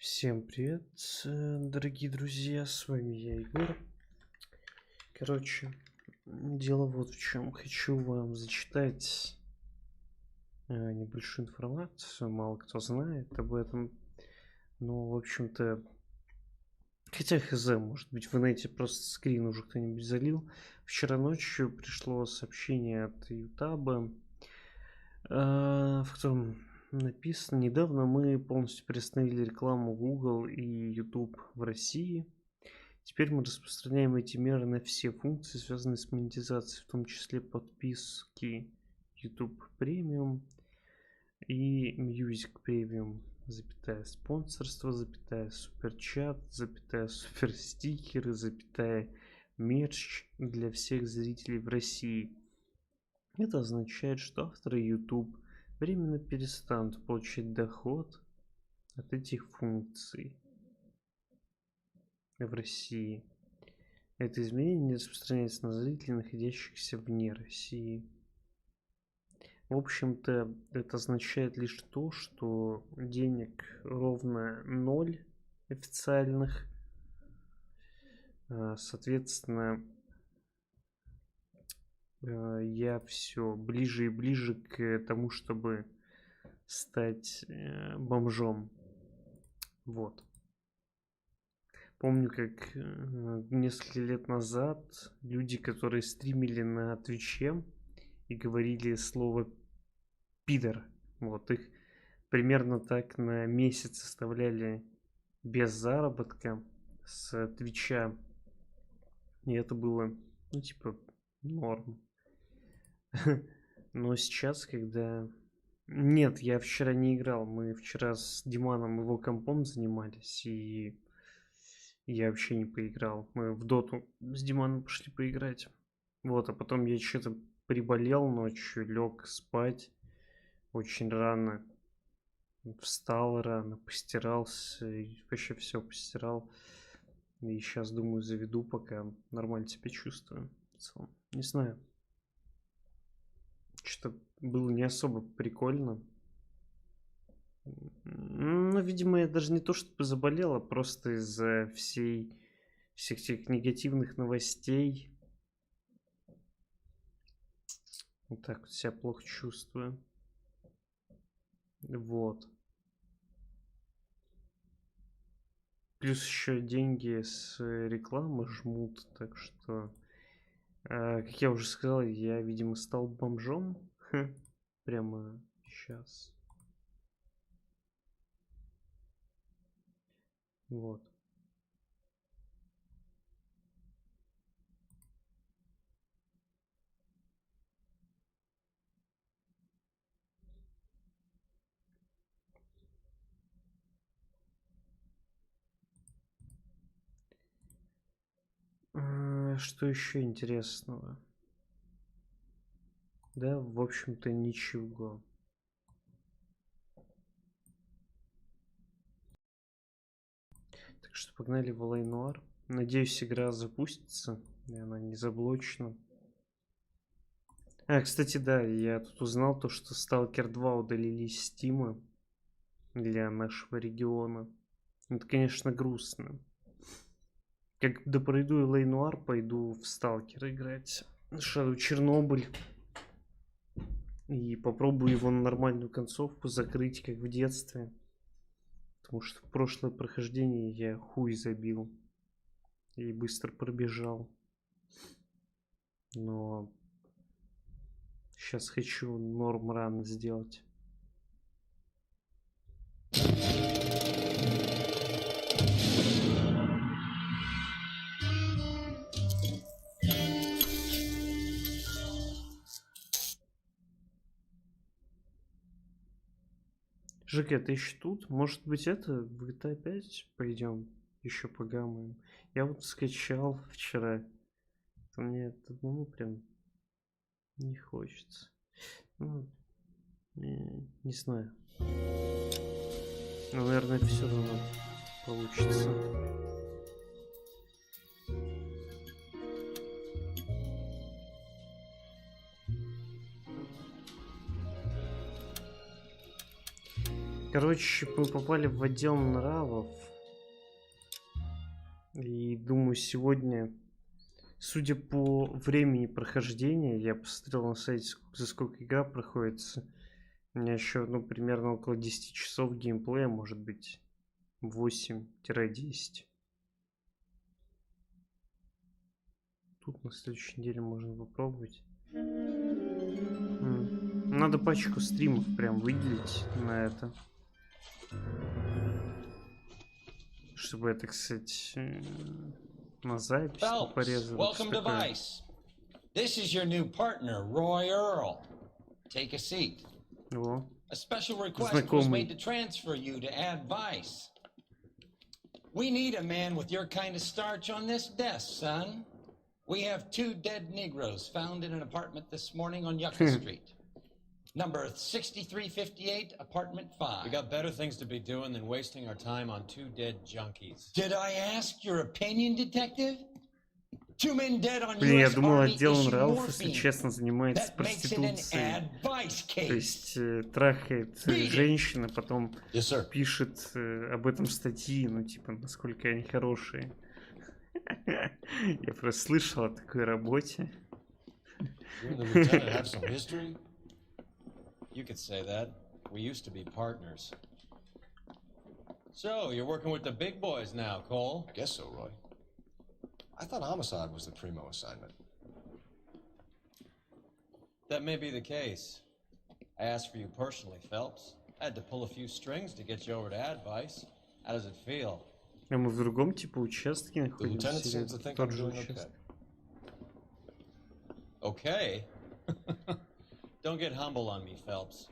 Всем привет, дорогие друзья, с вами я, Егор. Короче, дело вот в чем. Хочу вам зачитать небольшую информацию, мало кто знает об этом. Но, в общем-то, хотя хз, может быть, в инете просто скрин уже кто-нибудь залил. Вчера ночью пришло сообщение от Ютаба, в котором написано: недавно мы полностью приостановили рекламу Google и YouTube в России. Теперь мы распространяем эти меры на все функции, связанные с монетизацией, в том числе подписки YouTube Premium и Music Premium, запятая спонсорство, запятая суперчат, запятая суперстикеры, запятая мерч для всех зрителей в России. Это означает, что авторы YouTube временно перестанут получать доход от этих функций в России. Это изменение не распространяется на зрителей, находящихся вне России. В общем-то, это означает лишь то, что денег ровно 0 официальных. Соответственно, я все ближе и ближе к тому, чтобы стать бомжом. Вот. Помню, как несколько лет назад люди, которые стримили на Твиче и говорили слово «пидор», вот их примерно так на месяц оставляли без заработка с Твича. И это было, ну, типа, норм. Но сейчас, когда... Нет, я вчера не играл. Мы вчера с Диманом его компом занимались, и я вообще не поиграл. Мы в доту с Диманом пошли поиграть. Вот, а потом я что-то приболел ночью, лег спать очень рано. Встал рано, постирался, и вообще все постирал. И сейчас, думаю, заведу, пока нормально себя чувствую. В целом. Не знаю. Что-то было не особо прикольно. Ну, видимо, я даже не то чтобы заболел, а просто из-за всех этих негативных новостей. Вот так вот себя плохо чувствую. Вот. Плюс еще деньги с рекламы жмут, так что, как я уже сказал, я, видимо, стал бомжом. Прямо сейчас. Вот. Что еще интересного? Да, в общем-то, ничего. Так что погнали в Нуар. Надеюсь, игра запустится, и она не заблочена. Кстати, да, я тут узнал то, что Stalker 2 удалили из Стима для нашего региона. Это, конечно, грустно. Как пройду Нуар, пойду в Сталкер играть. Shadow Чернобыль. И попробую его на нормальную концовку закрыть, как в детстве. Потому что в прошлое прохождение я хуй забил. И быстро пробежал. Но сейчас хочу норм ран сделать. ЖК, ты еще тут? Может быть, это в GTA 5 пойдем еще погамаем? Я вот скачал вчера. Мне одному прям не хочется. Ну, не знаю. Но, наверное, все равно получится. Короче, мы попали в отдел нравов. И думаю, сегодня, судя по времени прохождения, я посмотрел на сайте, за сколько игра проходится. У меня еще, ну, примерно около 10 часов геймплея, может быть, 8-10. Тут на следующей неделе можно попробовать. Надо пачку стримов прям выделить на это. Чтобы это, кстати, на запись порезать. This is your new partner, Roy Earl. Take a seat. О, A special request was made to transfer you to advice. We need a man with your kind of starch on this desk, son. We have 2 dead Negroes found in an apartment this morning on Yucca Street. Number 6358, apartment 5. We got better things to be doing than wasting our time on 2 dead junkies. Did I ask your opinion, detective? 2 men dead on блин, я US думал, Army отдел issue нравов, если morphine. честно, занимается That makes it an проституцией. advice То case. есть трахает женщин, а потом Yes, sir. пишет об этом статьи, ну типа, насколько они хорошие. Я просто слышал о такой работе. You and the lieutenant have some history? You could say that. We used to be partners. So, you're working with the big boys now, Cole? Guess so, Roy. I thought homicide was the primo assignment. That may be the case. I asked for you personally, Phelps. I had to pull a few strings to get you over to advice. How does it feel? А мы в другом типа участке The lieutenant находимся, или seems to think тот I'm же doing okay. участок? Okay. Don't get humble on me, Phelps.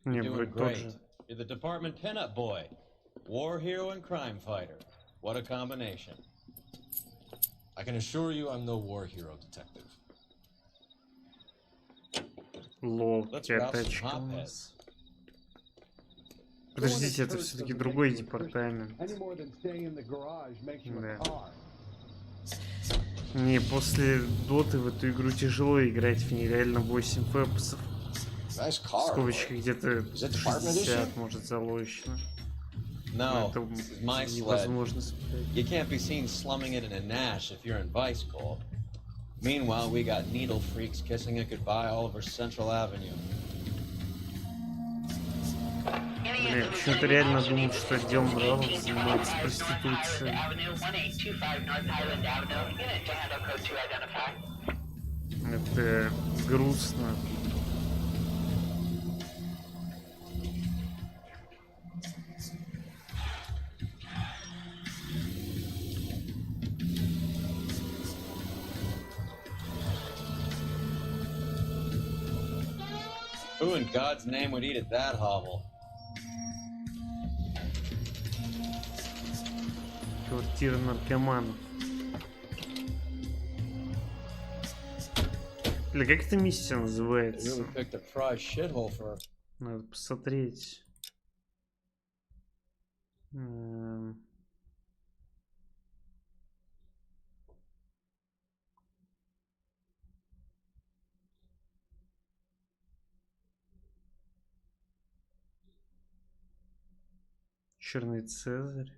Не, You're doing вроде тот great. же. You're the department pinup boy. War hero and crime fighter. What a combination. I can assure you I'm no war hero, detective. Лол, Let's какая rouse some тачка у hotbeds. нас. Подождите, это все-таки другой департамент. Да. Не, после доты в эту игру тяжело играть, в ней реально 8 фэпсов. Nice В car, скобочках Roy. где-то Is that department 60, edition? может, заложено. No, Это this is my sled. невозможно смотреть. You can't be seen slumming it in a Nash if you're in Vice, Cole. Meanwhile, we got needle freaks kissing it goodbye all over Central Avenue. Блин, почему-то реально думал, что отдел нравов занимается проституцией. Это грустно. Who in God's name would eat at that hovel? Квартира наркоманов. Бля, как эта миссия You называется? really picked a prize shithole for... Надо посмотреть. Черный Цезарь.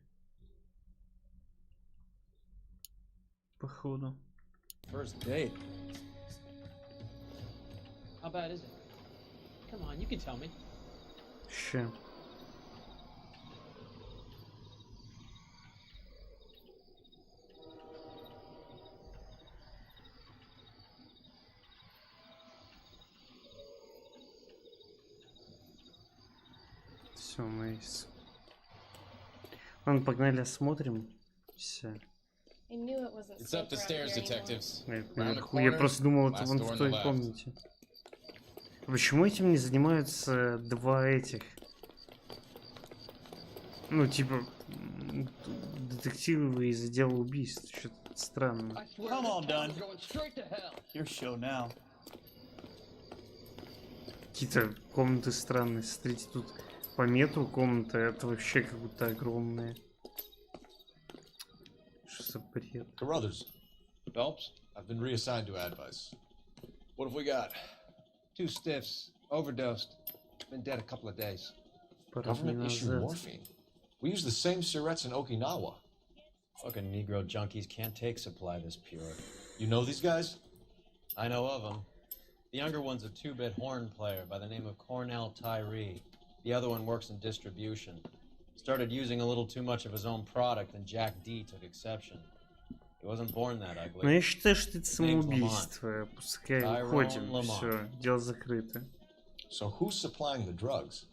Походу. First date. How bad is it? Come on, you can tell me. Ща. Все, найс. Ладно, погнали, осмотрим. Все. It's up the stairs, detectives. Наверху. Я просто думал, это вон в той комнате. Почему этим не занимаются два этих? Ну, типа, детективы из отдела убийств. Что-то странно. I'm all done. Your show now. Какие-то комнаты странные. Смотрите, тут по метру комната, это вообще как будто огромная. Что за бред? Carruthers, Phelps? I've been reassigned to advice. What have we got? 2 stiffs. Overdosed. Been dead a couple of days. пару дней Government issue назад. morphine. We use the same syrettes in Okinawa. Fucking Negro junkies can't take supply this pure. You know these guys? I know of them. The younger one's a two-bit horn player by the name of Cornell Tyree. The other one works in distribution. Started using a little too much of his own product, and Jack D took exception. He wasn't born that ugly. Но я считаю, что это самоубийство. Пускай уходим, все, дело закрыто. So who's supplying the drugs?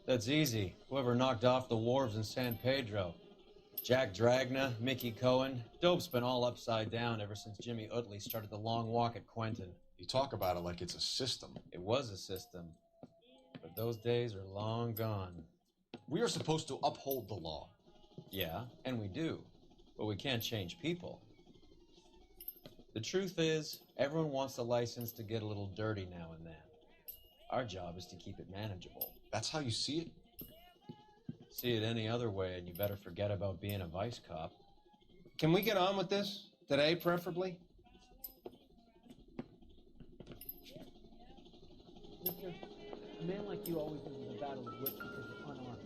That's easy. Whoever knocked off the wharves in San Pedro. Jack Dragna, Mickey Cohen. Dope's been all upside down ever since Jimmy Utley started the long walk at Quentin. You talk about it like it's a system. It was a system, but those days are long gone. We are supposed to uphold the law. Yeah, and we do, but we can't change people. The truth is, everyone wants a license to get a little dirty now and then. Our job is to keep it manageable. That's how you see it? See it any other way, and you better forget about being a vice cop. Can we get on with this? Today, preferably? Mister, a man like you always loses a battle of wits because you're unarmed.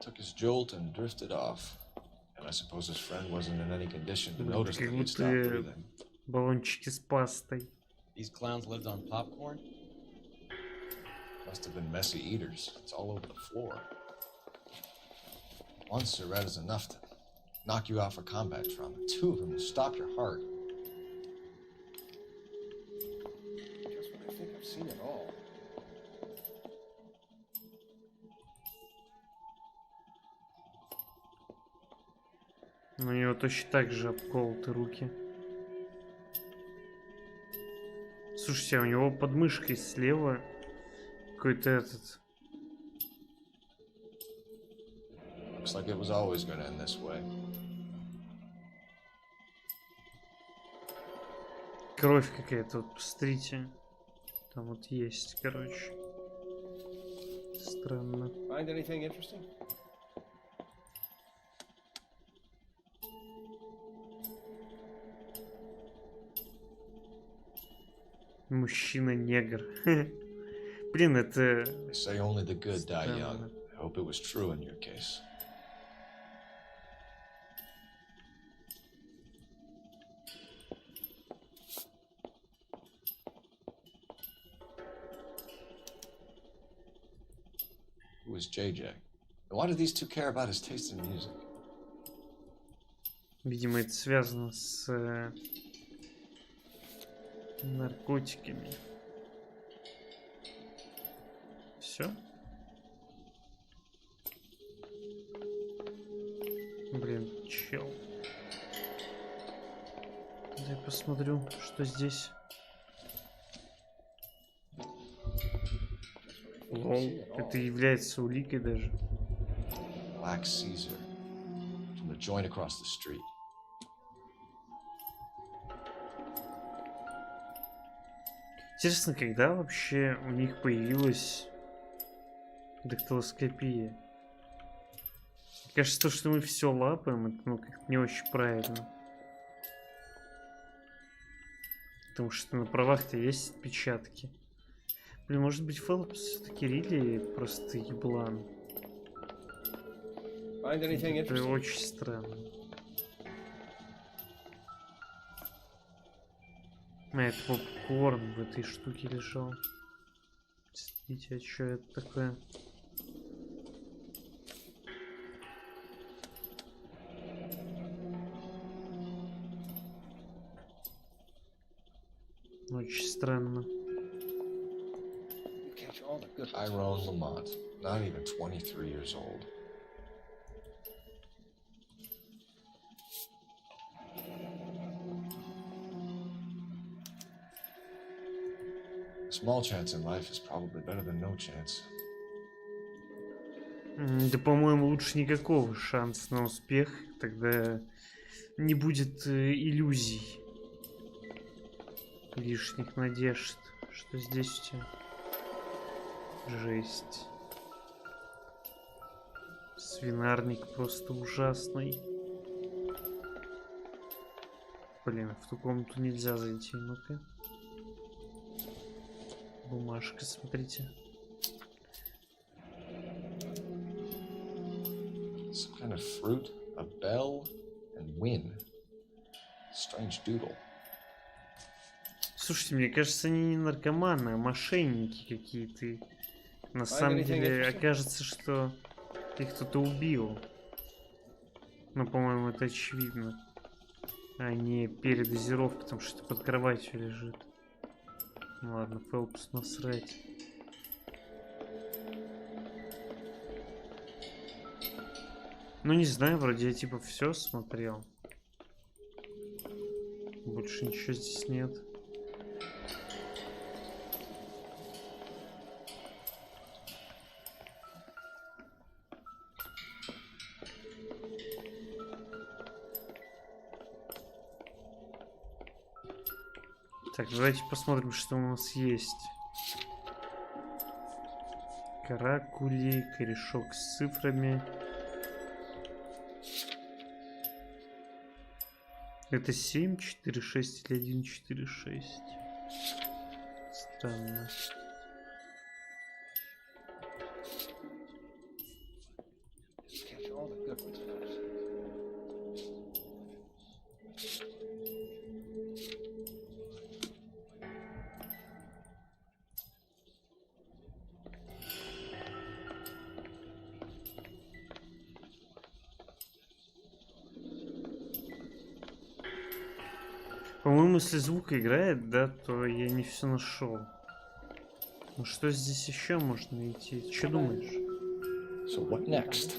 Took his jolt and drifted off. And I suppose his friend wasn't in any condition to notice that Как he'd stopped будто breathing. баллончики с пастой. These clowns lived on popcorn? Must have been messy eaters. It's all over the floor. One syringe is enough to knock you out for combat trauma. Two of them will stop your heart. Just when I think I've seen it all. У него точно так же обколоты руки. Слушайте, а у него под мышкой слева какой-то этот... Looks like it was always going to end this way. Кровь какая-то, вот посмотрите. Там вот есть, короче. Странно. Find anything interesting? Мужчина-негр. Блин, это... They say only the good die Странно. young. I hope it was true in your case. Who is JJ? And why do these two care about his taste in music? Видимо, это связано с наркотиками. Все? Блин, чел. Дай посмотрю, что здесь. Лол, это является уликой даже. Black Caesar. From the joint across the street. Интересно, когда вообще у них появилась дактилоскопия? Мне кажется, то, что мы все лапаем, это ну как-то не очень правильно. Потому что на правах-то есть отпечатки. Блин, может быть, Фелпс все-таки Рилли просто еблан. Find anything Это interesting? очень странно. А, это попкорн в этой штуке лежал. Смотрите, а что это такое? Очень странно. Catch all the good Tyrone Lamont, not even 23 years old. A small chance in life is probably better than no chance. Да, по-моему, лучше никакого шанса на успех. Тогда не будет иллюзий. Лишних надежд. Что здесь у тебя? Жесть. Свинарник просто ужасный. Блин, в ту комнату нельзя зайти. Ну-ка. Бумажка, смотрите. Some kind of fruit, a bell, and win. Strange doodle. Слушайте, мне кажется, они не наркоманы, а мошенники какие-то. На самом деле, окажется, что их кто-то убил. Ну, по-моему, это очевидно. А не передозировка, потому что под кроватью лежит. Ну, ладно, Фелпс, насрать. Ну, не знаю, вроде я типа все смотрел. Больше ничего здесь нет. Так, давайте посмотрим, что у нас есть. Каракули, корешок с цифрами. Это 7, 4, 6 или 1, 4, 6. Странно. По-моему, если звук играет, да, то я не все нашел. Ну что здесь еще можно найти? Что думаешь? So what next?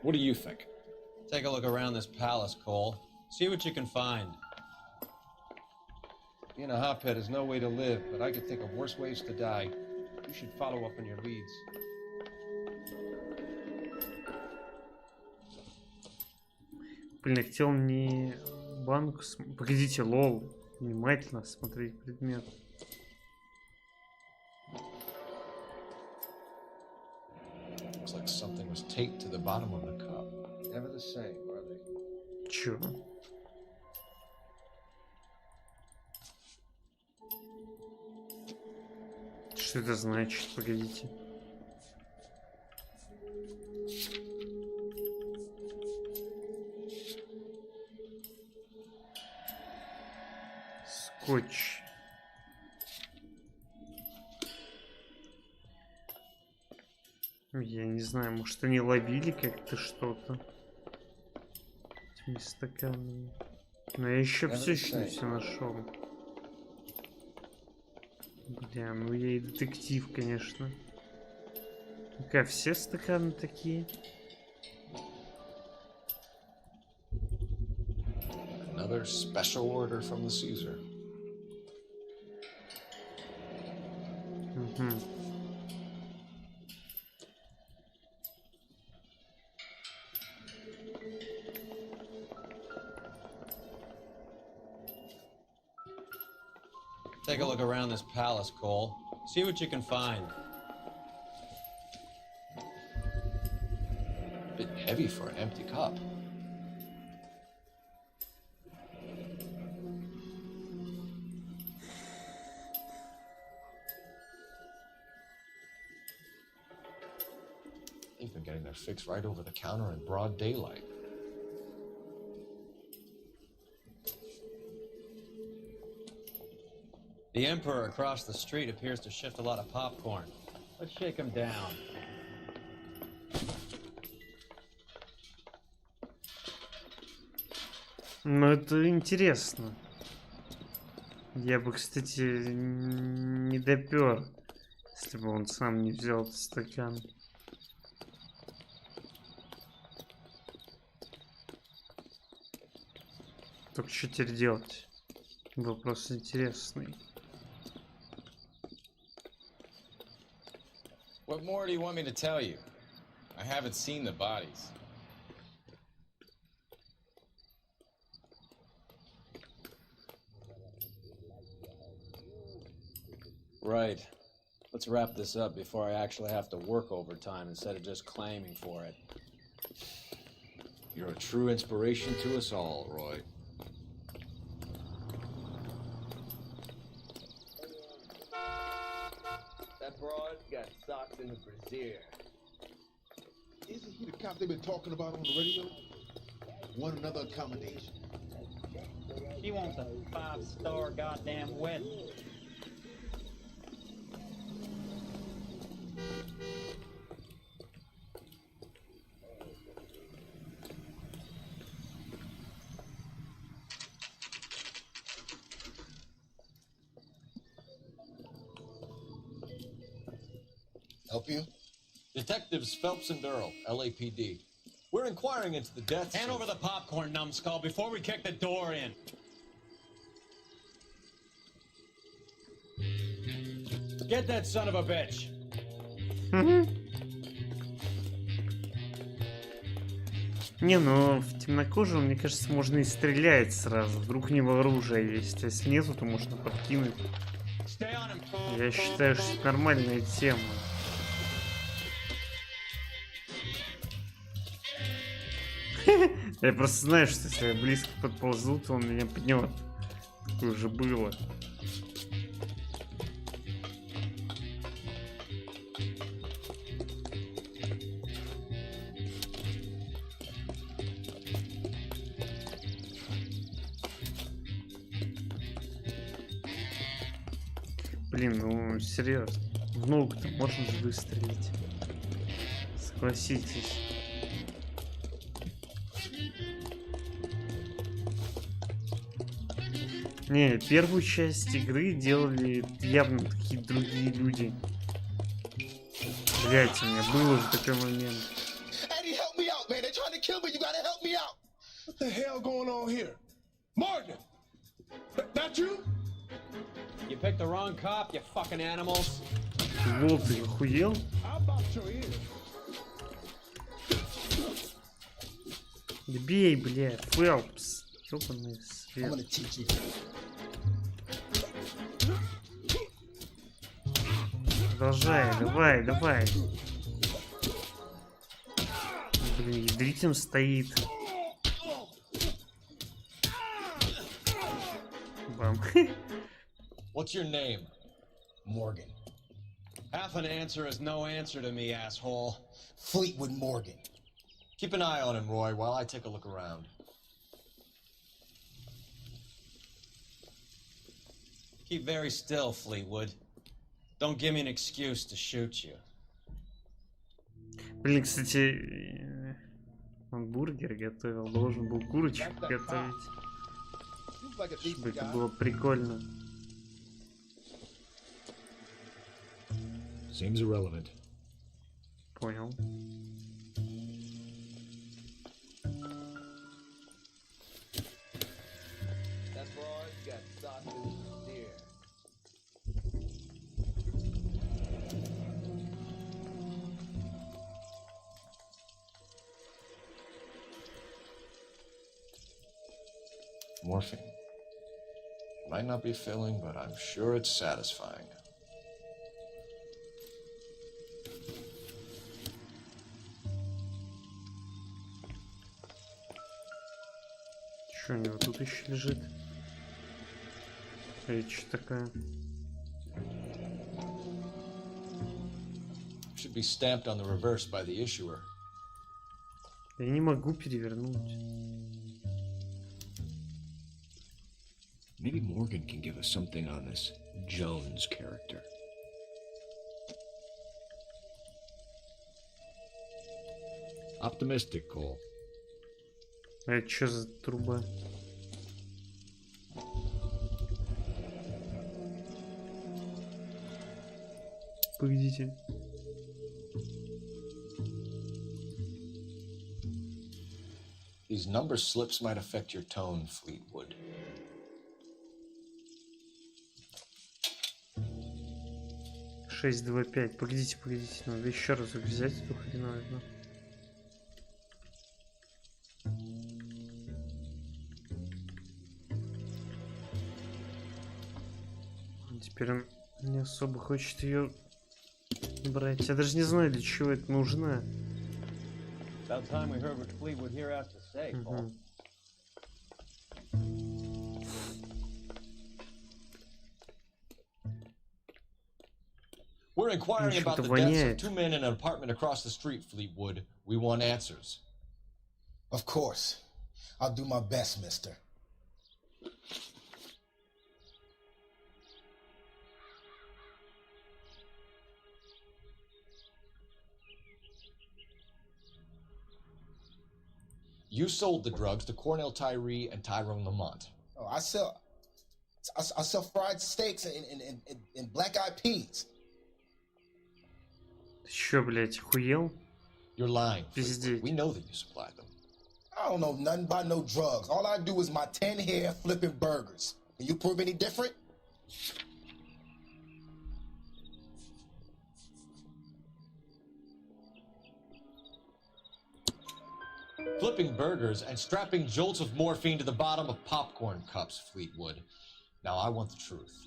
What do you think? Take a look around this palace, Cole. See what you can find. Being a hotbed is no way to live, but I could think of worse ways to die. You should follow up on your leads. Блин, я хотел не банку... Погодите, лол. Внимательно смотреть предмет. Looks like something was taped to the bottom of the cup. Never the same, are they? Чё? Что это значит? Погодите. Скотч. Я не знаю, может они ловили как-то что-то этими стаканами. Но я еще все еще не все нашел. Бля, ну я и детектив, конечно. Ну-ка, все стаканы такие. Another special order from the Caesar. Угу. Take a look around this palace, Cole. See what you can find. A bit heavy for an empty cup. They've been getting their fix right over the counter in broad daylight. The Emperor across the street appears to shift a lot of popcorn. Let's shake him down. Ну, это интересно. Я бы, кстати, не допер, если бы он сам не взял этот стакан. Только что теперь делать? Вопрос интересный. What more do you want me to tell you? I haven't seen the bodies. Right. Let's wrap this up before I actually have to work overtime instead of just claiming for it. You're a true inspiration to us all, Roy. in a brazier. Isn't he the cop they've been talking about on the radio? Want another accommodation? He wants a 5-star goddamn wedding. Help you? Detectives Phelps and Earl, LAPD. We're inquiring into the deaths. Hand over the popcorn, numbskull, before we kick the door in. Get that son of a bitch. Не, ну в темнокожего, мне кажется, можно и стрелять сразу. Вдруг у него оружие есть. А если нету, то можно подкинуть. Я считаю, что это нормальная тема. Я просто знаю, что если я близко подползу, то он меня пнет. Такое уже было. Блин, ну серьезно. В ногу-то можно же выстрелить. Согласитесь. Не, первую часть игры делали явно какие-то другие люди. Блять, у меня был уже такой момент. What the hell going on here? Morgan! Not you? You picked the wrong cop, you fucking animals. Лол, ты охуел? How about your ears? Да бей, бля, Фелпс. Ёбаный свет. Продолжай, давай, давай. Блин, ядритин стоит. Бам. What's your name? Morgan. Half an answer is no answer to me, asshole. Fleetwood Morgan. Keep an eye on him, Roy, while I take a look around. Keep very still, Fleetwood. Don't give me an excuse to shoot you. Блин, кстати, он бургер готовил, должен был курочку готовить. Чтобы это было прикольно. Seems irrelevant. Понял. Morphine. Might not be filling, but I'm sure it's satisfying. Что у него тут еще лежит? Это что такая? Should be stamped on the reverse by the issuer. Я не могу перевернуть. Maybe Morgan can give us something on this Jones character. Optimistic, Cole. А это что за труба? Погодите. These number slips might affect your tone, Fleetwood. 625. Погодите, погодите. Надо еще раз взять эту хреновину. Теперь он не особо хочет ее брать. Я даже не знаю, для чего это нужно. Угу. We're inquiring Ничего-то about the deaths of воняет. 2 men in an apartment across the street, Fleetwood. We want answers. Of course. I'll do my best, mister. You sold the drugs to Cornell Tyree and Tyrone Lamont. Oh, I sell fried steaks and black-eyed peas. Ты чё, блядь, охуел? You're lying. Пиздеть. We know that you supplied them. I don't know nothing about no drugs. All I do is my 10 hair flipping burgers. Can you prove any different? Flipping burgers and strapping jolts of morphine to the bottom of popcorn cups, Fleetwood. Now I want the truth.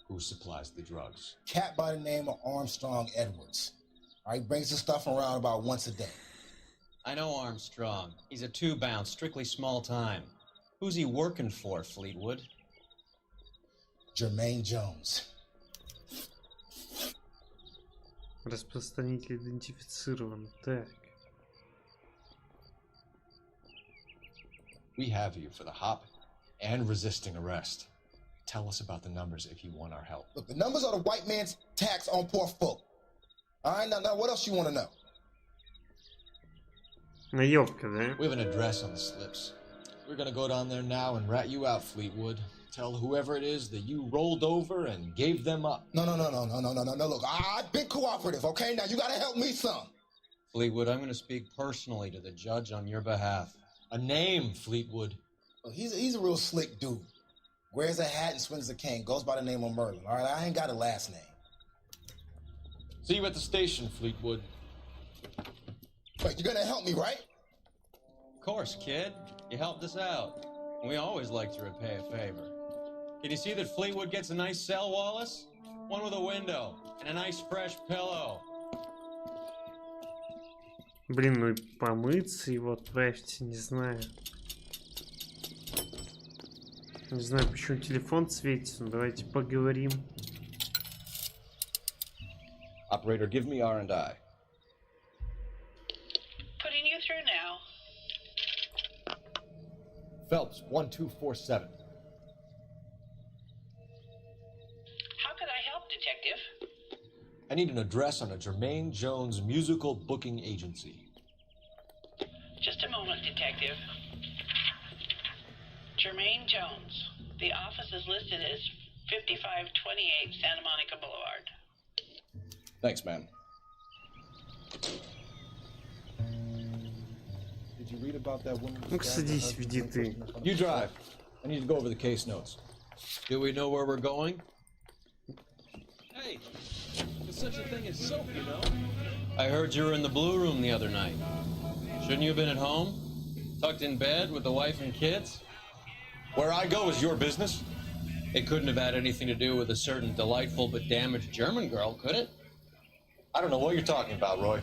Who supplies the drugs? Cat by the name of Armstrong Edwards. All right, brings the stuff around about once a day. I know Armstrong. He's a two-bound, strictly small time. Who's he working for, Fleetwood? Jermaine Jones. Распространитель идентифицирован. Так. We have you for the hop and resisting arrest. Tell us about the numbers if you want our help. Look, the numbers are the white man's tax on poor folk. All right, now what else you want to know? Наёбка, да? We have an address on the slips. We're gonna go down there now and rat you out, Fleetwood. Tell whoever it is that you rolled over and gave them up. No. Look, I've been cooperative, okay? Now you gotta help me some. Fleetwood, I'm going to speak personally to the judge on your behalf. A name, Fleetwood. Look, he's a real slick dude. Wears a hat and swings a cane. Goes by the name of Merlin. All right, I ain't got a last name. See you at the station, Fleetwood. Wait, you're gonna help me, right? Of course, kid. You helped us out. We always like to repay a favor. Can you see that Fleetwood gets a nice cell, Wallace? One with a window and a nice fresh pillow. Блин, ну и помыться его отправьте, не знаю. Не знаю, почему телефон светится, но давайте поговорим. Operator, give me R&I. Putting you through now. Phelps, 1247. How could I help, Detective? I need an address on a Jermaine Jones musical booking agency. Just a moment, Detective. Jermaine Jones. The office is listed as 5528 Santa Monica Boulevard. Thanks, man. Did you read about that woman? Ну-ка садись, веди ты. You drive. I need to go over the case notes. Do we know where we're going? Hey, there's such a thing as soap, you know? I heard you were in the Blue Room the other night. Shouldn't you have been at home? Tucked in bed with the wife and kids? Where I go is your business? It couldn't have had anything to do with a certain delightful but damaged German girl, could it? I don't know what you're talking about, Roy.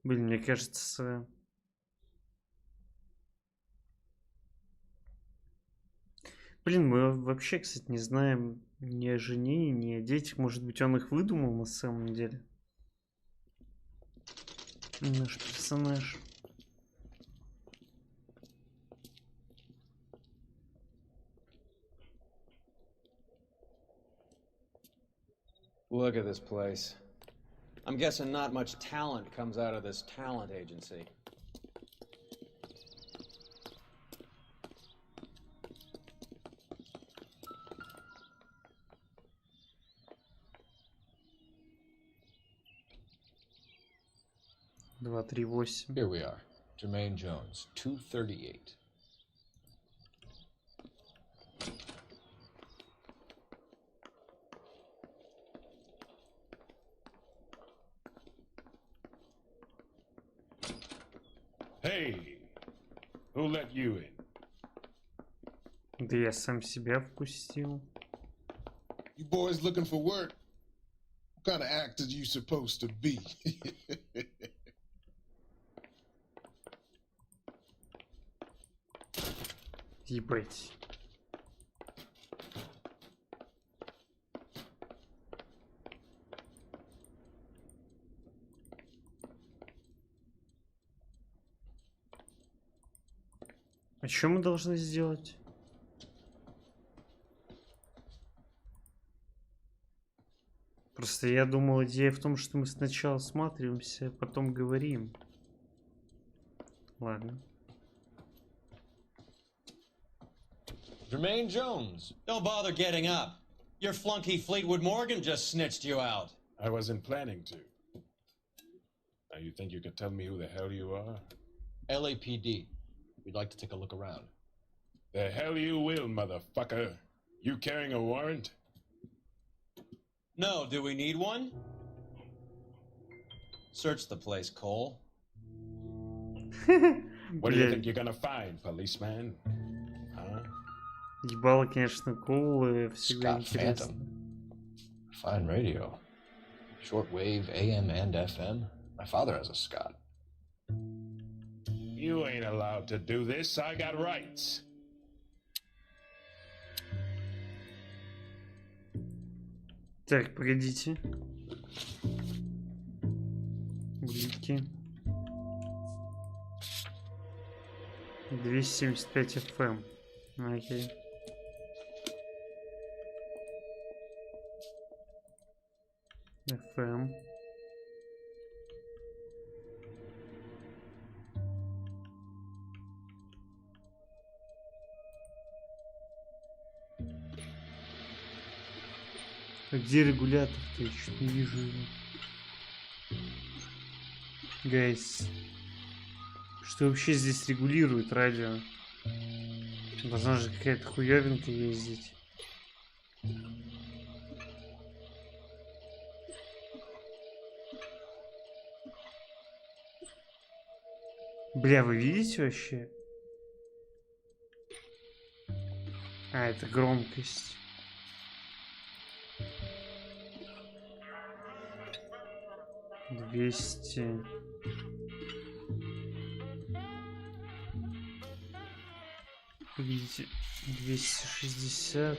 Блин, мне кажется... Блин, мы вообще, кстати, не знаем ни о жене, ни о детях. Может быть, он их выдумал на самом деле? Наш персонаж. Look at this place. I'm guessing not much talent comes out of this talent agency. Два, три, восемь. Here we are. Jermaine Jones, 238. Hey, who let you in? Да я сам себя впустил. You boys looking for work? What kind of actors you supposed to be? Ебать. А что мы должны сделать? Просто я думал, идея в том, что мы сначала осматриваемся, а потом говорим. Ладно. Jermaine Jones, don't bother getting up. Your flunky Fleetwood Morgan just snitched you out. I wasn't planning to. Now you think you can tell me who the hell you are? LAPD. We'd like to take a look around. The hell you will, motherfucker. You carrying a warrant? No, do we need one? Search the place, Cole. What do you think you're gonna find, policeman? Huh? Ебало, конечно, Коул, всегда Scott интересно. Phantom. Fine radio. Shortwave, AM and FM. My father has a Scott. You ain't allowed to do this. I got rights. Так, погодите. Улитки. 275 FM. Окей. FM. А где регулятор-то? Я чуть не вижу его. Гайс. Что вообще здесь регулирует радио? Должна же какая-то хуёвинка ездить. Бля, вы видите вообще? А, это громкость. Двести. Видите, 260.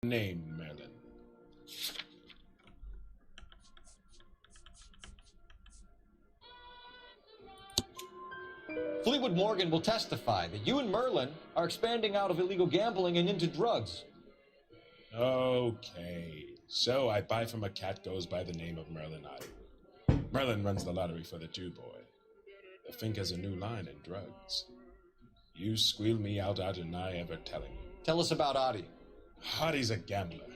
name, Merlin. Fleetwood Morgan will testify that you and Merlin are expanding out of illegal gambling and into drugs. Okay, so I buy from a cat goes by the name of Merlin Ivy. Merlin runs the lottery for the Jew boy. The Fink has a new line in drugs. You squeal me out, I deny ever telling you. Tell us about Adi. Adi's a gambler.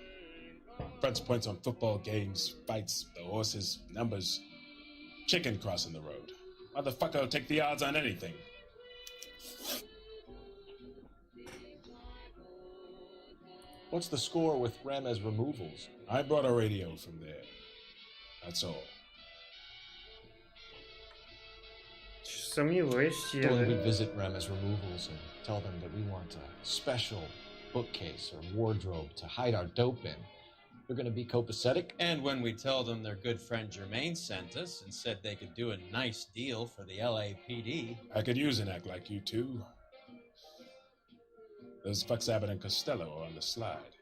Fronts points on football games, fights, the horses, numbers. Chicken crossing the road. Motherfucker will take the odds on anything. What's the score with Ramez removals? I brought a radio from there. That's all. Сомневаюсь, я... When we visit Ramez removals and tell them that we want a special bookcase or wardrobe to hide our dope in, they're going to be copacetic. And when we tell them their good friend Jermaine sent us and said they could do a nice deal for the LAPD. I could use an act like you two. Those fucks Abbott and Costello are on the slide.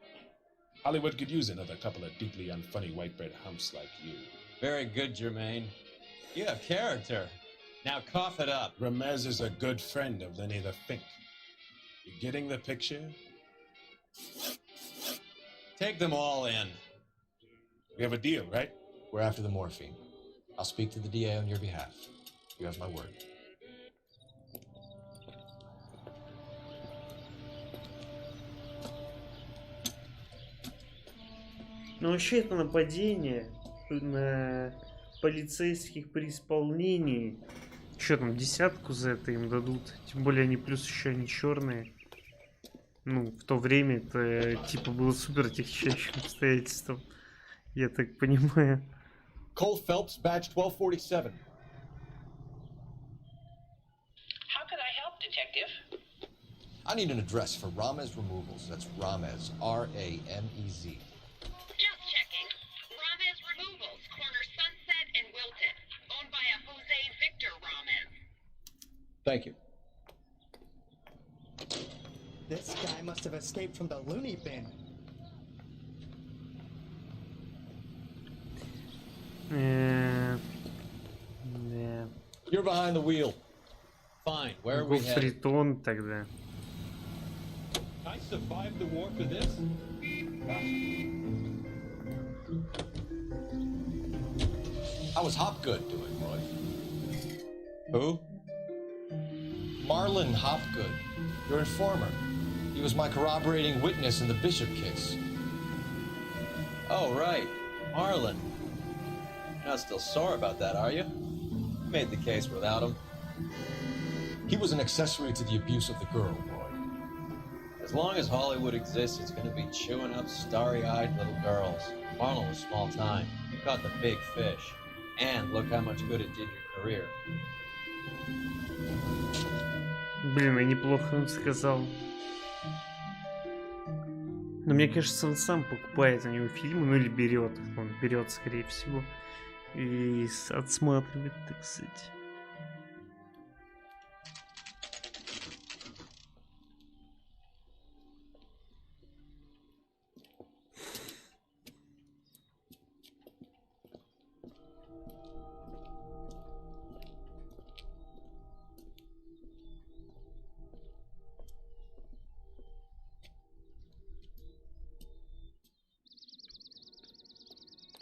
Hollywood could use another couple of deeply unfunny white bread humps like you. Very good, Jermaine. You have character. Now cough it up. Ramez is a good friend of Lenny the Fink. You getting the picture? Take them all in. We have a deal, right? We're after the morphine. I'll speak to the DA on your behalf. You have my word. Ну вообще это нападение на полицейских при исполнении. Что там, 10 за это им дадут? Тем более они плюс еще не черные. Ну, в то время это типа было супер отягчающим обстоятельством. Я так понимаю. Cole Phelps, badge 1247. How can I help, Detective? I need an address for Ramez Removals. That's Ramez, R-A-M-E-Z. Just checking. Ramez Removals, corner Sunset and Wilton. Owned by a Jose Victor Ramez. Thank you. This guy must have escaped from the loony bin. Yeah. You're behind the wheel. Fine, where are we headed? Фритон тогда. I survived the war for this? How was Hopgood doing, Roy? Who? Marlon Hopgood, your informer. He was my corroborating witness in the Bishop case. Oh, right. Marlon. You're not still sore about that, are you? You made the case without him. He was an accessory to the abuse of the girl, Roy. As long as Hollywood exists, it's going to be chewing up starry-eyed little girls. Marlon was small time. You caught the big fish. And look how much good it did your career. Блин, я неплохо он сказал. Но мне кажется, он сам покупает у него фильмы, ну или берет их. Он берет, скорее всего. И отсматривает, так сказать.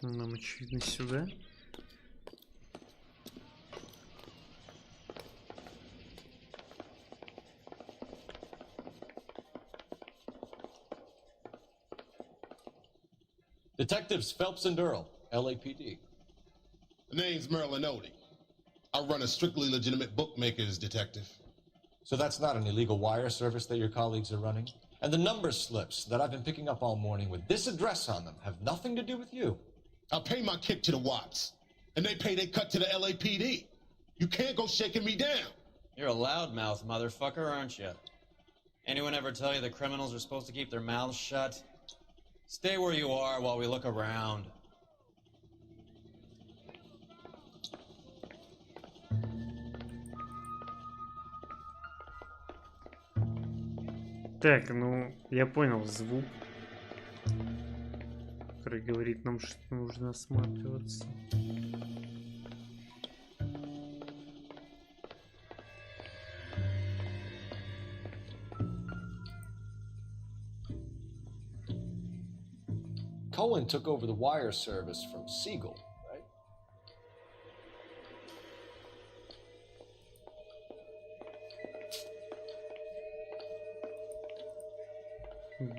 Нам, очевидно, сюда. Detectives Phelps and Earl, LAPD. The name's Merlin Odie. I run a strictly legitimate bookmaker's detective. So that's not an illegal wire service that your colleagues are running? And the number slips that I've been picking up all morning with this address on them have nothing to do with you. I pay my kick to the Watts, and they pay their cut to the LAPD. You can't go shaking me down. You're a loudmouth motherfucker, aren't you? Anyone ever tell you that criminals are supposed to keep their mouths shut? Stay where you are while we look around. Так, ну, я понял звук. который говорит нам, что нужно осматриваться. Cohen took over the wire service from Siegel, right?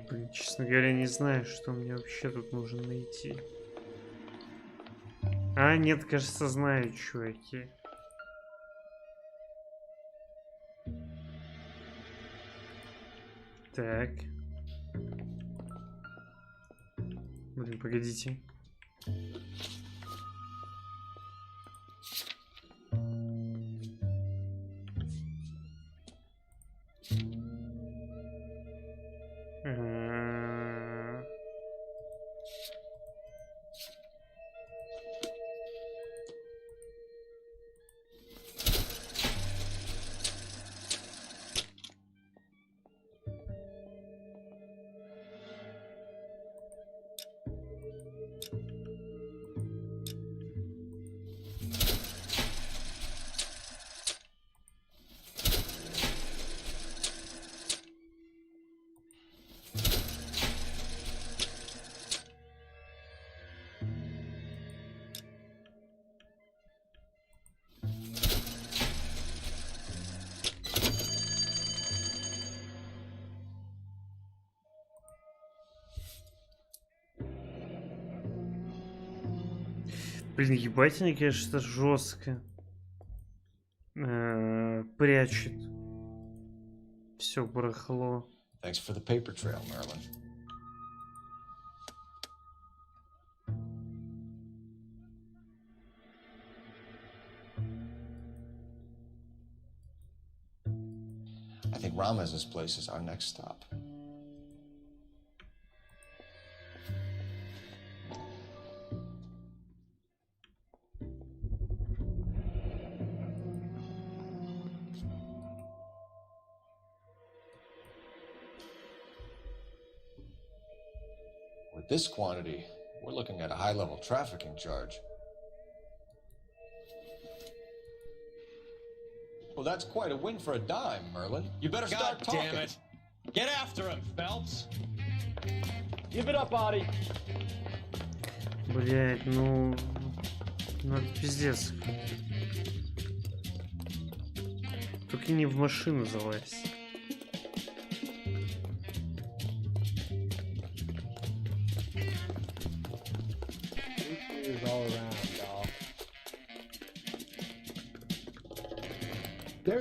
Блин, честно говоря, не знаю, что мне вообще тут нужно найти. А, нет, кажется, знаю, чуваки. Так. Блин, погодите. Блин, ебать, они, конечно, жестко прячет все барахло. Thanks for the paper trail, Merlin. I think Ramez's place is our next stop. With this quantity, we're looking at a high-level trafficking charge. Well, that's quite a win for a dime, Merlin. You better start talking. God damn it. Get after him, Phelps. Give it up, Audie. Блять, ну это пиздец. Только не в машину залазь.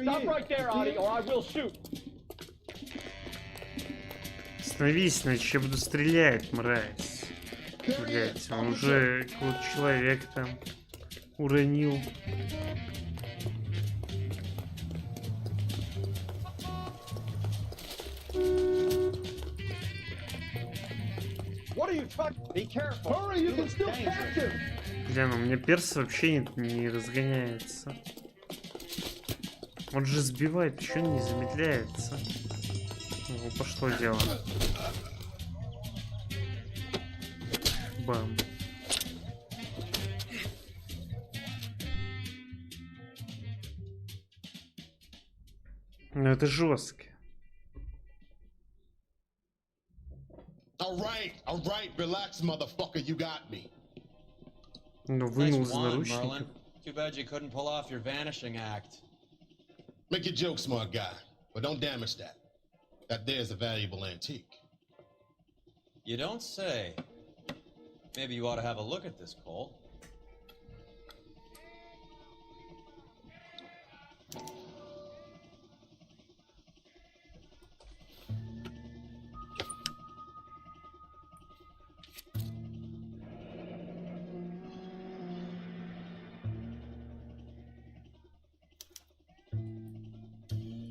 Stop right there, Audie, or I will shoot. Остановись, иначе я буду стрелять, мразь. Блять, он уже какого-то человека там уронил. What are you trying? Be careful. Hurry, you can still catch him. Бля, ну у меня перс вообще не разгоняется. Он же сбивает, почему не замедляется? Ну, пошло дело. Бам. Ну это жестко. All right, relax, motherfucker, you got me. Ну вынул из Nice one, наручников. Merlin. Too bad you couldn't pull off your vanishing act. Make your joke, smart guy, but don't damage that. That there's a valuable antique. You don't say. Maybe you ought to have a look at this, Cole.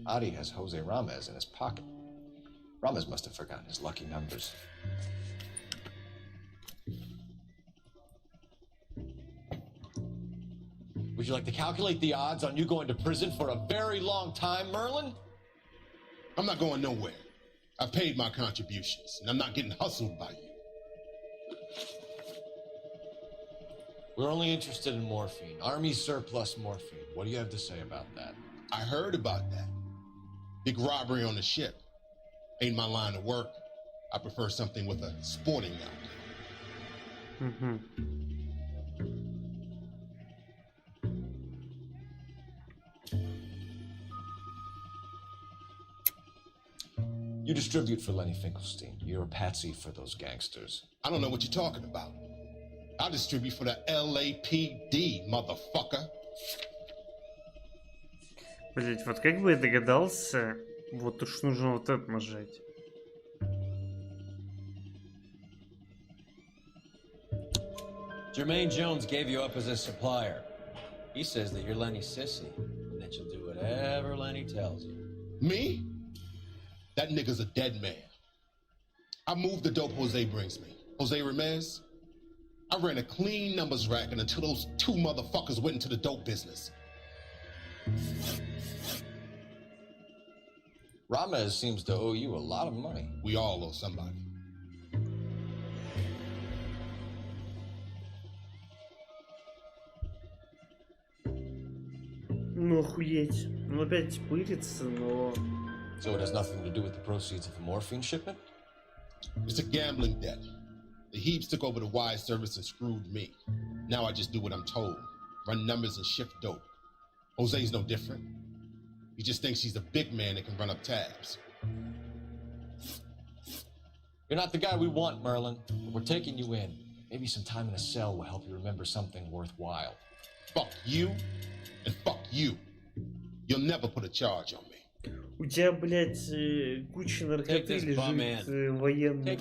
Adi has Jose Ramez in his pocket. Ramez must have forgotten his lucky numbers. Would you like to calculate the odds on you going to prison for a very long time, Merlin? I'm not going nowhere. I've paid my contributions, and I'm not getting hustled by you. We're only interested in morphine. Army surplus morphine. What do you have to say about that? I heard about that. Big robbery on the ship. Ain't my line of work. I prefer something with a sporting outfit. You distribute for Lenny Finkelstein. You're a patsy for those gangsters. I don't know what you're talking about. I distribute for the LAPD, motherfucker. Блять, вот как бы я догадался, вот уж нужно вот это нажать. Jermaine Jones gave you up as a supplier. He says that you're Lenny's sissy, and that you'll do whatever Lenny tells you. Me? That nigga's a dead man. I moved the dope Jose brings me. Jose Ramirez? I ran a clean numbers racket until those two motherfuckers went into the dope business. Ramez seems to owe you a lot of money. We all owe somebody. Ну охуеть. Он опять пырится, но... So it has nothing to do with the proceeds of the morphine shipment? It's a gambling debt. The Heaps took over the wire service and screwed me. Now I just do what I'm told. Run numbers and shift dope. Jose's no different. He just thinks he's a big man that can run up tabs. You're not the guy we want, Merlin. But we're taking you in. Maybe some time in a cell will help you remember something worthwhile. Fuck you and fuck you. You'll never put a charge on me. У тебя, блядь, куча наркоты лежит военных.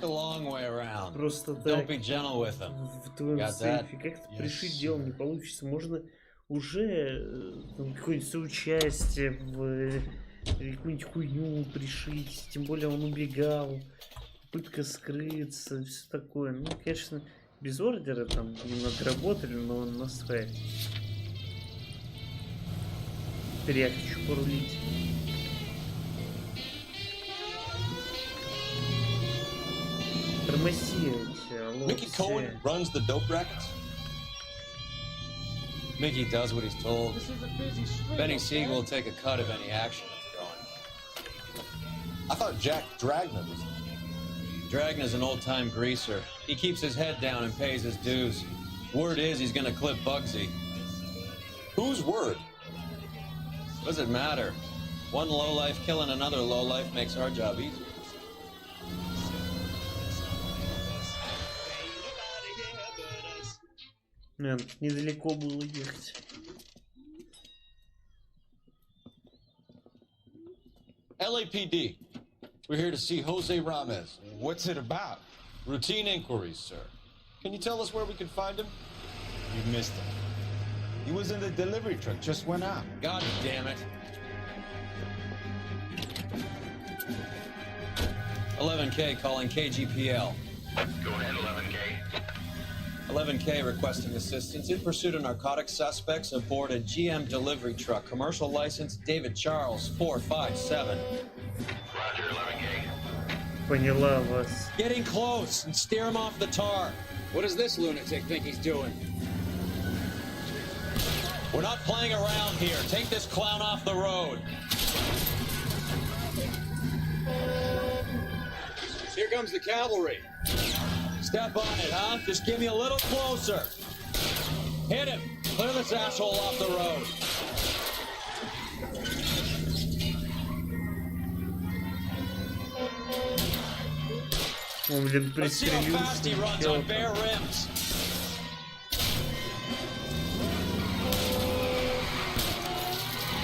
Просто так. В твоем сейфе. Как это пришить дело не получится? Можно уже какое-нибудь соучастие в какую-нибудь хуйню пришить. Тем более он убегал. Попытка скрыться, все такое. Ну, конечно, без ордера там немного работали, но насрать. Теперь я хочу порулить. Mickey Cohen runs the dope rackets? Mickey does what he's told. Benny Siegel will take a cut of any action that's going. I thought Jack Dragna was... Dragna's an old-time greaser. He keeps his head down and pays his dues. Word is he's gonna clip Bugsy. Whose word? What does it matter? One lowlife killing another lowlife makes our job easier. Недалеко было ехать. LAPD. We're here to see Jose Ramez. What's it about? Routine inquiries, sir. Can you tell us where we can find him? You missed him. He was in the delivery truck, just went out. God damn it. 11K calling KGPL. Go ahead, 11K. 11K requesting assistance in pursuit of narcotic suspects aboard a GM delivery truck. Commercial license David Charles 457. Roger, 11K. Поняла вас. Getting close and steer him off the tar. What does this lunatic think he's doing? We're not playing around here. Take this clown off the road. Here comes the cavalry. Step on it, huh? Just give me a little closer. Hit him. Clear this asshole off the road. Let's see how fast he runs on bare rims.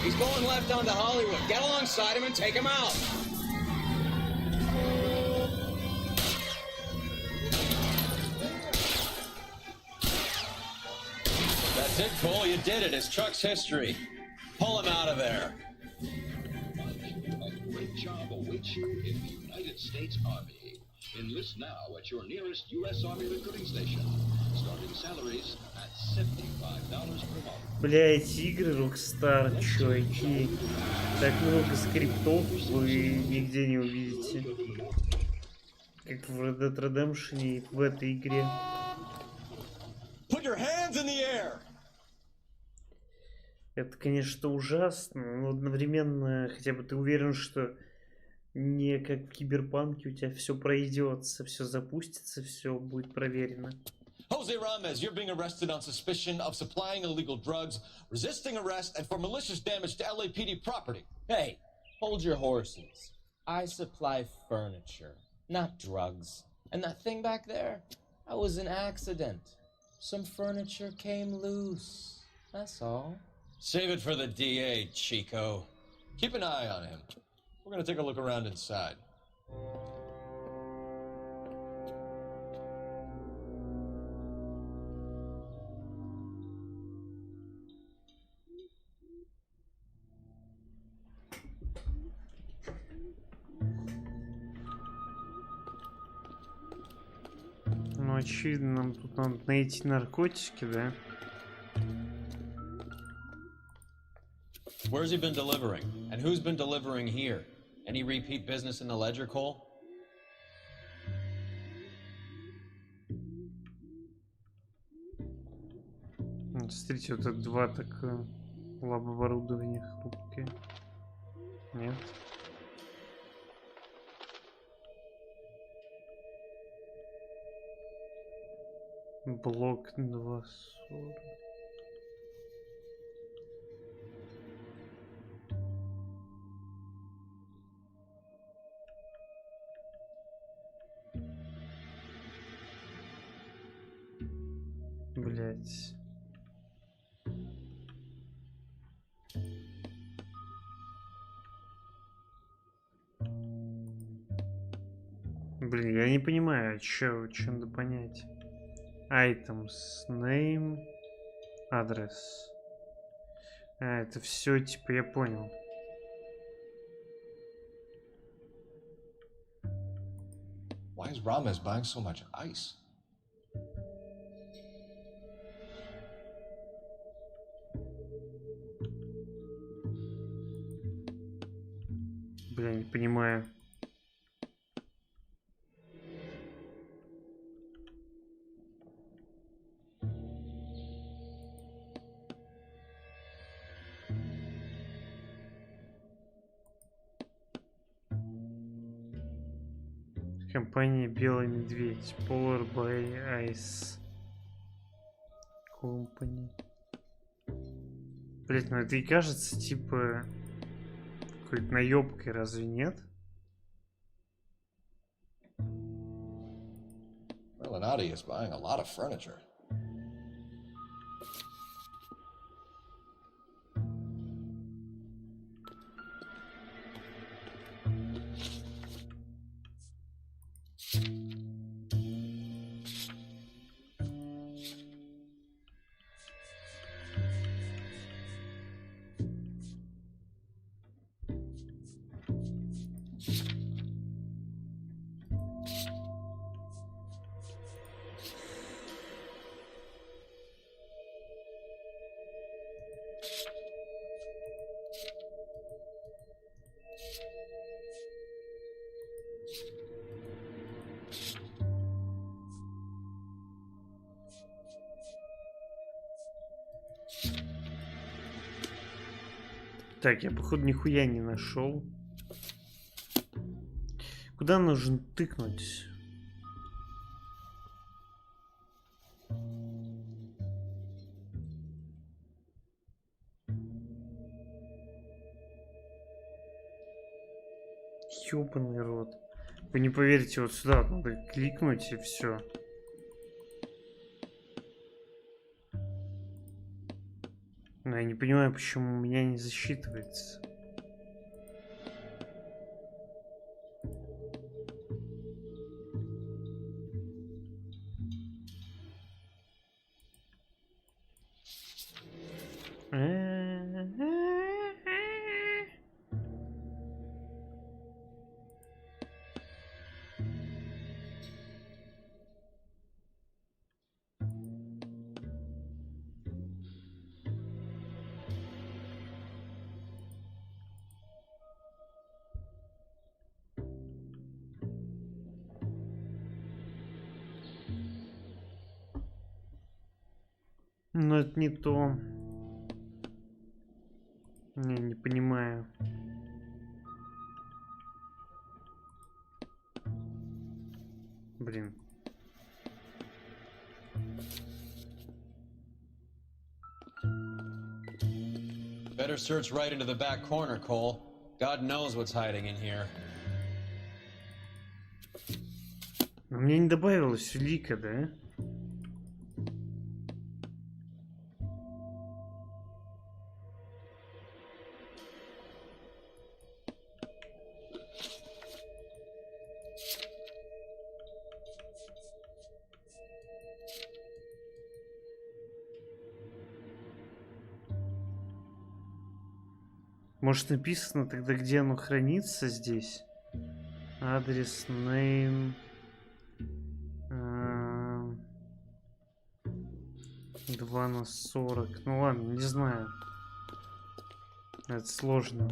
He's going left onto Hollywood. Get alongside him and take him out. That's it, Cole. You did it. His truck's history. Pull him out of there. A great job awaits you in the United States Army. Enlist now at your nearest U.S. Army recruiting station. Starting salaries at $75 per month. Бля, эти игры Rockstar, чуваки. Так много скриптов вы нигде не увидите. Как в Red Dead Redemption и в этой игре. Put your hands hands in the air. Это, конечно, ужасно, но одновременно хотя бы ты уверен, что не как в Киберпанке у тебя все пройдется, все запустится, все будет проверено. Jose Ramos, you're being arrested on suspicion of supplying illegal drugs, resisting arrest, and for malicious damage to LAPD property. Hey, hold your horses. I supply furniture, not drugs. And that thing back there, that was an accident. Some furniture came loose. That's all. Save it for the DA, Chico. Keep an eye on him. We're gonna take a look around inside. Ну, очевидно, нам тут надо найти наркотики, да? Where's he been delivering? And who's been delivering here? Any repeat business in the ledger, Cole? Смотрите, вот это два так лаб-оборудования хрупкие. Нет. Блок 240. Блять. Блин, я не понимаю, что надо понять. Items, name, адрес. А, это все, типа, я понял. Why is Ramos buying so much ice? Бля, не понимаю. Компания Белый Медведь. Power by Ice Company. Блять, ну это и кажется, типа, какой-то наебкой, разве нет? Melinati is buying a lot of furniture. Так, я походу нихуя не нашел. Куда нужно тыкнуть? Ёбаный рот. Вы не поверите, вот сюда надо кликнуть и все. Но я не понимаю, почему у меня не засчитывается. Но это не то. Не понимаю. Блин. Better search right into the back corner, Cole. God knows what's hiding in here. Но мне не добавилось улика, да? Может, написано тогда, где оно хранится здесь? Адрес, name. 2/40. Ну ладно, не знаю. Это сложно.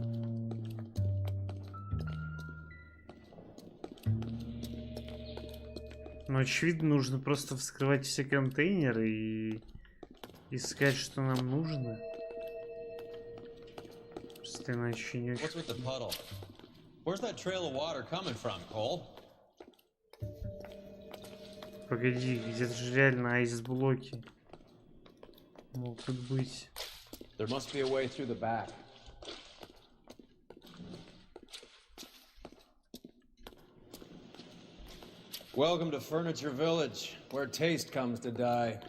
Но очевидно, нужно просто вскрывать все контейнеры и искать, что нам нужно. Просто иначе не... What's with the puddle? Where's that trail of water coming from, Cole? Погоди, где-то же реально айсблоки могут быть. There must be a way through the back. Welcome to Furniture Village, where taste comes to die.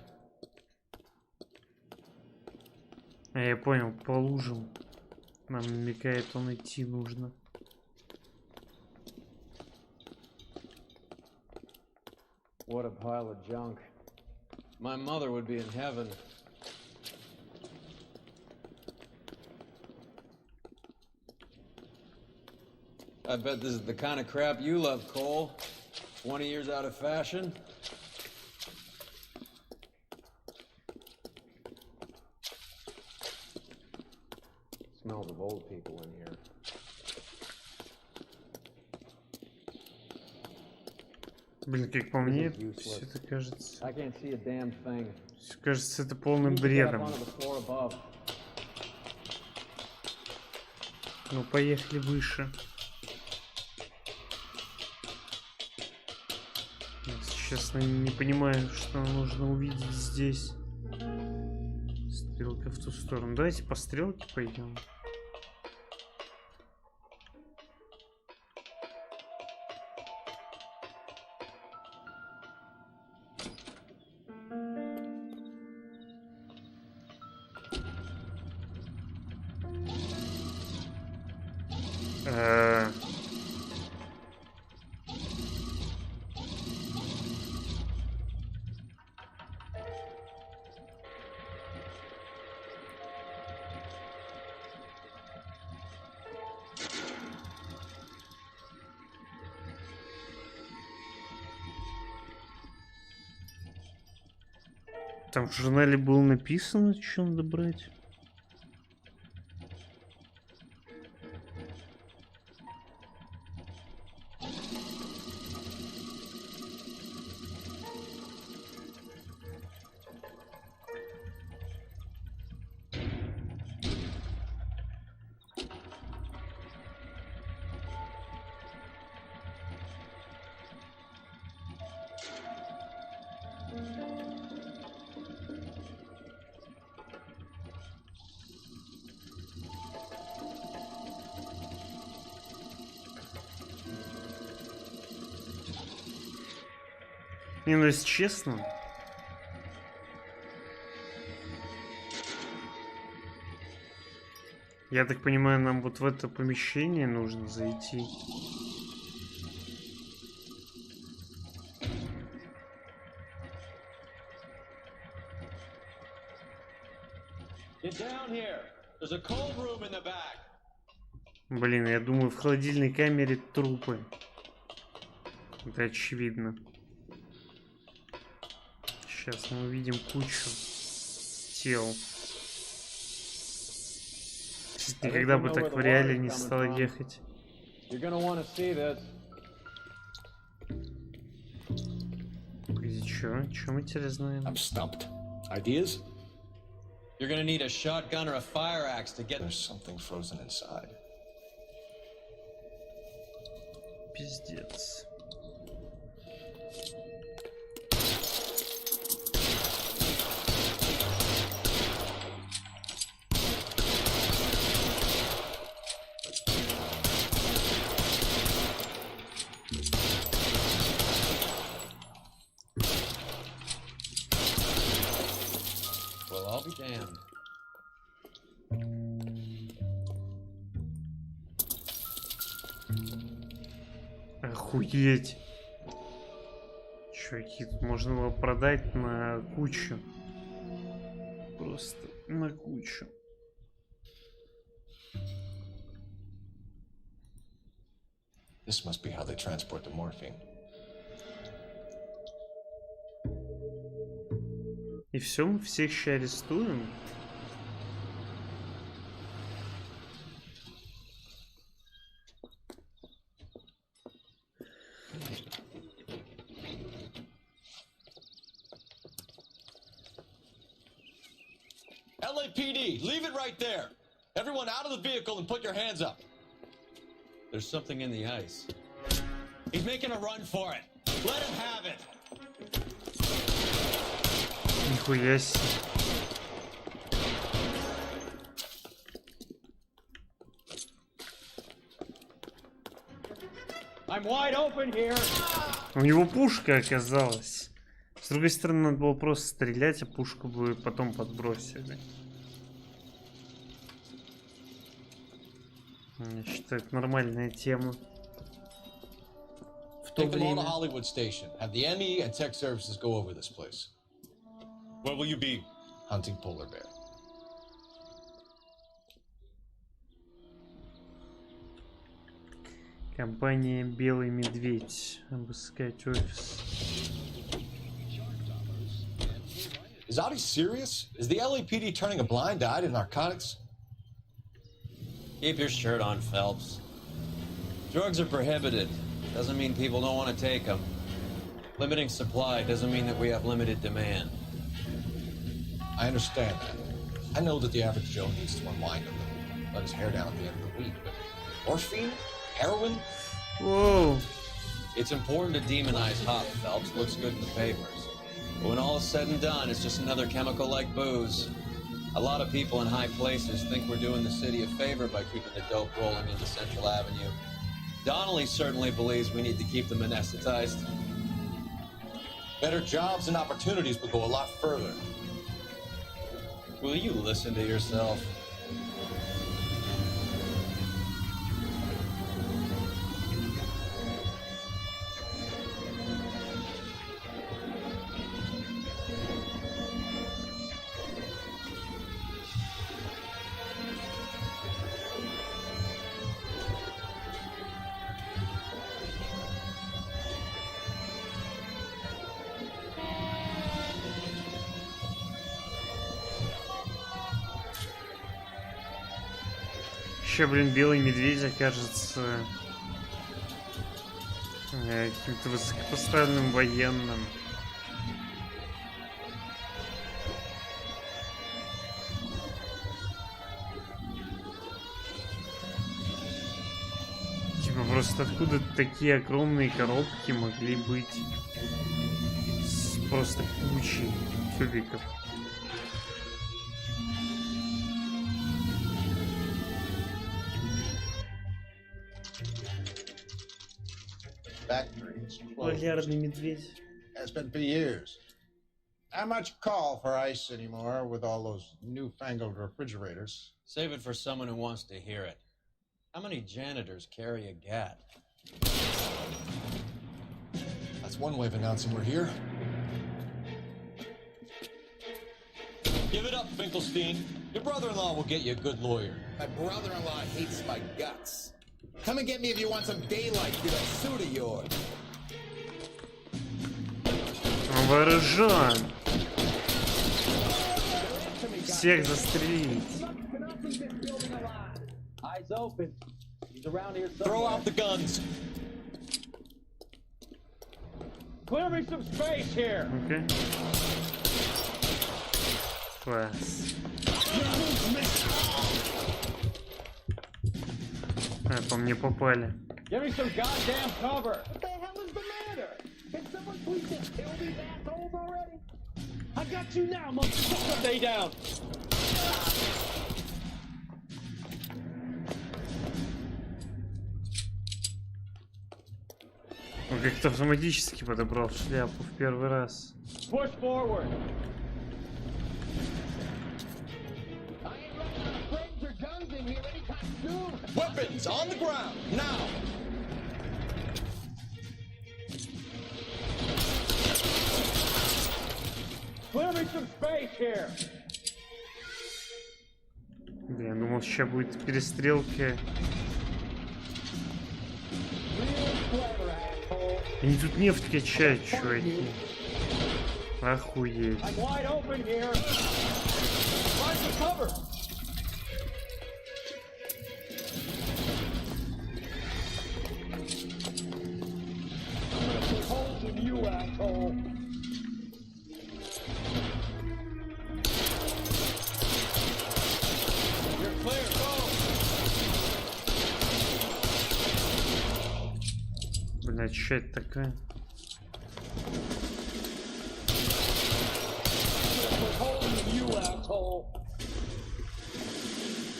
А я понял, по лужам. Нам намекает, он идти нужно. What a pile of junk. My mother would be in heaven. I bet this is the kind of crap you love, Cole. 20 years out of fashion. Smells of old people in here. Блин, как по мне, все это кажется... I can't see a damn thing. Все кажется, это полным бредом. Ну, поехали выше. Если честно, не понимаю, что нужно увидеть здесь. Стрелка в ту сторону. Давайте по стрелке пойдем. Там в журнале было написано, что надо брать. Не, ну если честно, я так понимаю, нам вот в это помещение нужно зайти. Блин, я думаю, в холодильной камере трупы. Это очевидно. Сейчас мы увидим кучу тел. Никогда бы так в реале не стал ехать. Погоди, чё мы теперь знаем? I'm stumped. Ideas? You're gonna need a shotgun or a fire axe to get... There's something frozen inside. Пиздец. Well, I'll be damned. Охуеть. Чуваки, тут можно его продать на кучу. Просто на кучу. This must be how they transport the morphine. И все, мы всех сейчас арестуем. LAPD, leave it right there. Everyone out of the vehicle and put your hands up. There's something in the ice. He's making a run for it. Let him have it. Нихуя себе. I'm wide open here. У него пушка оказалась. С другой стороны, надо было просто стрелять, а пушку бы потом подбросили. Я считаю, это нормальная тема. В то Take them all to время. Hollywood Station. Have the ME and tech services go over this place. Where will you be? Hunting polar bear. Компания «Белый медведь». Обыскать офис. Is Audi serious? Is the LAPD turning a blind eye to narcotics? Keep your shirt on, Phelps. Drugs are prohibited. Doesn't mean people don't want to take them. Limiting supply doesn't mean that we have limited demand. I understand that. I know that the average Joe needs to unwind a little, let his hair down at the end of the week, but morphine? Heroin? Whoa. It's important to demonize hop, Phelps. Looks good in the papers. But when all is said and done, it's just another chemical like booze. A lot of people in high places think we're doing the city a favor by keeping the dope rolling into Central Avenue. Donnelly certainly believes we need to keep them anesthetized. Better jobs and opportunities would go a lot further. Will you listen to yourself? Еще, блин, белый медведь окажется каким-то высокопоставленным военным. Типа просто откуда такие огромные коробки могли быть с просто кучей тюбиков? Полярный медведь. It's been for years. Not much call for ice anymore with all those newfangled refrigerators. Save it for someone who wants to hear it. How many janitors carry a gat? That's one way of announcing we're here. Give it up, Finkelstein. Your brother-in-law will get you a good lawyer. My brother-in-law hates my guts. Come and get me if you want some daylight through that suit of yours. Вооружен. Всех застрелить. Eyes open. He's around here somewhere. Throw out the guns. Clear me some space here. Okay. Класс. А, по мне попали. Give me some goddamn cover. What the hell is the matter? Can someone please just kill these assholes already? I got you now, motherfucker. Stay down. Он как-то автоматически подобрал шляпу в первый раз. Push forward. Weapons on the ground, now! Clear me some space here. Я думал, сейчас будет перестрелка. Они тут нефть качают, чуваки. Охуеть. Блять, что это такое?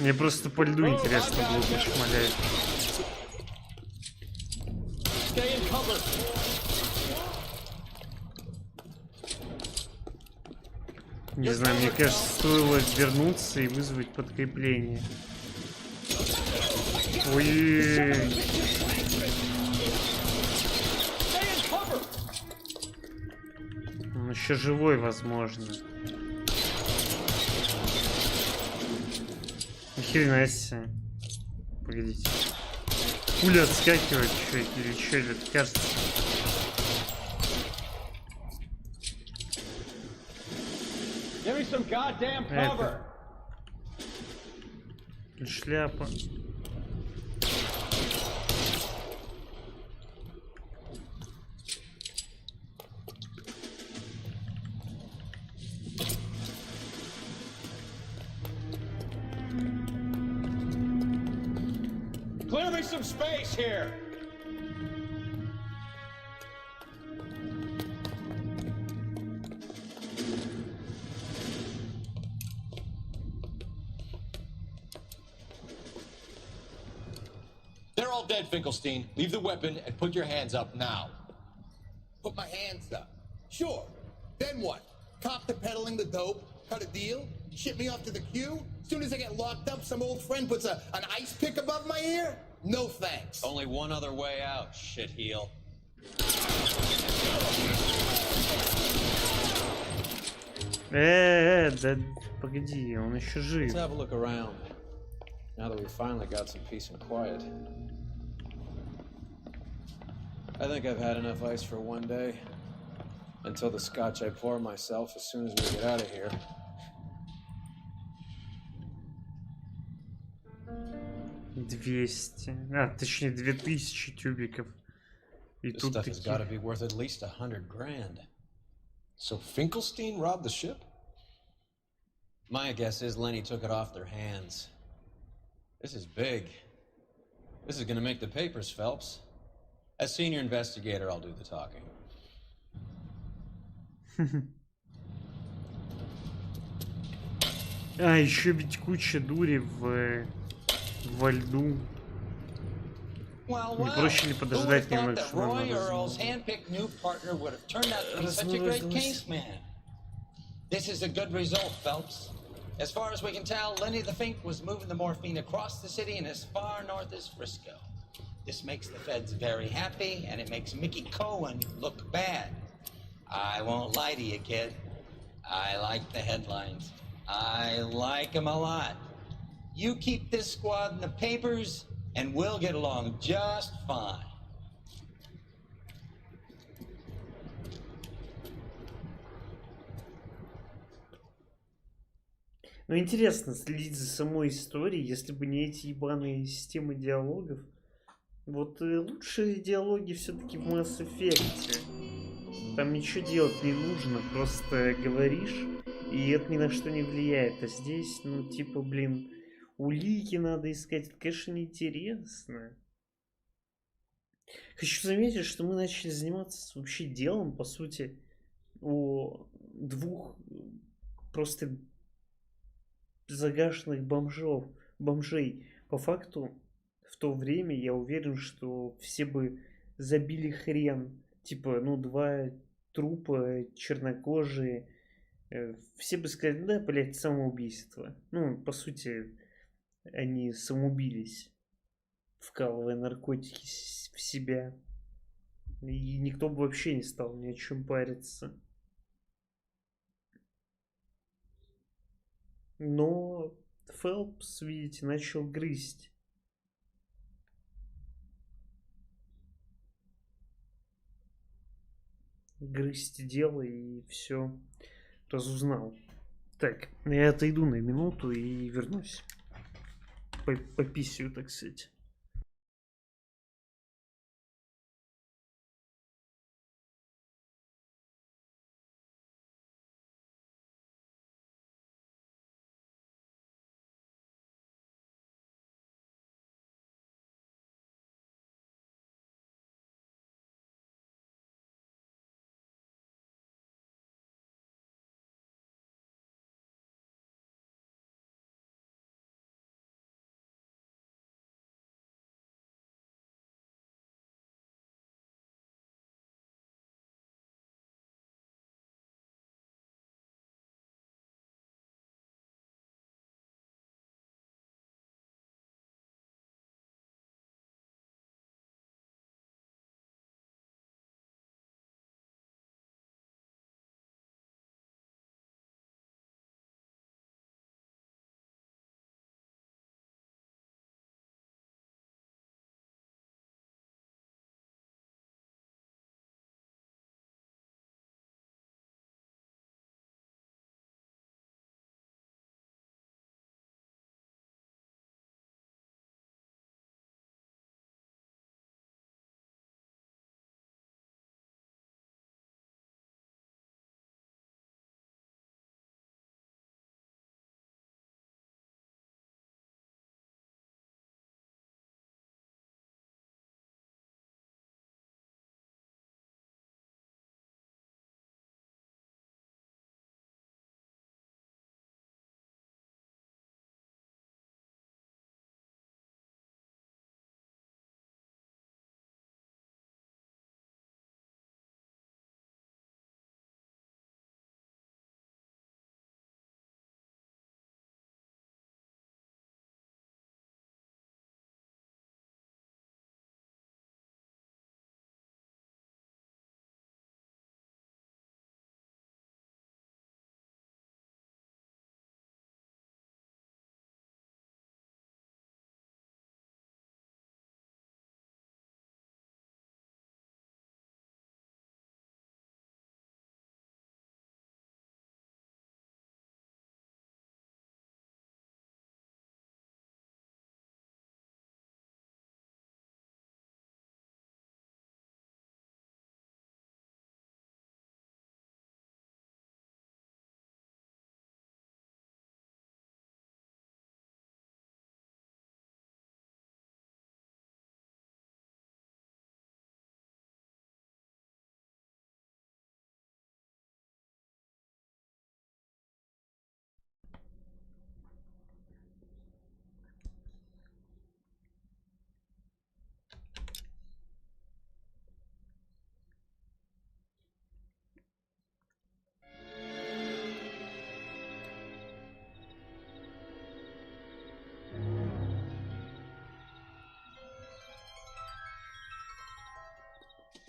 Мне просто по льду интересно было почмалять. Не знаю, мне кажется, стоило вернуться и вызвать подкрепление. Ой. Он еще живой, возможно. Ни хрена себе. Погодите. Пуля отскакивает, что это или что это кажется? Это. Шляпа. Clear me some space here. They're all dead, Finkelstein. Leave the weapon and put your hands up now. Put my hands up. Sure. Then what? Cop to peddling the dope? Cut a deal? Ship me off to the queue? Soon as I get locked up, some old friend puts an ice pick above my ear? No thanks. Only one other way out, shitheel. Да погоди, он еще жив. Let's have a look around. Now that we finally got some peace and quiet. I think I've had enough ice for one day. Until the scotch I pour myself as soon as we get out of here. Точнее 2000 тюбиков. И This тут stuff has got to be worth at least $100 grand. So Finkelstein robbed the ship? My guess is Lenny took it off their hands. This is big. This is gonna make the papers, Phelps. As senior investigator, I'll do the talking. Еще ведь куча дури во льду. Не проще ли подождать немного, что This is a good result, Phelps. As far as we can tell, Lenny the Fink was moving the morphine across the city and as far north as Frisco. This makes the feds very happy, and it makes Mickey Cohen look bad. I won't lie to you, kid. I like the headlines. I like them a lot. You keep this squad in the papers, and we'll get along just fine. Ну, интересно следить за самой историей, если бы не эти ебаные системы диалогов. Вот лучшие диалоги все-таки в Mass Effect. Там ничего делать не нужно, просто говоришь, И это ни на что не влияет. А здесь, ну, типа, блин, улики надо искать. Это, конечно, неинтересно. Хочу заметить, что мы начали заниматься вообще делом, по сути, о двух просто загашенных бомжей. По факту, в то время я уверен, что все бы забили хрен. Типа, ну, два трупа чернокожие. Все бы сказали, да, блядь, самоубийство. Ну, по сути, они самоубились, вкалывая наркотики в себя. И никто бы вообще не стал ни о чем париться. Но Фелпс, видите, начал грызть. Грызть дело и все разузнал. Так, я отойду на минуту и вернусь. Пописью, так сказать.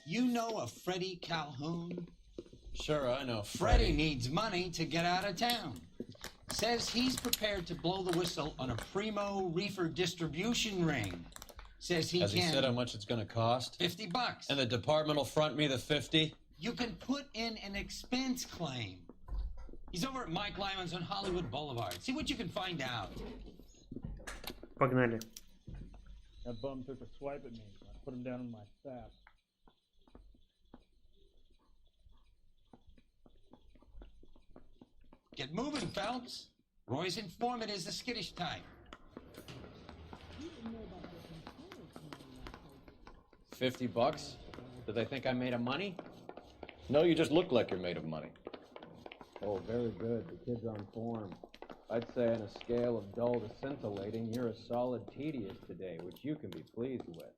You know a Freddie Calhoun? Sure, I know Freddie needs money to get out of town. Says he's prepared to blow the whistle on a primo reefer distribution ring. Says he Has can... he said how much it's going to cost? $50. And the department will front me the 50? You can put in an expense claim. He's over at Mike Lyman's on Hollywood Boulevard. See what you can find out. Погнали. That bum took a swipe at me, so I put him down in my sack. Get moving, Phelps. Roy's informant is the skittish type. $50? Do they think I'm made of money? No, you just look like you're made of money. Oh, very good. The kid's on form. I'd say on a scale of dull to scintillating, you're a solid tedious today, which you can be pleased with.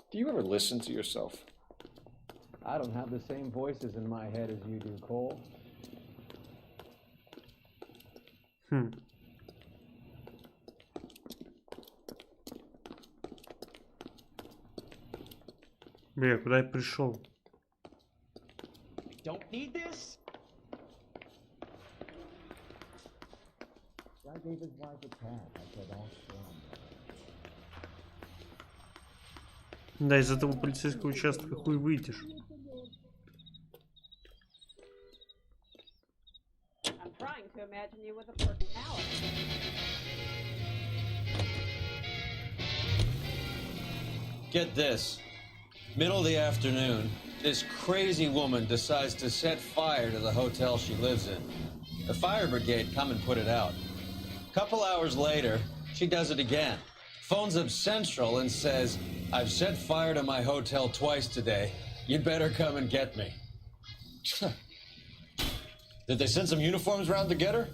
Do you ever listen to yourself? I don't have the same voices in my head as you do, Cole. Бля, куда я пришел? Don't need this? I gave his wife a tap. I said, all strong. Да, из этого полицейского участка хуй выйдешь. I'm trying to imagine you with a personality. Get this. Middle of the afternoon, this crazy woman decides to set fire to the hotel she lives in. The fire brigade come and put it out. Couple hours later, she does it again. Phones up Central and says, I've set fire to my hotel twice today. You'd better come and get me. Did they send some uniforms around to get her?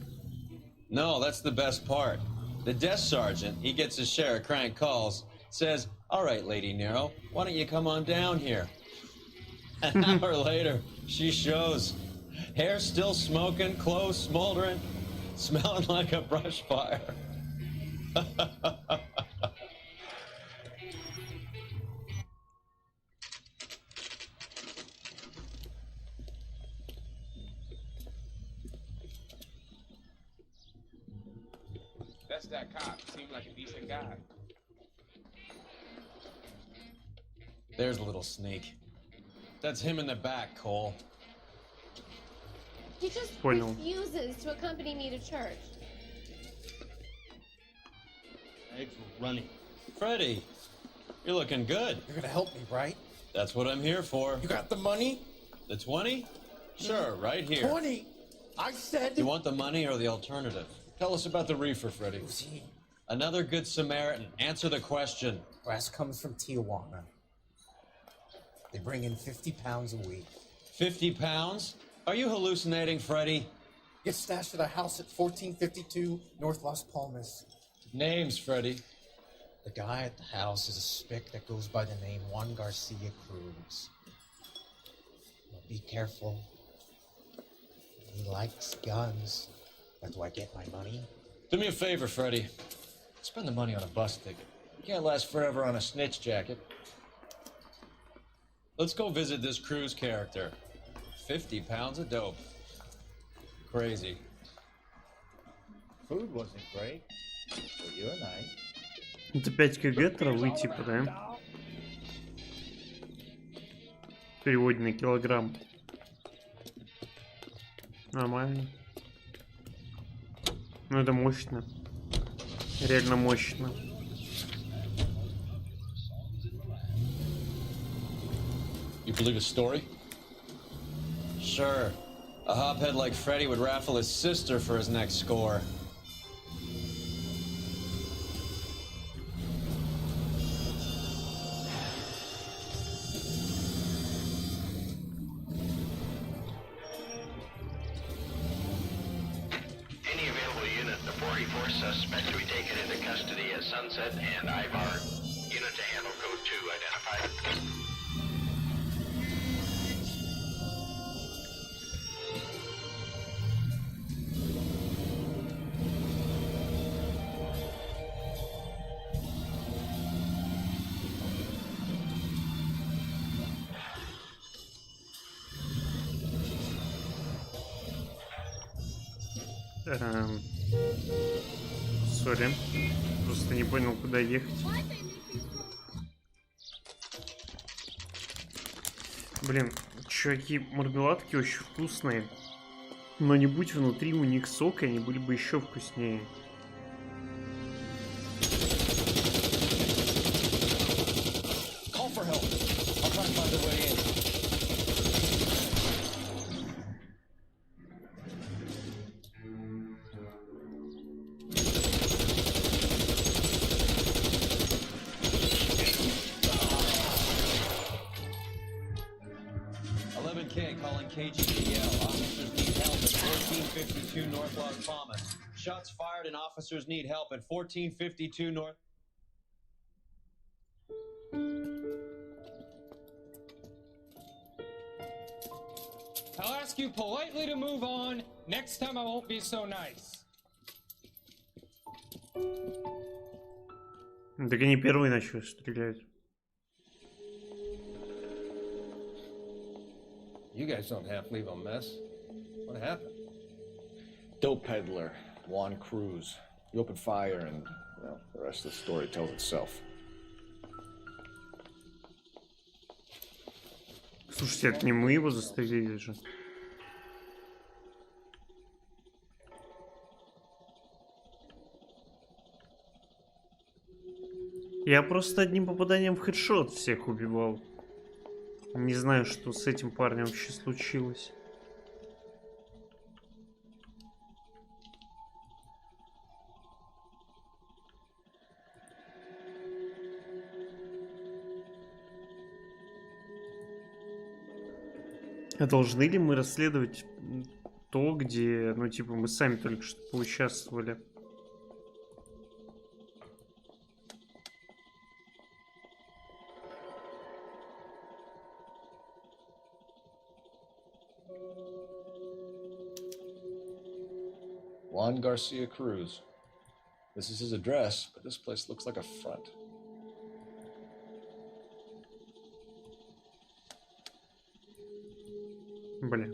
No, that's the best part. The desk sergeant, he gets his share of crank calls, says, all right, Lady Nero, why don't you come on down here? An hour later, she shows. Hair still smoking, clothes smoldering, smelling like a brush fire. That's that cop. Seemed like a decent guy. There's a little sneak. That's him in the back, Cole. He just refuses to accompany me to church. Eggs were running. Freddie, you're looking good. You're gonna help me, right? That's what I'm here for. You got the money? The 20? Sure, right here. 20? I said... You want the money or the alternative? Tell us about the reefer, Freddie. Who's he? Another good Samaritan. Answer the question. Brass comes from Tijuana. They bring in 50 pounds a week. 50 pounds? Are you hallucinating, Freddie? Gets stashed at a house at 1452 North Las Palmas. Names, Freddie. The guy at the house is a spick that goes by the name Juan Garcia Cruz. Well, be careful. He likes guns. But do I get my money? Do me a favor, Freddie. Spend the money on a bus ticket. You can't last forever on a snitch jacket. Let's go visit this Cruz character. 50 pounds of dope. Crazy. Food wasn't great, but you and I. Это 5 кг травы типа, да? В переводе на килограмм. Нормально. Ну это мощно. Реально мощно. You believe his story? Sure. A hophead like Freddie would raffle his sister for his next score. Any available unit, the 44 suspect to be taken into custody at Sunset and Ivar. Unit to handle code 2 identified. Сори. Просто не понял, куда ехать. Блин, чуваки, мармеладки очень вкусные. Но не будь внутри у них сока, они были бы еще вкуснее. Call for help. I'll try and find a way in. KGPL. Officers need help at 1452 North Las Palmas. Shots fired and officers need help at 1452 North. I'll ask you politely to move on. Next time I won't be so nice. Так они первые начали стрелять. You guys don't half leave a mess. What happened? Dope peddler, Juan Cruz. He opened fire and, well, the rest of the story tells itself. Слушайте, это не мы его застрелили же. Я просто одним попаданием в хедшот всех убивал. Не знаю, что с этим парнем вообще случилось. А должны ли мы расследовать то, где, ну, типа, мы сами только что поучаствовали? Juan Garcia Cruz. This is his address, but this place looks like a front. Блин.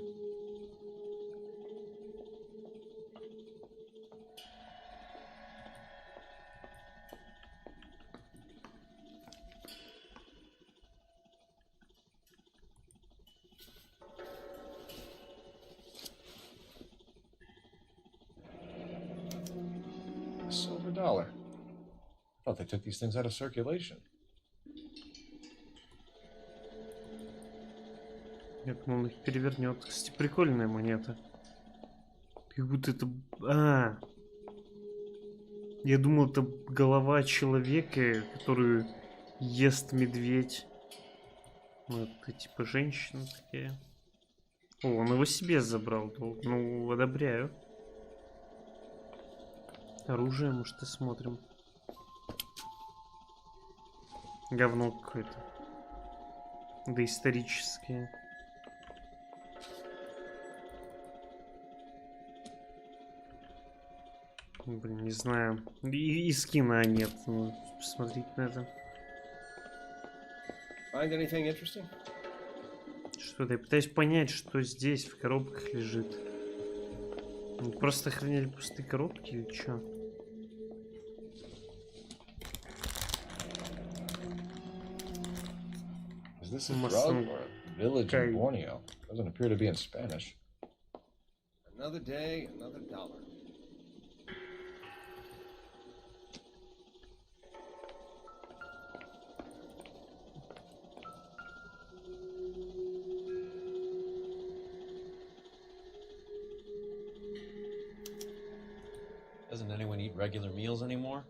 Silver dollar. Thought they took these things out of circulation. Я думал, он их перевернет. Кстати, прикольная монета. Как будто это... А, я думал, это голова человека, которую ест медведь. Ну, это типа женщина такая. О, он его себе забрал. Ну, одобряю. Оружие, может, осмотрим. Говно какое-то. Доисторическое. Блин, не знаю. И скина нет. Ну, посмотреть на это. Find anything interesting? Что-то я пытаюсь понять, что здесь в коробках лежит. Ну, просто охраняли пустые коробки или что? Is this a drug or a village in Borneo? Doesn't appear to be in Spanish. Another day, another dollar. Doesn't anyone eat regular meals anymore?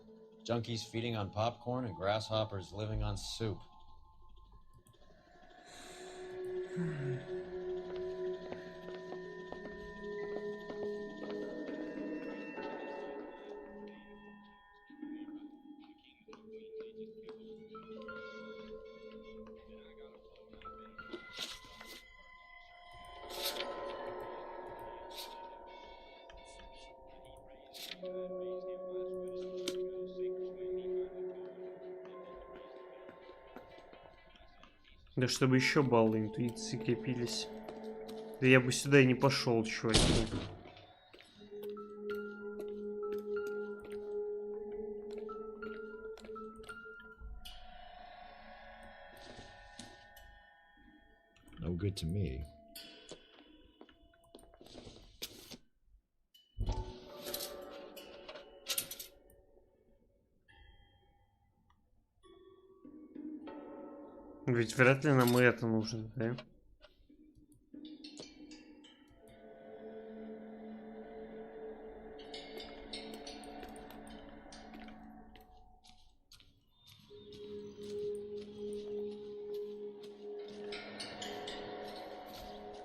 Junkies feeding on popcorn and grasshoppers living on soup. Да чтобы еще баллы интуиции копились. Да я бы сюда и не пошел, чуваки. No good to me. Ведь вряд ли нам и это нужно, да?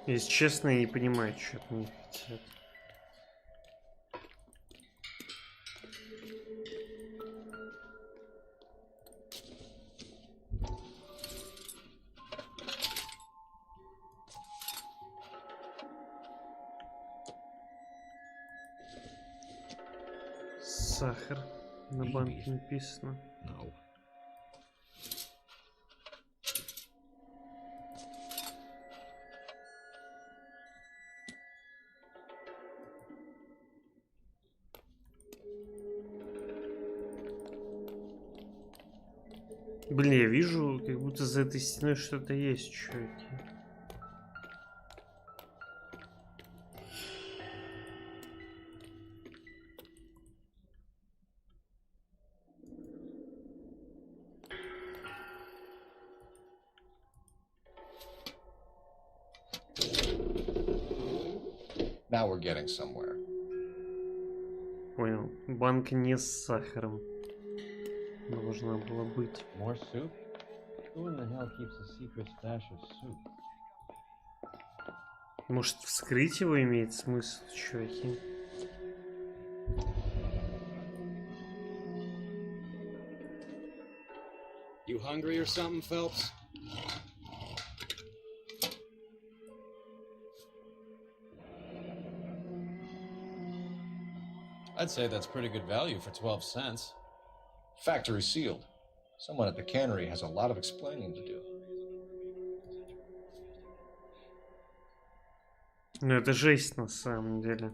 Если честно, я не понимаю, что от них хотят. Сахар на банке написано. Блин, я вижу, как будто за этой стеной что-то есть, чуваки. Now we're getting somewhere. Понял. Банка не с сахаром. Должна была быть. More soup? Who in the hell keeps a secret stash of soup? Может, вскрыть его имеет смысл, чуваки? You hungry or something, Phelps? I'd say that's pretty good value for 12 cents. Factory sealed. Someone at the cannery has a lot of explaining to do. Ну это жесть на самом деле.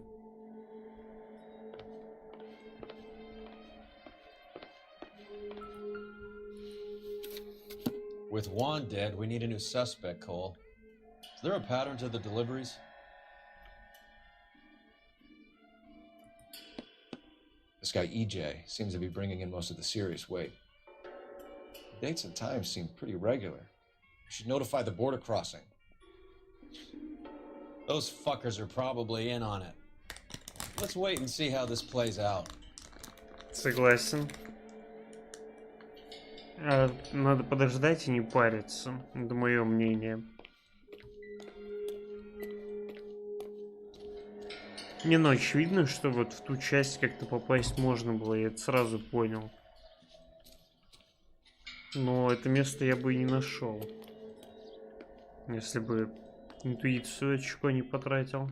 With Juan dead, we need a new suspect, Cole. Is there a pattern to the deliveries? This guy EJ seems to be bringing in most of the serious weight. The dates and times seem pretty regular. We should notify the border crossing. Those fuckers are probably in on it. Let's wait and see how this plays out. Согласен. Надо подождать и не париться. Это мое мнение. Не, ну очевидно, что вот в ту часть как-то попасть можно было, я это сразу понял. Но это место я бы и не нашел, если бы интуицию очко не потратил.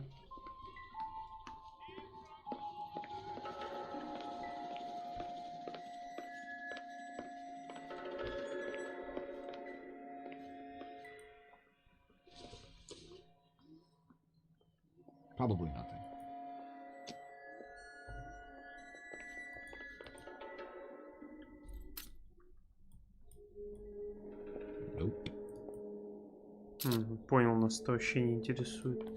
Probably nothing. Понял, нас это вообще не интересует.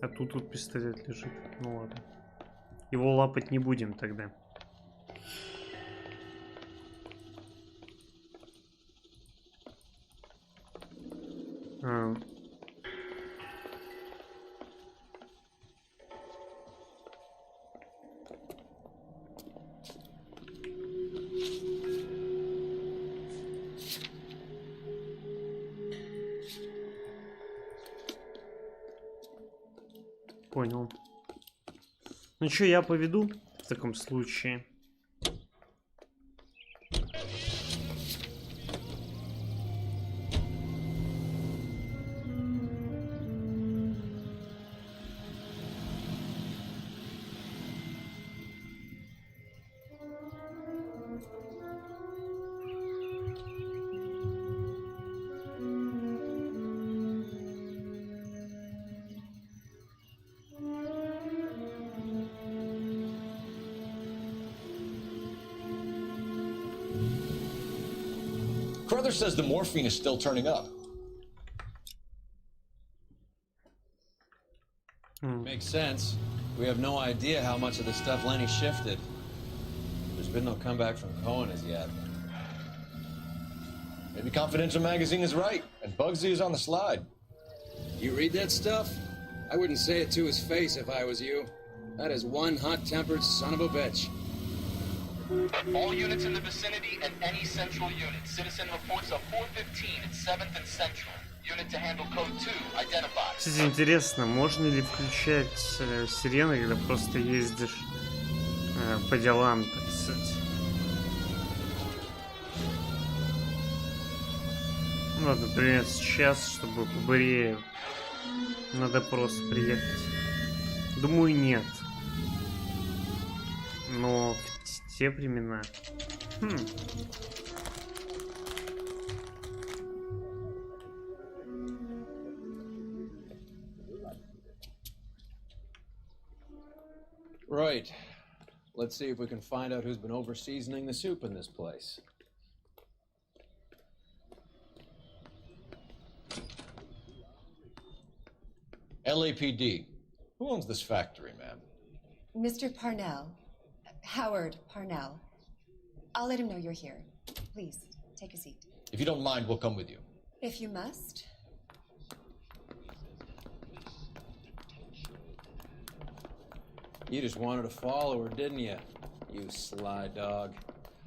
А тут пистолет лежит. Ну ладно. Его лапать не будем тогда. Понял. Ну что, я поведу в таком случае. Carruthers says the morphine is still turning up. Makes sense. We have no idea how much of the stuff Lenny shifted. There's been no comeback from Cohen as yet. Maybe Confidential Magazine is right, and Bugsy is on the slide. You read that stuff? I wouldn't say it to his face if I was you. That is one hot-tempered son of a bitch. All units in the vicinity and any central unit. Citizen reports of 415 at 7th and Central. Unit to handle code 2 identified. Кстати, интересно, можно ли включать сирены, когда просто ездишь по делам, так сказать? Ну, вот, например, сейчас, чтобы побыстрее на допрос приехать. Думаю, нет. Но в те времена... Right. Let's see if we can find out who's been over-seasoning the soup in this place. LAPD. Who owns this factory, ma'am? Mr. Parnell. Howard Parnell. I'll let him know you're here. Please, take a seat. If you don't mind, we'll come with you. If you must. You just wanted a follower, didn't you? You sly dog.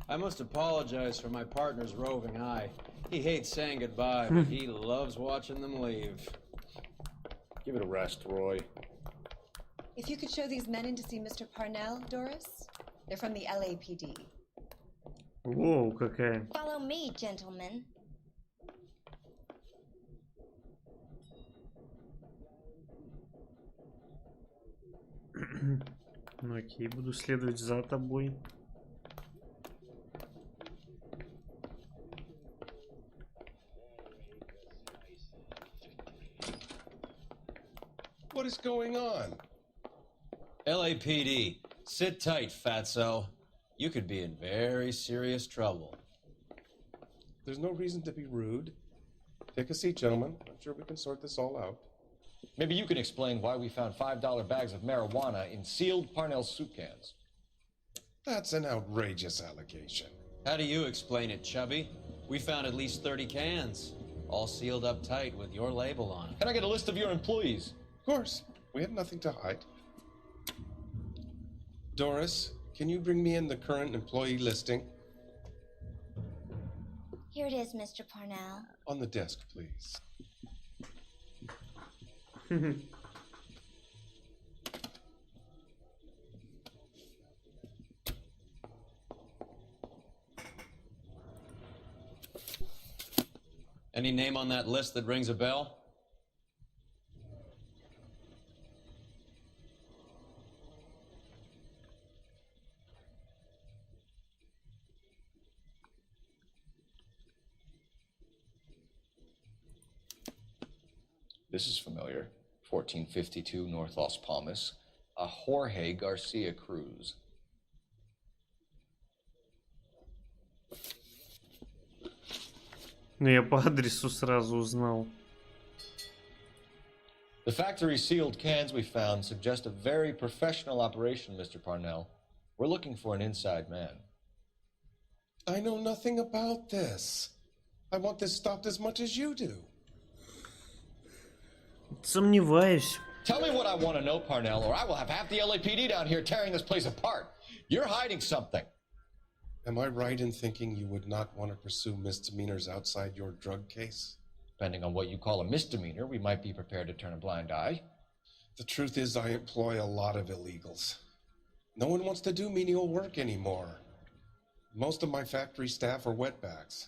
I must apologize for my partner's roving eye. He hates saying goodbye, but he loves watching them leave. Give it a rest, Roy. If you could show these men in to see Mr. Parnell, Doris. They're from the LAPD. Whoa, какая. Follow me, gentlemen. Ну окей, буду следовать за тобой. What is going on? LAPD, sit tight, fatso. You could be in very serious trouble. There's no reason to be rude. Take a seat, gentlemen. I'm sure we can sort this all out. Maybe you can explain why we found $5 bags of marijuana in sealed Parnell soup cans. That's an outrageous allegation. How do you explain it, Chubby? We found at least 30 cans, all sealed up tight with your label on it. Can I get a list of your employees? Of course. We have nothing to hide. Doris, can you bring me in the current employee listing? Here it is, Mr. Parnell. On the desk, please. Any name on that list that rings a bell? This is familiar. 1452 North Las Palmas. A Jorge Garcia Cruz. Ну, я по адресу сразу узнал. The factory sealed cans we found suggest a very professional operation, Mr. Parnell. We're looking for an inside man. I know nothing about this. I want this stopped as much as you do. Сомневаюсь. Tell me what I want to know, Parnell, or I will have half the LAPD down here tearing this place apart. You're hiding something. Am I right in thinking you would not want to pursue misdemeanors outside your drug case? Depending on what you call a misdemeanor, we might be prepared to turn a blind eye. The truth is, I employ a lot of illegals. No one wants to do menial work anymore. Most of my factory staff are wetbacks.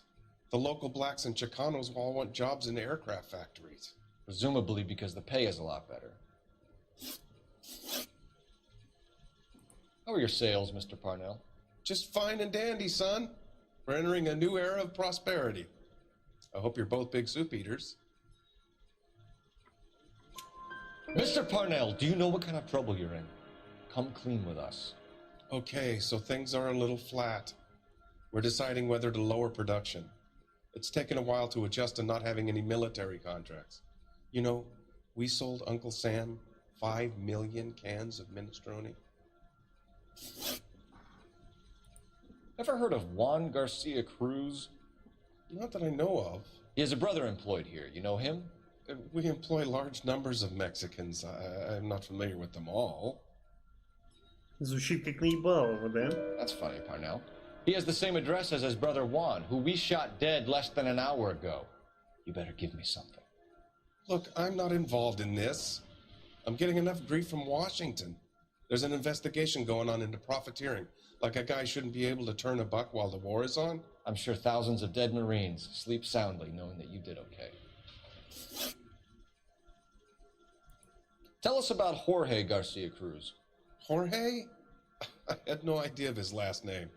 The local blacks and Chicanos all want jobs in aircraft factories. Presumably because the pay is a lot better. How are your sales, Mr. Parnell? Just fine and dandy, son. We're entering a new era of prosperity. I hope you're both big soup eaters. Mr. Parnell, do you know what kind of trouble you're in? Come clean with us. Okay, so things are a little flat. We're deciding whether to lower production. It's taken a while to adjust to not having any military contracts. You know, we sold Uncle Sam 5 million cans of minestrone. Ever heard of Juan Garcia Cruz? Not that I know of. He has a brother employed here. You know him? We employ large numbers of Mexicans. I'm not familiar with them all. Звучит как наебалово, да? That's funny, Parnell. He has the same address as his brother Juan, who we shot dead less than an hour ago. You better give me something. Look, I'm not involved in this. I'm getting enough grief from Washington. There's an investigation going on into profiteering. Like a guy shouldn't be able to turn a buck while the war is on. I'm sure thousands of dead Marines sleep soundly knowing that you did okay. Tell us about Jorge Garcia Cruz. Jorge? I had no idea of his last name.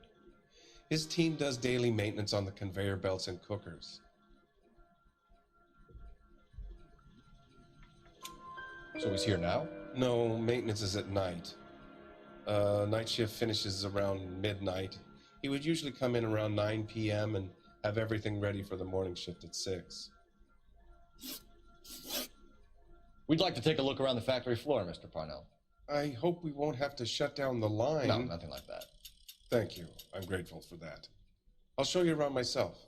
His team does daily maintenance on the conveyor belts and cookers. So he's here now? No, maintenance is at night. Night shift finishes around midnight. He would usually come in around 9 p.m. and have everything ready for the morning shift at 6. We'd like to take a look around the factory floor, Mr. Parnell. I hope we won't have to shut down the line. No, nothing like that. Thank you. I'm grateful for that. I'll show you around myself.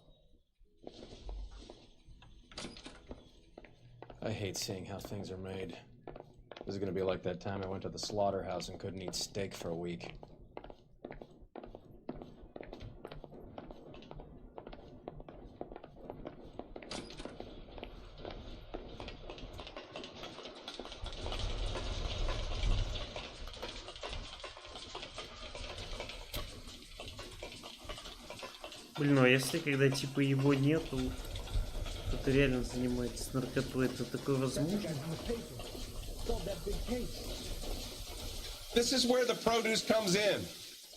I hate seeing how things are made. This is gonna be like that time I went to the slaughterhouse and couldn't eat steak for a week. Блин, ну а если когда типа его нету, кто-то реально занимается наркотой, это такое возможно? This is where the produce comes in.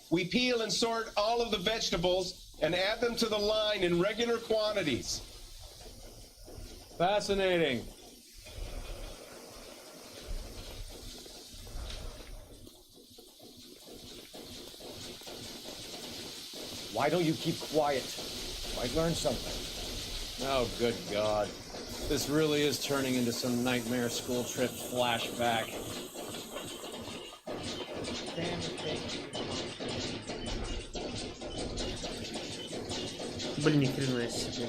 We peel and sort all of the vegetables and add them to the line in regular quantities. Fascinating. Why don't you keep quiet? Might learn something. Oh, good God. This really is turning into some nightmare school trip flashback. Блин, ни хрена себе.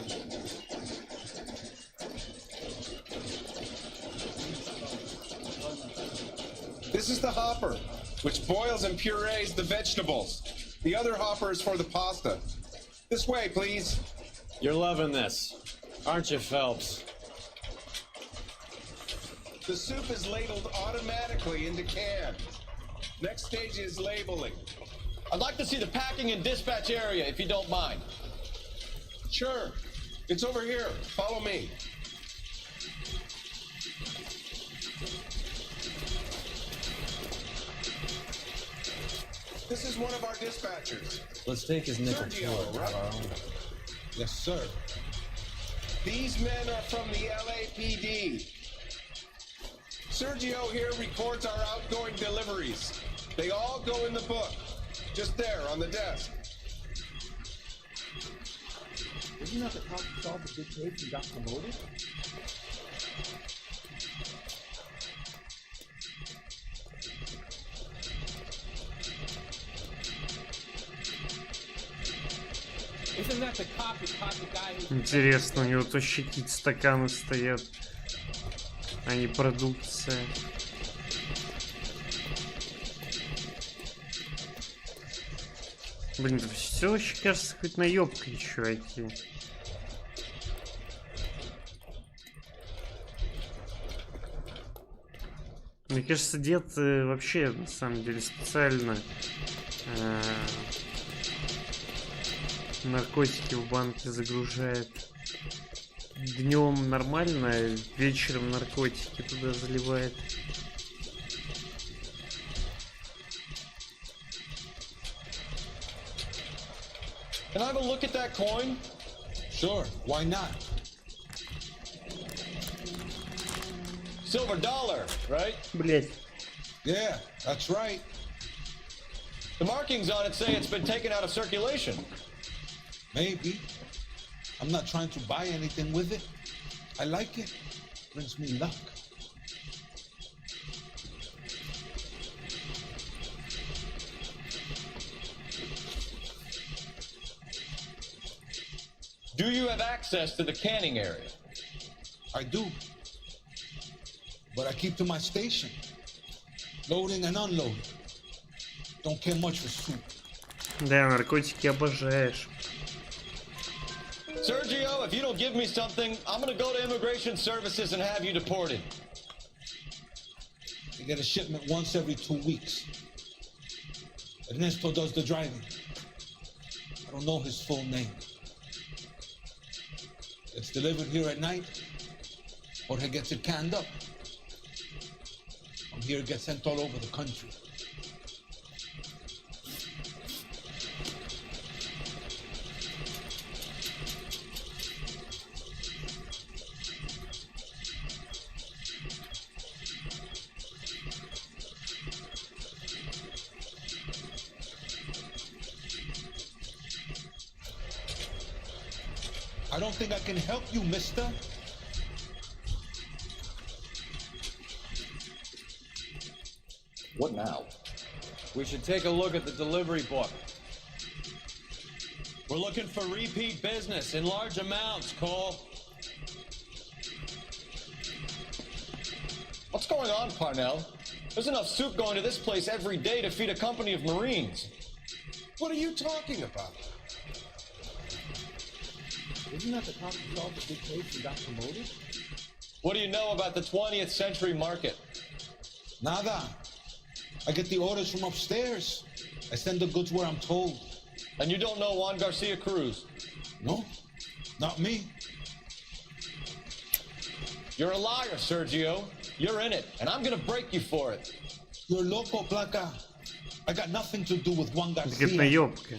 This is the hopper, which boils and purees the vegetables. The other hopper is for the pasta. This way, please. You're loving this, aren't you, Phelps? The soup is ladled automatically into cans. Next stage is labeling. I'd like to see the packing and dispatch area, if you don't mind. Sure. It's over here. Follow me. This is one of our dispatchers. Let's take his nickel Sergio, tour. right? Yes, sir. These men are from the LAPD. Sergio here records our outgoing deliveries. They all go in the book. Just there on the desk. Isn't that the cop who solved the big case and got promoted? Isn't that the cop who caught the guy who... Интересно, у него точно какие-то стаканы стоят, а не продукция. Блин, это все вообще кажется какой-то наебкой, чуваки. Мне кажется, дед вообще на самом деле специально наркотики в банке загружает. Днем нормально, вечером наркотики туда заливает. Can I have a look at that coin? Sure, why not? Silver dollar, right? Блять. Yeah, that's right. The markings on it say it's been taken out of circulation. Maybe. I'm not trying to buy anything with it. I like it. Brings me luck. Do you have access to the canning area? I do. But I keep to my station. Loading and unloading. Don't care much for soup. Да, наркотики обожаешь. Sergio, if you don't give me something, I'm gonna go to immigration services and have you deported. You get a shipment once every 2 weeks. Ernesto does the driving. I don't know his full name. It's delivered here at night. Jorge gets it canned up. From here, it gets sent all over the country. I don't think I can help you, mister. What now? We should take a look at the delivery book. We're looking for repeat business in large amounts, Cole. What's going on, Parnell? There's enough soup going to this place every day to feed a company of Marines. What are you talking about? Isn't that the cop who solved the big case and got promoted? What do you know about the 20th century market? Nada. I get the orders from upstairs. I send the goods where I'm told. And you don't know Juan Garcia Cruz? No, not me. You're a liar, Sergio. You're in it, and I'm gonna break you for it. You're loco, Placa. I got nothing to do with Juan Говорит, Garcia. наёбка.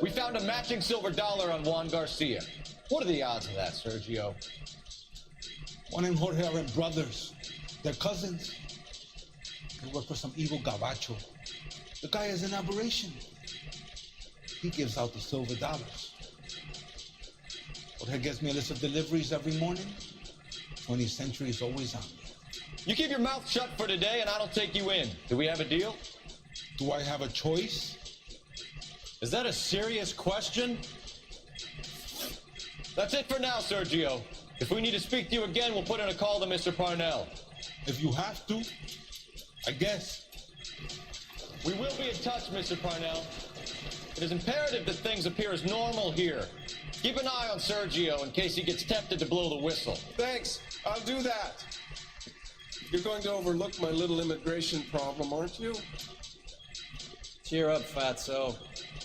We found a matching silver dollar on Juan Garcia. What are the odds of that, Sergio? Juan and Jorge are brothers. They're cousins. They work for some evil gabacho. The guy is an aberration. He gives out the silver dollars. Jorge gets me a list of deliveries every morning. 20th century is always on me. You keep your mouth shut for today and I don't take you in. Do we have a deal? Do I have a choice? Is that a serious question? That's it for now, Sergio. If we need to speak to you again, we'll put in a call to Mr. Parnell. If you have to, I guess. We will be in touch, Mr. Parnell. It is imperative that things appear as normal here. Keep an eye on Sergio in case he gets tempted to blow the whistle. Thanks. I'll do that. You're going to overlook my little immigration problem, aren't you? Cheer up, fatso.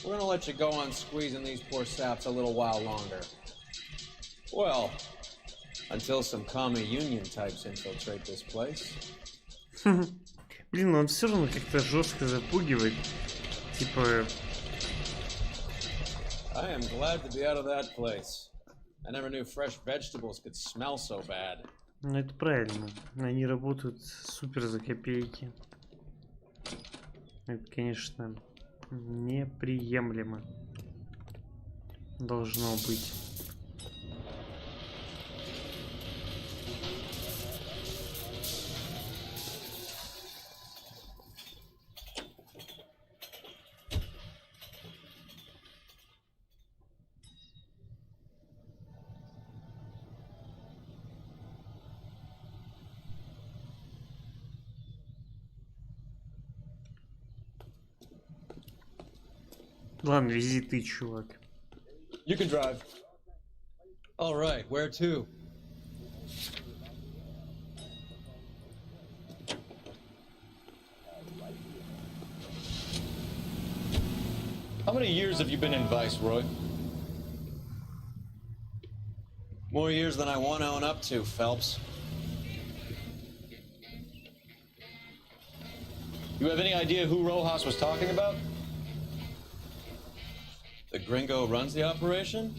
We're gonna let you go on squeezing these poor saps a little while longer. Well, until some commie union types infiltrate this place. Блин, он все равно как-то жестко запугивает. Типа... I am glad to be out of that place. I never knew fresh vegetables could smell so bad. Ну это правильно. Они работают супер за копейки. Это, конечно, неприемлемо. Должно быть. Ладно, вези ты, чувак. You can drive. All right, where to? How many years have you been in Viceroy? More years than I want to own up to, Phelps. You have any idea who Rojas was talking about? The gringo runs the operation?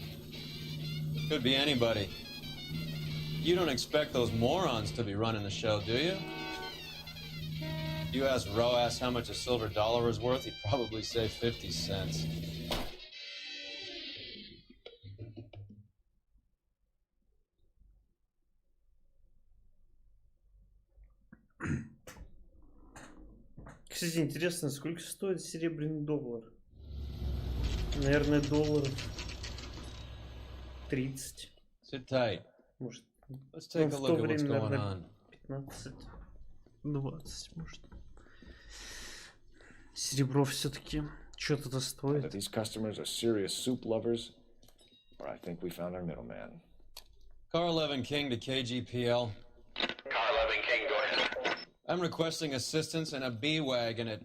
Could be anybody. You don't expect those morons to be running the show, do you? You ask Rojas how much a silver dollar is worth, he'd probably say 50 cents. Кстати, интересно, сколько стоит серебряный доллар? Наверное, долларов 30. Sit tight. Может, Let's take a в то look at what's время, going наверное, on. 15-20, может. Серебро все-таки что-то стоит. Either these customers are serious soup lovers, or I think we found our middleman. Car 11 King to KGPL. Car 11 King, go ahead. I'm requesting assistance in a B-Wagon at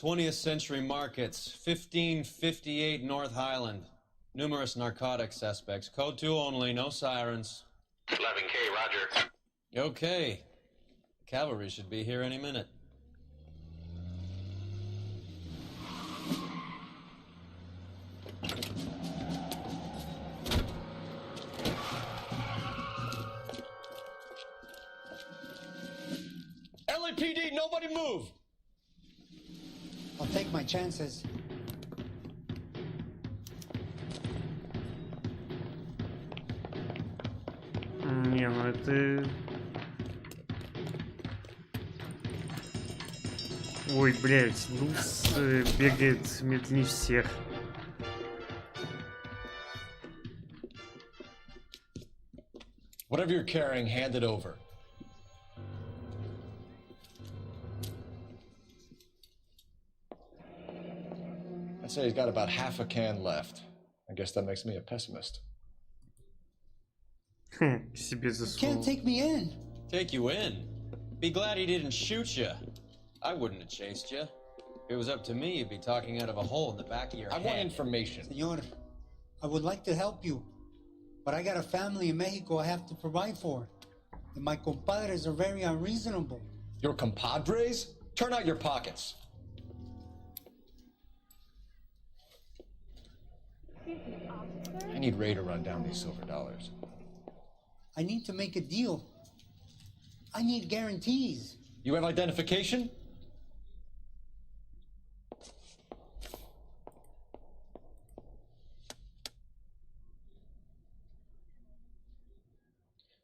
20th Century Markets, 1558 North Highland. Numerous narcotic suspects. Code 2 only, no sirens. 11K, roger. Okay. Cavalry should be here any minute. LAPD, nobody move! I'll take my chances. Не, ну это... Ой, блядь, Луз бегает медленнее всех. Whatever you're carrying, hand it over. I'd say he's got about half a can left. I guess that makes me a pessimist. Себе засунул. Can't take me in. Take you in? Be glad he didn't shoot you. I wouldn't have chased you. If it was up to me, you'd be talking out of a hole in the back of your head. I want information. Senor, I would like to help you, but I got a family in Mexico I have to provide for. And my compadres are very unreasonable. Your compadres? Turn out your pockets. I need Ray to run down these silver dollars. I need to make a deal. I need guarantees. You have identification?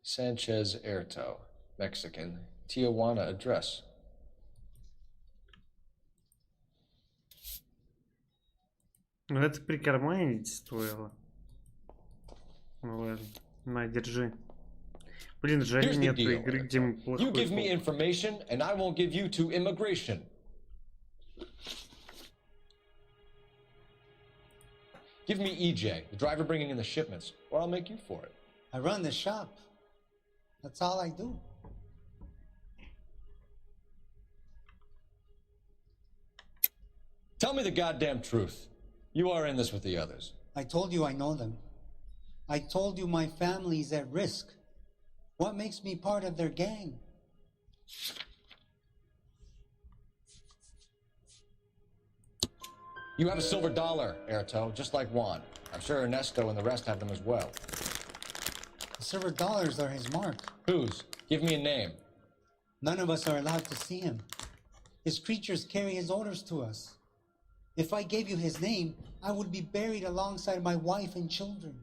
Sanchez Erto, Mexican, Tijuana address. Ну это прикарманить стоило. Ну ладно, на, держи. Блин, жаль, Here's the нету deal, игры, где мы плохой You give me пол. information, and I won't give you to immigration. Give me EJ, the driver bringing in the shipments, or I'll make you for it. I run the shop. That's all I do. Tell me the goddamn truth. You are in this with the others. I told you I know them. I told you my family's at risk. What makes me part of their gang? You have a silver dollar, Erto, just like Juan. I'm sure Ernesto and the rest have them as well. The silver dollars are his mark. Whose? Give me a name. None of us are allowed to see him. His creatures carry his orders to us. If I gave you his name, I would be buried alongside my wife and children.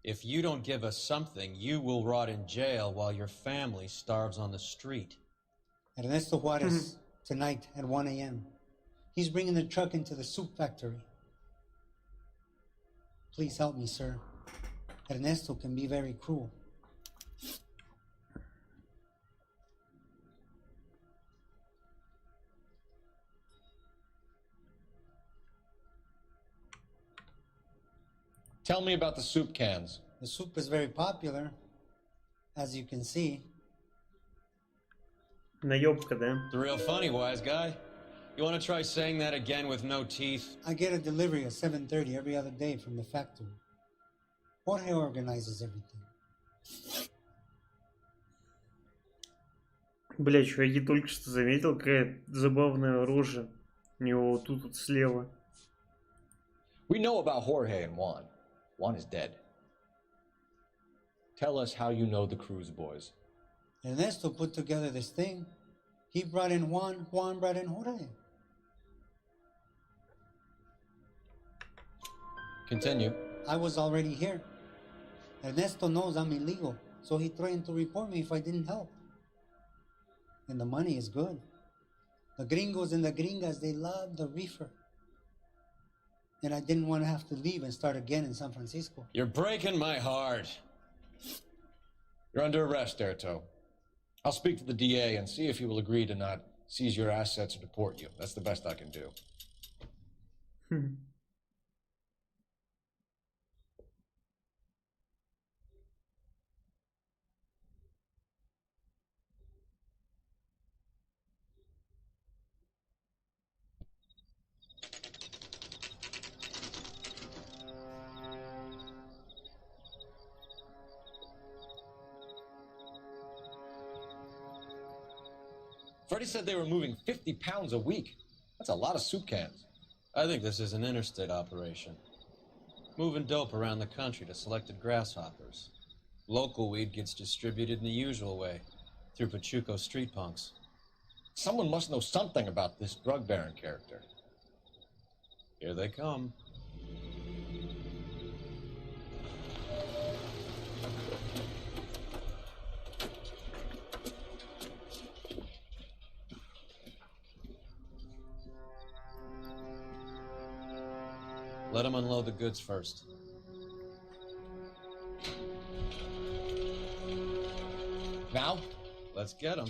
If you don't give us something, you will rot in jail while your family starves on the street. Ernesto Juarez, tonight at 1 a.m. He's bringing the truck into the soup factory. Please help me, sir. Ernesto can be very cruel. Tell me about the soup cans. The soup is very popular, as you can see. Наебка, да? It's real funny, wise guy. You want to try saying that again with no teeth? I get a delivery at 7:30 every other day from the factory. Jorge organizes everything. Бля, чувак, я только что заметил, какая забавная рожа у него вот тут вот слева. We know about Jorge and Juan. Juan is dead. Tell us how you know the Cruz boys. Ernesto put together this thing. He brought in Juan, Juan brought in Jorge. Continue. I was already here. Ernesto knows I'm illegal, so he threatened to report me if I didn't help. And the money is good. The gringos and the gringas, they love the reefer. and I didn't want to have to leave and start again in San Francisco. You're breaking my heart. You're under arrest, Erto. I'll speak to the DA and see if he will agree to not seize your assets or deport you. That's the best I can do. Freddie said they were moving 50 pounds a week. That's a lot of soup cans. I think this is an interstate operation. Moving dope around the country to selected grasshoppers. Local weed gets distributed in the usual way, through Pachuco street punks. Someone must know something about this drug baron character. Here they come. Let them unload the goods first. Now? Let's get them.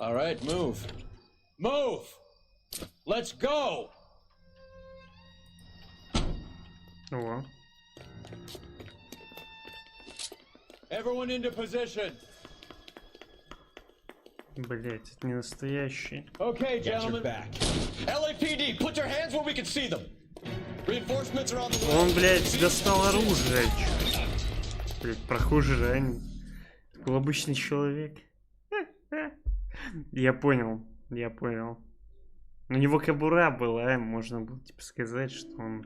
All right, move. Move! Let's go! О. Everyone into position. Блять, это не настоящий. Okay, gentlemen. LAPD, put your hands where we can see them. Reinforcements are on the way. Он, блядь, достал оружие. Блять, прохожий ранен. Был обычный человек. Я понял, я понял. У него кобура была, можно было типа сказать, что он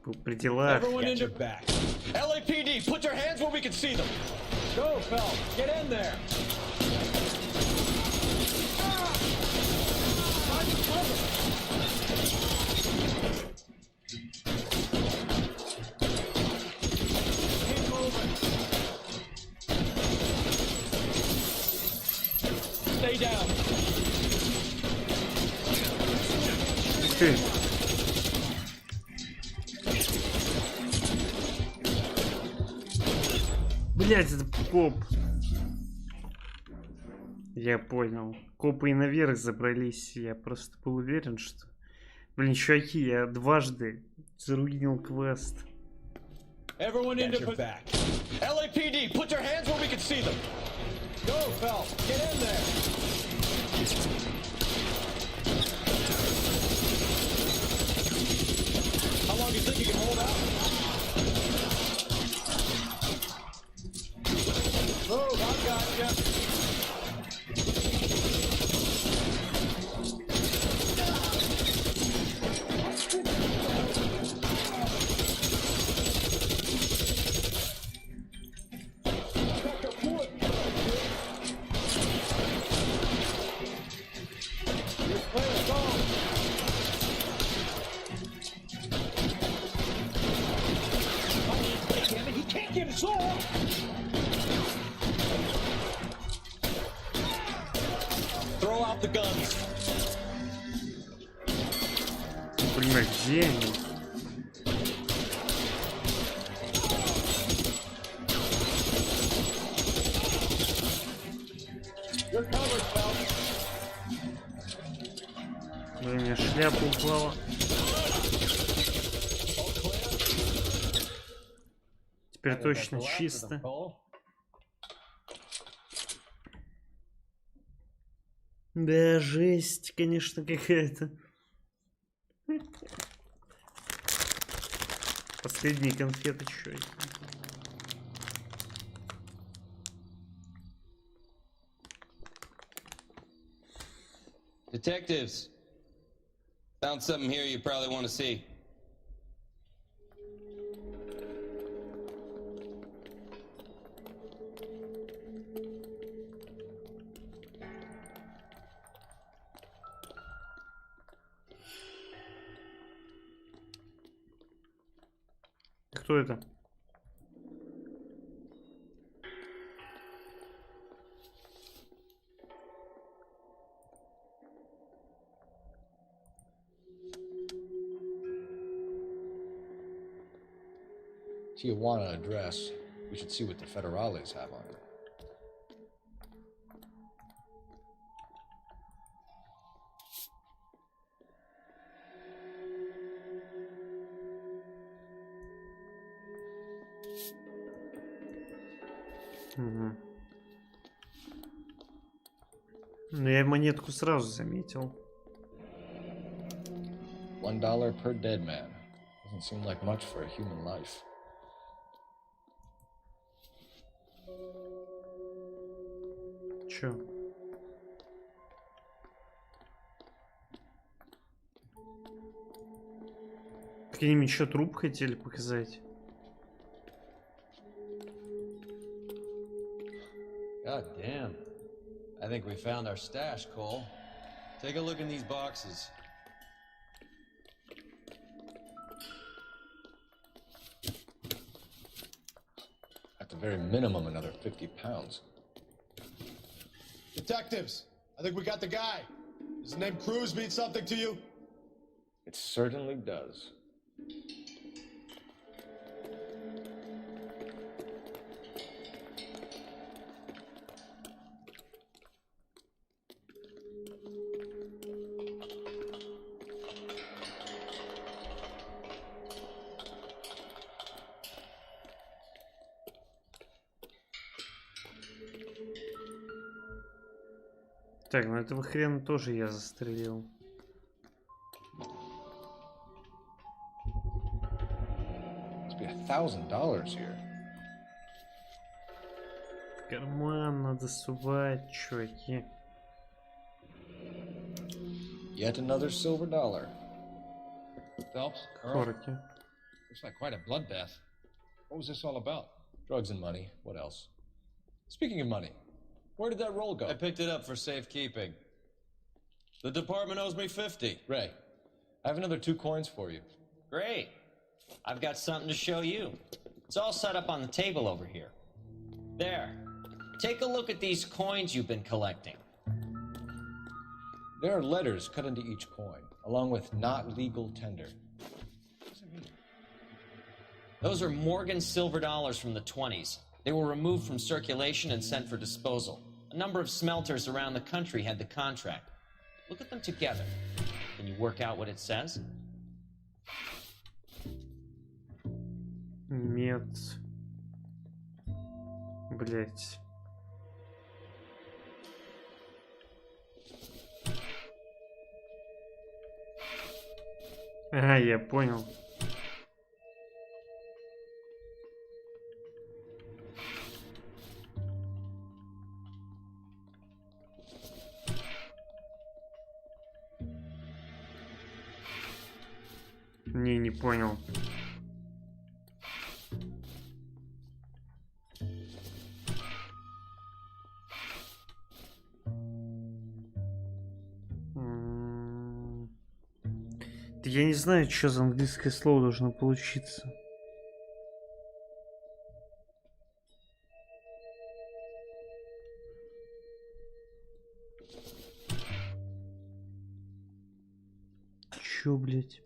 был при делах. LAPD, put your hands where we can see them. Go, Phelps, get in there. Stay down. Ух ты. Блять, это коп. Я понял. Копы и наверх забрались. Я просто был уверен, что... Блин, чуваки, я дважды заруинил квест. Everyone into LAPD, put your hands where we can see them. Go, Phelps, get in there. How long do you think you can hold out? Move, I got you. Throw out the guns. Блин, где они? Блин, у меня шляпа упала. Теперь точно чисто. Да, жесть, конечно, какая-то. Последние конфеты, чё это? Detectives, found something here you probably want to see. Кто это? Tijuana address. We should see what the federales have on it. Угу. Ну, я монетку сразу заметил. $1 per dead man. Doesn't seem like much for a human life. Чё? Так они мне еще труп хотели показать. God damn. I think we found our stash, Cole. Take a look in these boxes. At the very minimum, another 50 pounds. Detectives, I think we got the guy. Does the name Cruz mean something to you? It certainly does. Так, ну этого хрена тоже я застрелил. Must be $1,000 here. В карман надо сувать, чуваки. Yet another silver dollar. Phelps? Хорки. Looks like quite a bloodbath. What was this all about? Drugs and money. What else? Speaking of money, where did that roll go? I picked it up for safekeeping. The department owes me 50. Ray, I have another 2 coins for you. Great. I've got something to show you. It's all set up on the table over here. There. Take a look at these coins you've been collecting. There are letters cut into each coin, along with not legal tender. What does it mean? Those are Morgan silver dollars from the 20s. They were removed from circulation and sent for disposal. A number of smelters around the country had the contract. Look at them together. Can you work out what it says? Мед. Блять. А, я понял. Не понял. Да я не знаю, что за английское слово должно получиться. Чё, блять?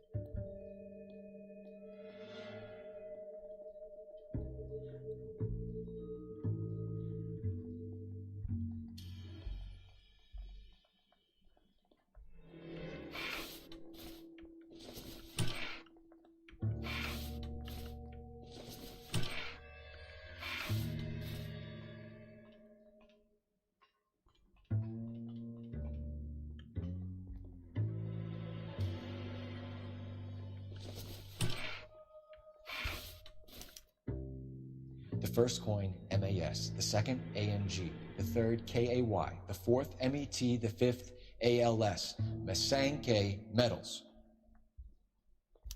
The first coin, MAS, the second, ANG, the third, KAY, the fourth, MET, the fifth, ALS, Mesanke Metals.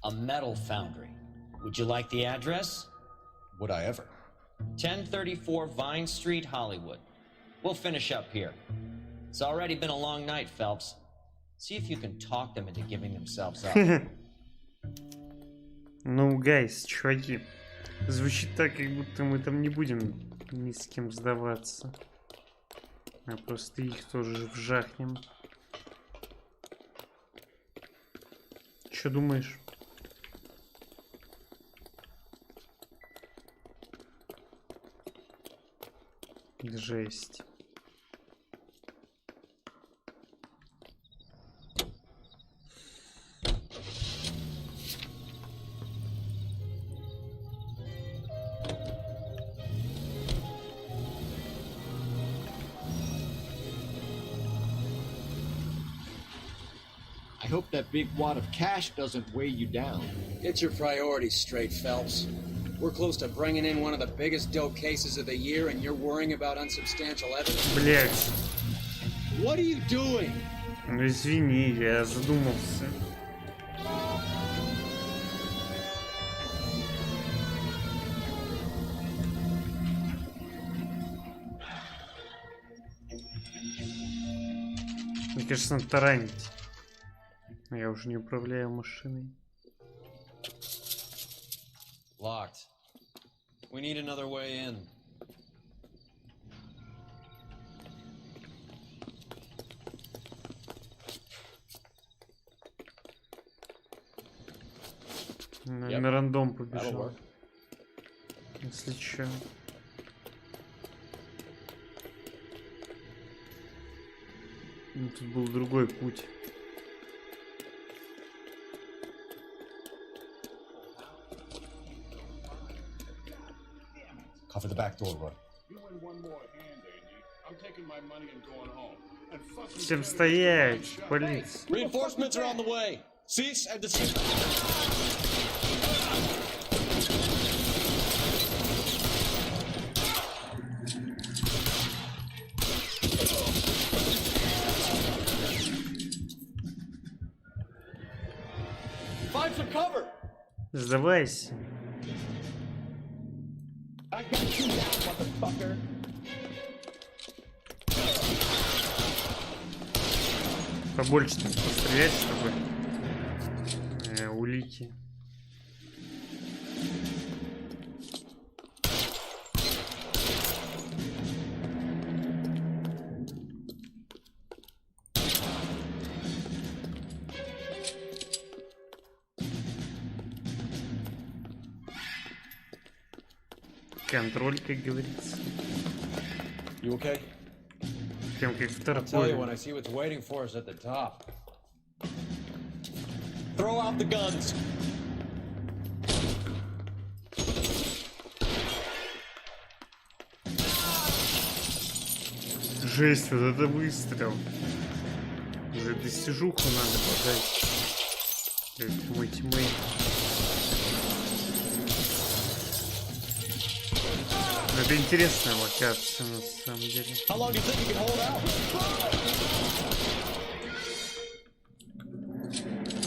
A metal foundry. Would you like the address? Would I ever? 1034 Vine Street, Hollywood. We'll finish up here. It's already been a long night, Phelps. See if you can talk them into giving themselves up. Ну, гайс, чуваки. Звучит так, как будто мы там не будем ни с кем сдаваться. А просто их тоже вжахнем. Чё думаешь? Жесть. I hope that big wad of cash doesn't weigh you down. Get your priorities straight, Phelps. We're close to bringing in one of the biggest dope cases of the year, and you're worrying about unsubstantial evidence? Блять. What are you doing? Ну извини, я задумался. Мне кажется, надо таранить. Я уже не управляю машиной. Locked. We need another way in. На рандом побежал. Если чё. Ну, тут был другой путь. Cover the back door, Roy. Всем стоять, полиция. Reinforcements are on the way. Cease and desist. Find some cover. Сдавайся. I got you now, motherfucker. Побольше там пострелять, чтобы улики. Контроль, как говорится. You okay? Прям как в I'll tell you Таркове. when I see what's waiting for us at the top. Throw out the guns. Жесть, вот это выстрел. За достижуху надо подать. Как мой тиммейт. Это интересная локация на самом деле. How long do you think you can hold out?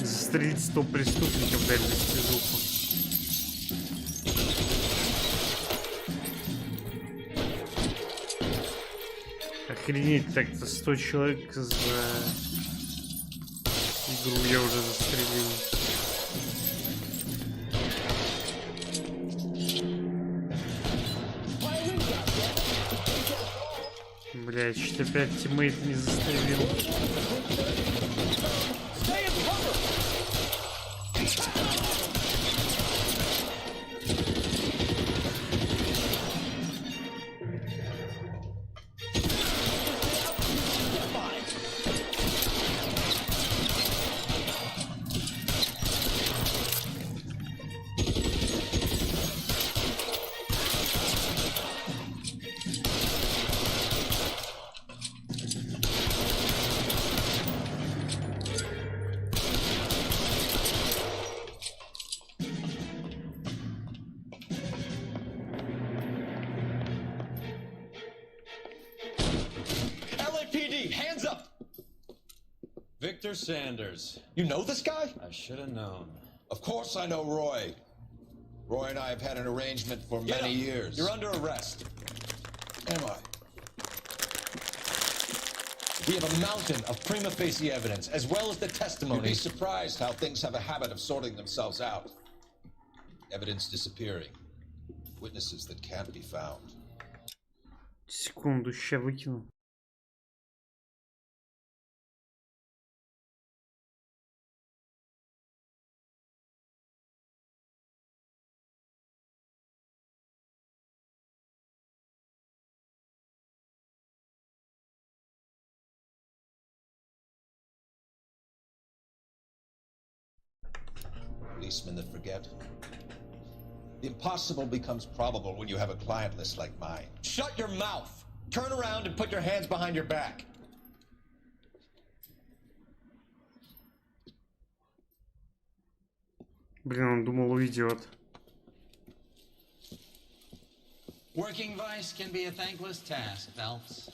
Застрелить 100 преступников, дать достижуху. Охренеть, так-то 100 человек за игру я уже застрелил. Бля, чуть опять тиммейт не застрелил. Victor Sanders. You know this guy? I should have known. Of course I know Roy. Roy and I have had an arrangement for many years. You're under arrest. Am I? We have a mountain of prima facie evidence, as well as the testimony. You'd be surprised how things have a habit of sorting themselves out. Evidence disappearing. Witnesses that can't be found. Секунду, ща выкину. Policemen that forget. The impossible becomes probable when you have a client list like mine. Shut your mouth! Turn around and put your hands behind your back. Блин, он думал, уйдет. Working vice can be a thankless task, Phelps.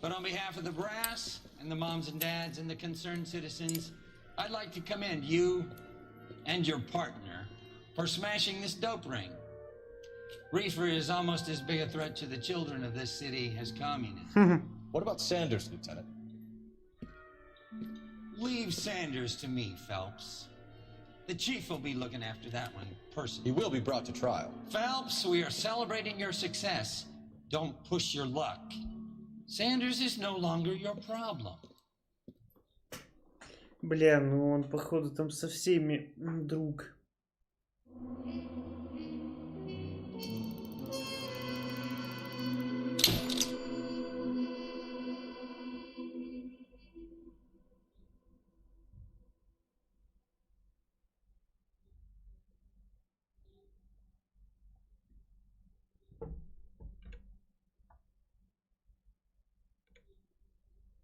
But on behalf of the brass and the moms and dads and the concerned citizens, I'd like to commend you and your partner for smashing this dope ring. Reefer is almost as big a threat to the children of this city as communism. What about Sanders, Lieutenant? Leave Sanders to me, Phelps. The chief will be looking after that one personally. He will be brought to trial. Phelps, we are celebrating your success. Don't push your luck. Sanders is no longer your problem. Бля, ну он, походу, там со всеми друг.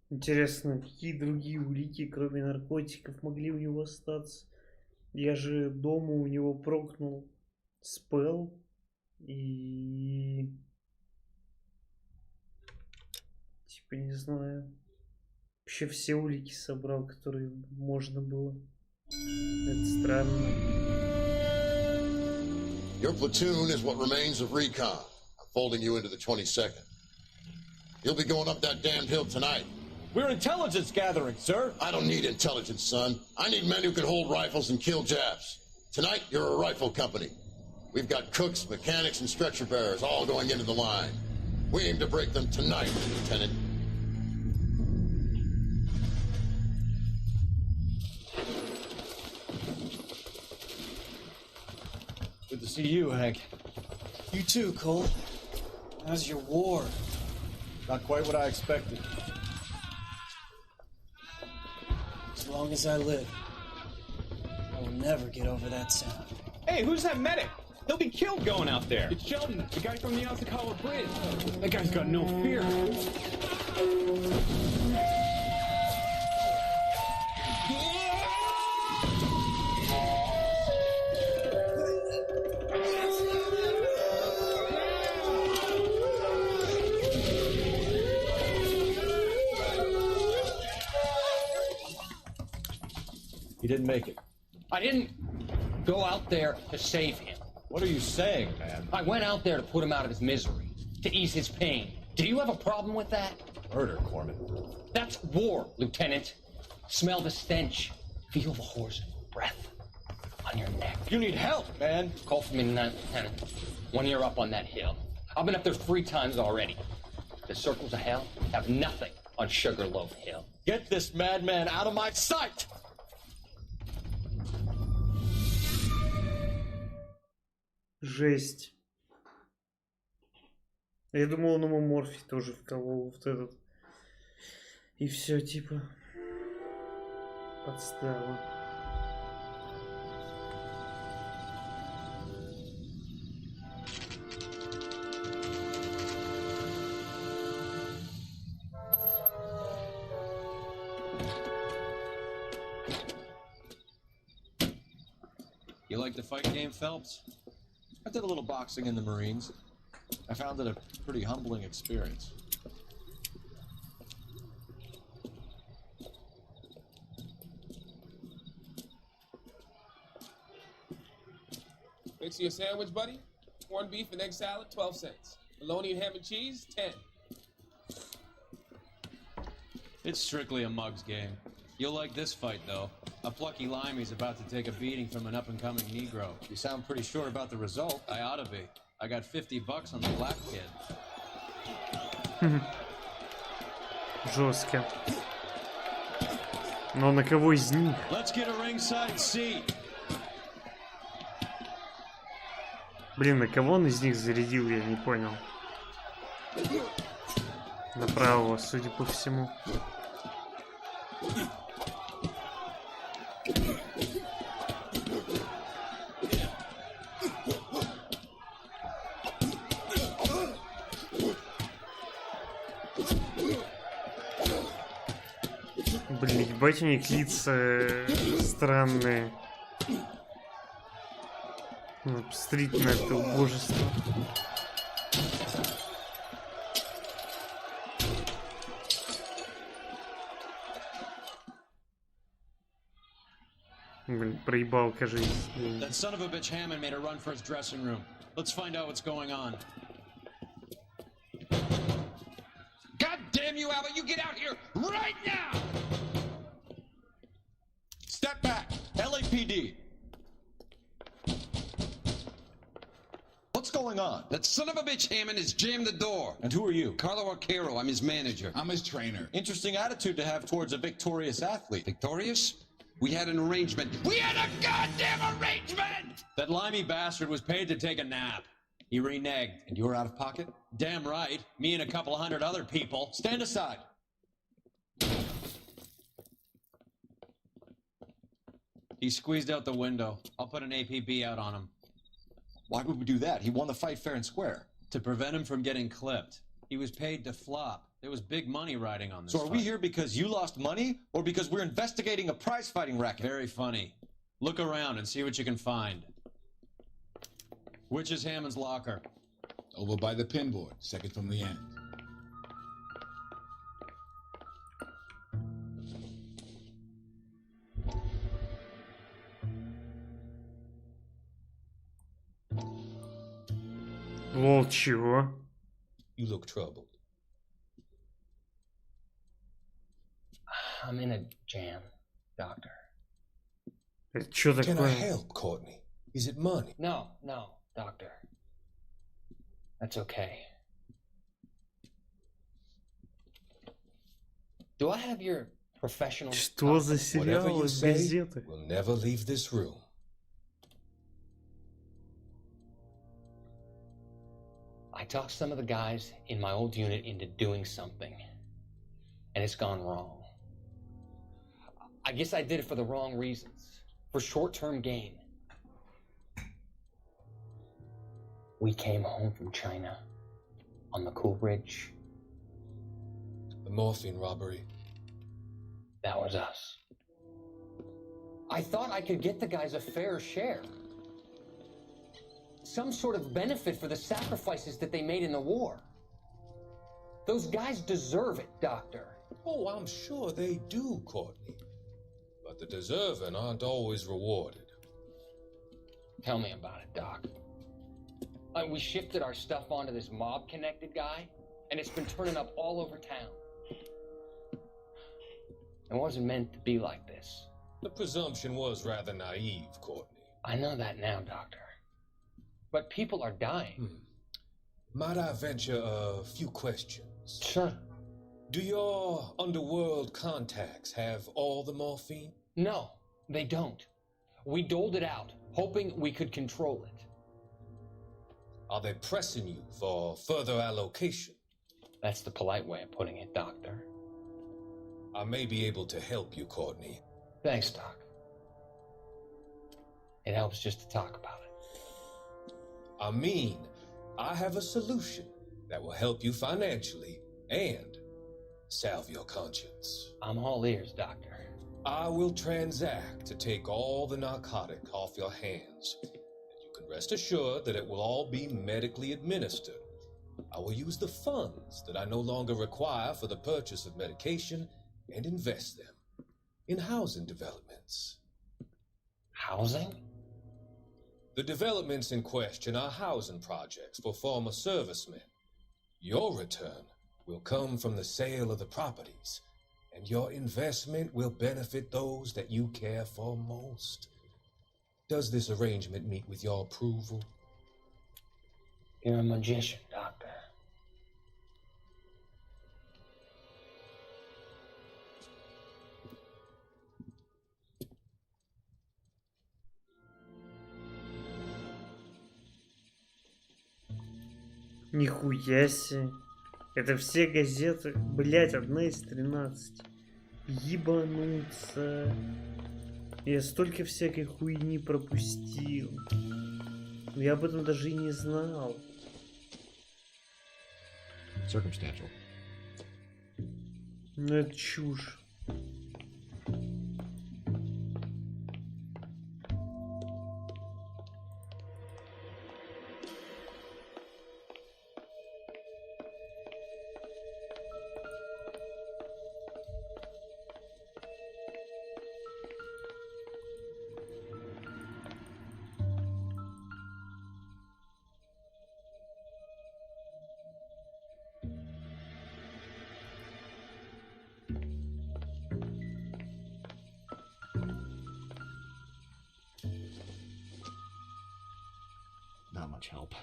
Интересно, какие другие улики, кроме наркотиков, могли у него остаться? Я же дома у него прокнул спел и... Типа, не знаю. Вообще все улики собрал, которые можно было. Это странно. Your platoon is what remains of recon. I'm folding you into the 22nd. You'll be going up that damned hill tonight. We're intelligence gathering, sir. I don't need intelligence, son. I need men who can hold rifles and kill Japs. Tonight, you're a rifle company. We've got cooks, mechanics, and stretcher bearers all going into the line. We aim to break them tonight, Lieutenant. Good to see you, Hank. You too, Cole. How's your war? Not quite what I expected. As long as I live, I will never get over that sound. Hey, who's that medic? He'll be killed going out there. It's Sheldon, the guy from the Osakawa Bridge. That guy's got no fear. He didn't make it. I didn't go out there to save him. What are you saying, man? I went out there to put him out of his misery, to ease his pain. Do you have a problem with that? Murder, Corman. That's war, Lieutenant. Smell the stench. Feel the horse breath on your neck. You need help, man. Call for me tonight, Lieutenant. 1 year up on that hill. I've been up there 3 times already. The circles of hell have nothing on Sugarloaf Hill. Get this madman out of my sight! Жесть. Я думал, он ему морфий тоже вколол вот этот. И все, типа. Подстава. You like the fight game, Phelps? I did a little boxing in the Marines. I found it a pretty humbling experience. Fix you a sandwich, buddy. Corned beef and egg salad, 12 cents. Bologna and ham and cheese, 10. It's strictly a mug's game. You'll like this fight, though. A plucky limey's about to take a beating from an up-and-coming Negro. You sound pretty sure about the result. I ought to be. I got $50 on the black kid. Жестко. Но на кого из них? Let's get a ringside seat. Блин, на кого он из них зарядил, я не понял. На правого, судя по всему. Блин, ебать, у них лица странные. Ну, посмотрите на это убожество. Блин, проебал, кажется. That son of a bitch Hammond made a run for his dressing room. Let's find out what's going on. God damn you, Albert! You get out here right now! Step back! LAPD! What's going on? That son of a bitch Hammond has jammed the door. And who are you? Carlo Arcaro, I'm his manager. I'm his trainer. Interesting attitude to have towards a victorious athlete. Victorious? We had an arrangement. We had a goddamn arrangement! That limey bastard was paid to take a nap. He reneged. And you were out of pocket? Damn right. Me and a couple hundred other people. Stand aside. He squeezed out the window. I'll put an APB out on him. Why would we do that? He won the fight fair and square. To prevent him from getting clipped. He was paid to flop. There was big money riding on this So are we fight. here because you lost money or because we're investigating a prize fighting racket? Very funny. Look around and see what you can find. Which is Hammond's locker? Over by the pinboard, second from the end. Лол, чего? You look troubled. I'm in a jam, doctor. Это что Can I такое? help, Courtney? Is it money? No, doctor. That's okay. Do I have your professional... Что за Whatever сериал you из say, газеты? we'll never leave this room. I talked some of the guys in my old unit into doing something, and it's gone wrong. I guess I did it for the wrong reasons, for short-term gain. We came home from China on the Cool Ridge. The morphine robbery. That was us. I thought I could get the guys a fair share. Some sort of benefit for the sacrifices that they made in the war. Those guys deserve it, Doctor. Oh, I'm sure they do, Courtney. But the deserving aren't always rewarded. Tell me about it, Doc. We shifted our stuff onto this mob-connected guy, and it's been turning up all over town. It wasn't meant to be like this. The presumption was rather naive, Courtney. I know that now, Doctor. But people are dying. Might I venture a few questions? Sure. Do your underworld contacts have all the morphine? No, they don't. We doled it out, hoping we could control it. Are they pressing you for further allocation? That's the polite way of putting it, Doctor. I may be able to help you, Courtney. Thanks, Doc. It helps just to talk about it. I mean, I have a solution that will help you financially and salve your conscience. I'm all ears, Doctor. I will transact to take all the narcotic off your hands. And you can rest assured that it will all be medically administered. I will use the funds that I no longer require for the purchase of medication and invest them in housing developments. Housing? The developments in question are housing projects for former servicemen. Your return will come from the sale of the properties, and your investment will benefit those that you care for most. Does this arrangement meet with your approval? You're a magician, Doctor. Нихуя себе. Это все газеты. Блять, одна из 13. Ебануться. Я столько всякой хуйни пропустил. Я об этом даже и не знал. Circumstantial. Ну это чушь. Not much help.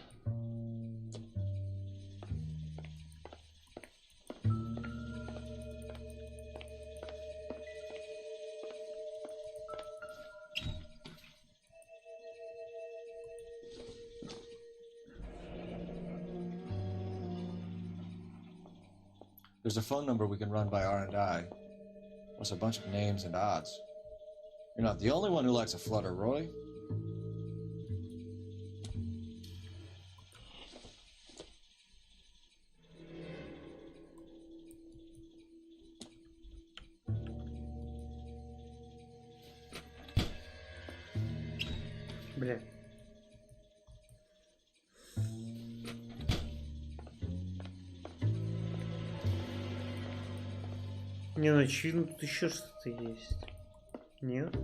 There's a phone number we can run by R&I. Plus a bunch of names and odds. You're not the only one who likes a flutter, Roy. Бля. Не, ну очевидно тут еще что-то есть. Нет?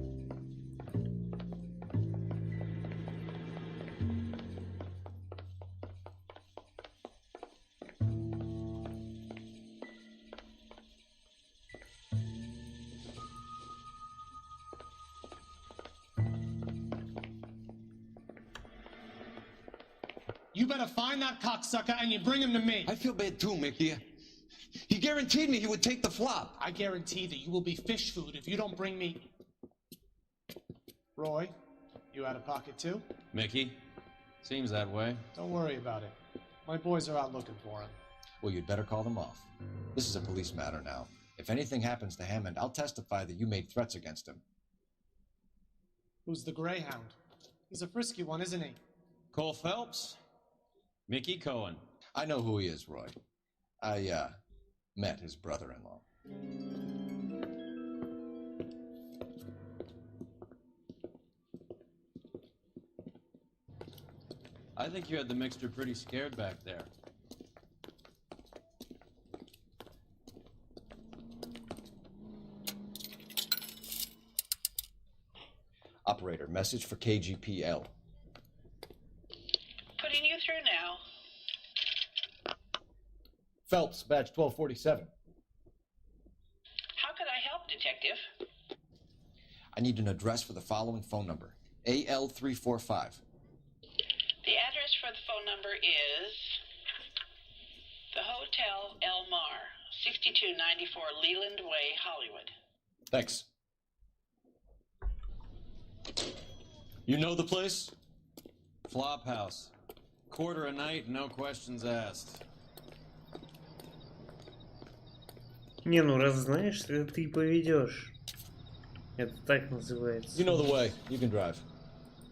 You better find that cocksucker and you bring him to me. I feel bad too, Mickey. He guaranteed me he would take the flop. I guarantee that you will be fish food if you don't bring me... Roy, you out of pocket too? Mickey? Seems that way. Don't worry about it. My boys are out looking for him. Well, you'd better call them off. This is a police matter now. If anything happens to Hammond, I'll testify that you made threats against him. Who's the Greyhound? He's a frisky one, isn't he? Cole Phelps? Mickey Cohen. I know who he is, Roy. I, met his brother-in-law. I think you had the mixture pretty scared back there. Operator, message for KGPL. Putting you through now. Phelps, badge 1247. How could I help, Detective? I need an address for the following phone number. AL345. The address for the phone number is the Hotel El Mar, 6294 Leland Way, Hollywood. Thanks. You know the place? Flophouse. Quarter a night, no questions asked. Не, ну раз знаешь, ты и поведешь. Это так называется. You know the way. You can drive.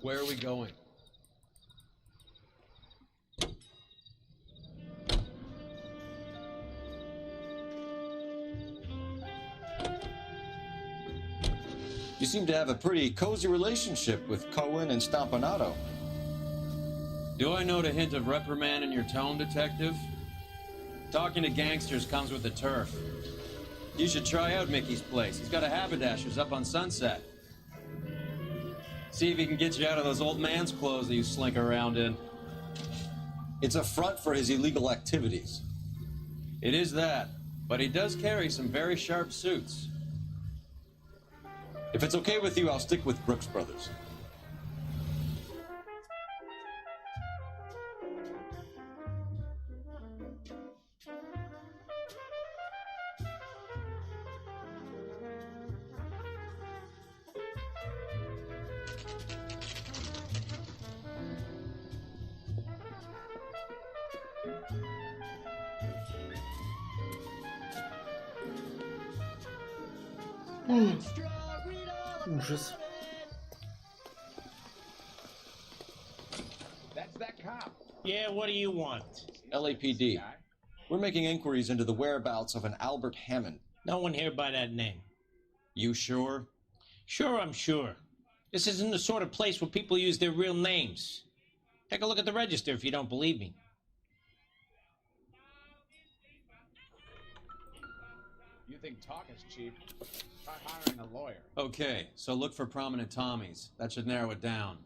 Where are we going? You seem to have a pretty cozy relationship with Cohen and Stompanato. Do I note a hint of reprimand in your tone, Detective? Talking to gangsters comes with the turf. You should try out Mickey's place. He's got a haberdasher's up on Sunset. See if he can get you out of those old man's clothes that you slink around in. It's a front for his illegal activities. It is that, but he does carry some very sharp suits. If it's okay with you, I'll stick with Brooks Brothers. Ужас. That's that cop. Yeah, what do you want? LAPD. We're making inquiries into the whereabouts of an Albert Hammond. No one here by that name. You sure? Sure, I'm sure. This isn't the sort of place where people use their real names. Take a look at the register if you don't believe me. You think talk is cheap? Try hiring a lawyer. Okay, so look for prominent Tommies. That should narrow it down.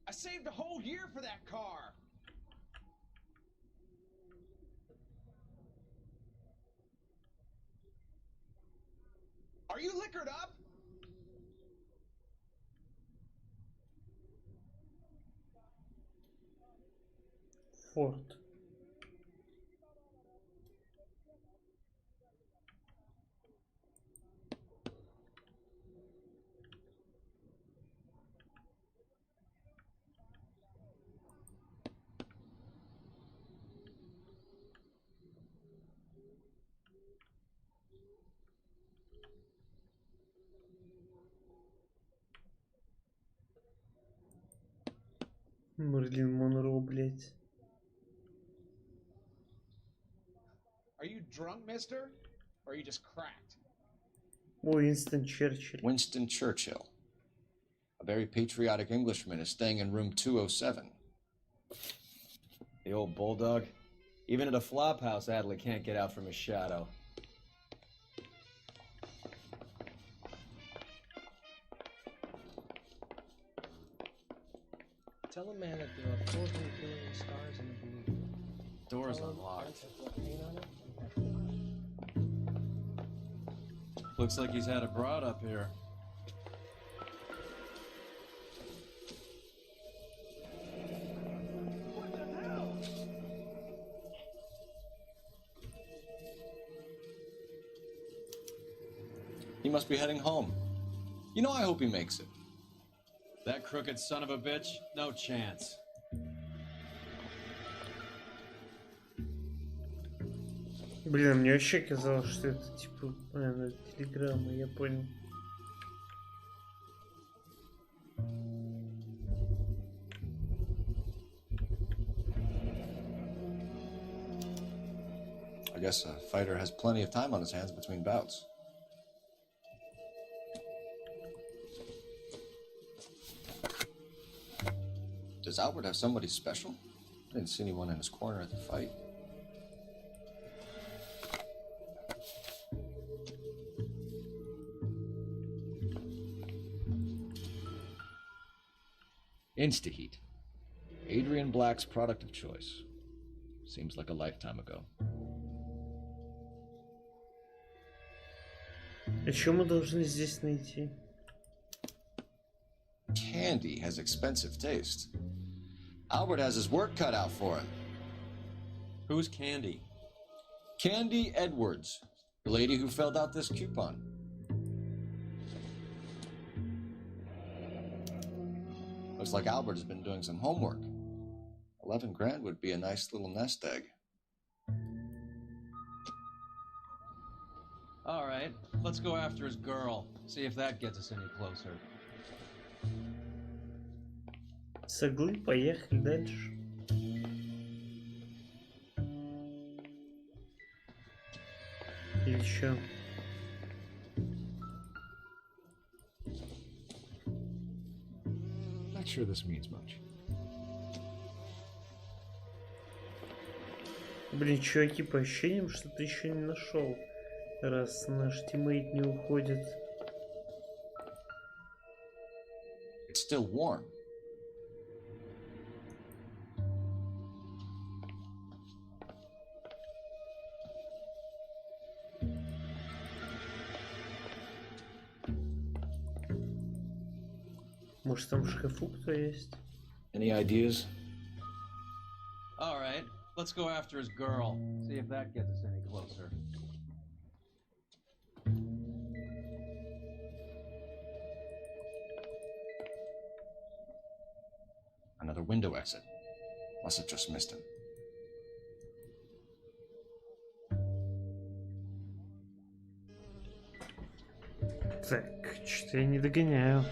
I saved a whole year for that car. Are you liquored up? Форд. Мерлин Монро, блядь. Are you drunk, mister? Or are you just cracked? Уинстон Черчилль. Winston Churchill. A very patriotic Englishman is staying in room 207. The old bulldog. Even at a flop house, Adley can't get out from his shadow. Tell a man that there are 400 billion stars in the blue. Door's unlocked. Looks like he's had a broad up here. He must be heading home. You know, I hope he makes it. That crooked son of a bitch? No chance. Блин, мне вообще казалось, что это типа телеграмма, я понял. I guess a fighter has plenty of time on his hands between bouts. Does Albert have somebody special? I didn't see anyone in his corner at the fight. Instaheat. Adrian Black's product of choice. Seems like a lifetime ago. А что мы должны здесь найти? Candy has expensive taste. Albert has his work cut out for him. Who's Candy? Candy Edwards, the lady who filled out this coupon. Looks like Albert has been doing some homework. 11 grand would be a nice little nest egg. All right, let's go after his girl. See if that gets us any closer. Соглы, поехали дальше. Или что? Not sure this means much. Блин, чуваки, по ощущениям, что ты еще не нашел. Раз наш тиммейт не уходит. It's still warm. Может, там в шкафу кто есть? Any ideas? All right, let's go after his girl. See if that gets us any closer. Another window exit. Must have just missed him. Так, что-то я не догоняю.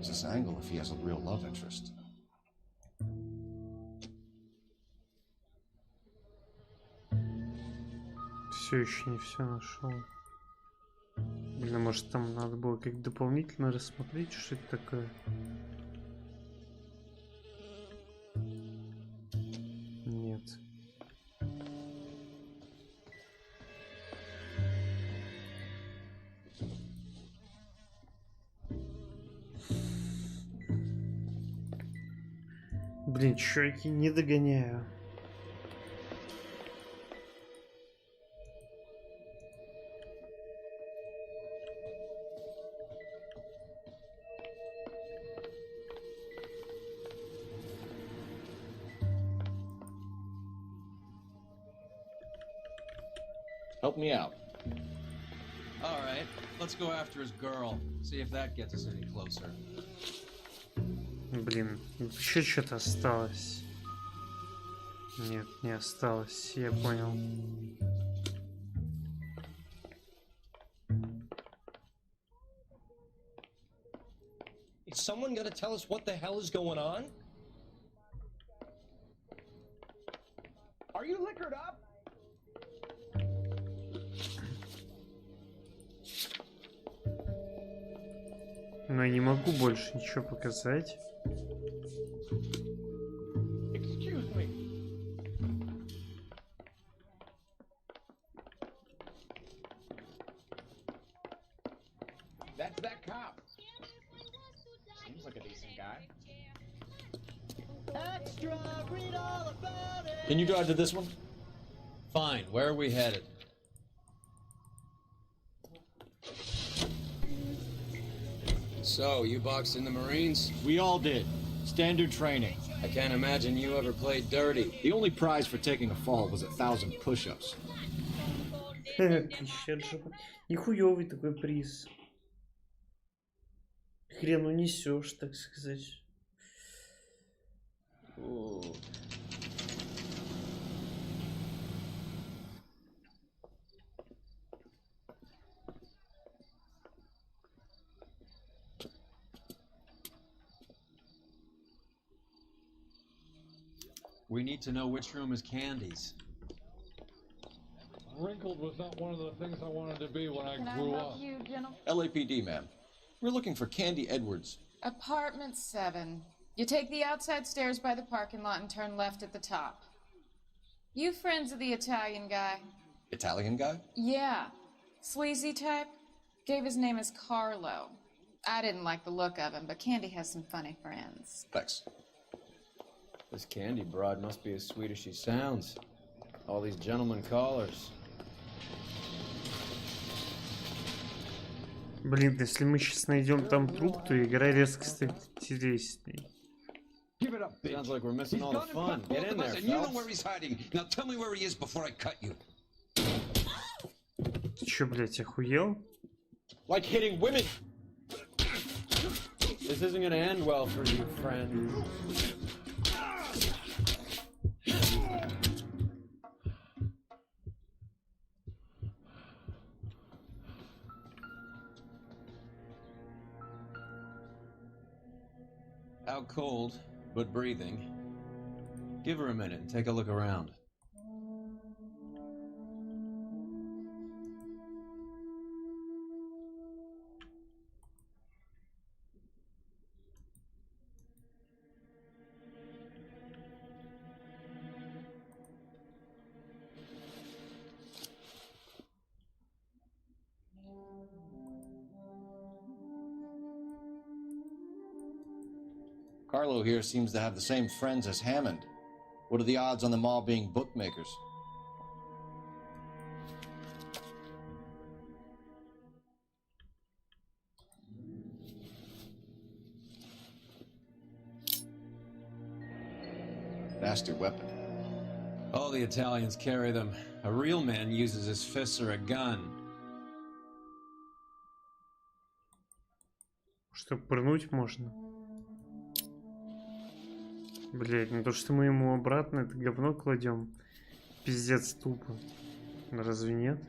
Gives us angle if he has a real love interest. Все еще не все нашел. Или может там надо было как дополнительно рассмотреть, что это такое? Нет. Блин, чуваки, не догоняю. Help me out. All right, let's go after his girl. See if that gets us any closer. Блин, еще что-то осталось. Нет, не осталось, я понял. Is someone gonna tell us what the hell is going on? Are you liquored up? Но я не могу больше ничего показать. Excuse me. That's that cop. Seems like a decent guy. Extra, read all about it. Can you drive to this one? Fine, where are we headed? So, you boxed in the Marines? We all did. Standard training. I can't imagine you ever played dirty. The only prize for taking a fall was 1,000 push-ups. Нихуёвый такой приз. Хрен унесешь, так сказать. We need to know which room is Candy's. Wrinkled was not one of the things I wanted to be when I Can grew I up. help you, gentlemen? LAPD, ma'am. We're looking for Candy Edwards. Apartment 7. You take the outside stairs by the parking lot and turn left at the top. You friends of the Italian guy? Italian guy? Yeah. Sleazy type? Gave his name as Carlo. I didn't like the look of him, but Candy has some funny friends. Thanks. This Candy broad must be as sweet as she sounds. All these gentlemen callers. Блин, если мы сейчас найдем там труп, то игра резко станет интересней. Sounds like we're missing all the fun. Get in there, Listen, you know Phelps. where he's hiding. Now tell me where he is before I cut you. Ты чё, блядь, охуел? Like hitting women. This isn't gonna end well for you, friend. Out cold, but breathing. Give her a minute and take a look around. Carlo here seems to have the same friends as Hammond. What are the odds on them all being bookmakers? Nasty weapon. All the Italians carry them. A real man uses his fists or a gun. Что, пырнуть можно? Блять, ну то, что мы ему обратно это говно кладем. Пиздец тупо. Разве нет?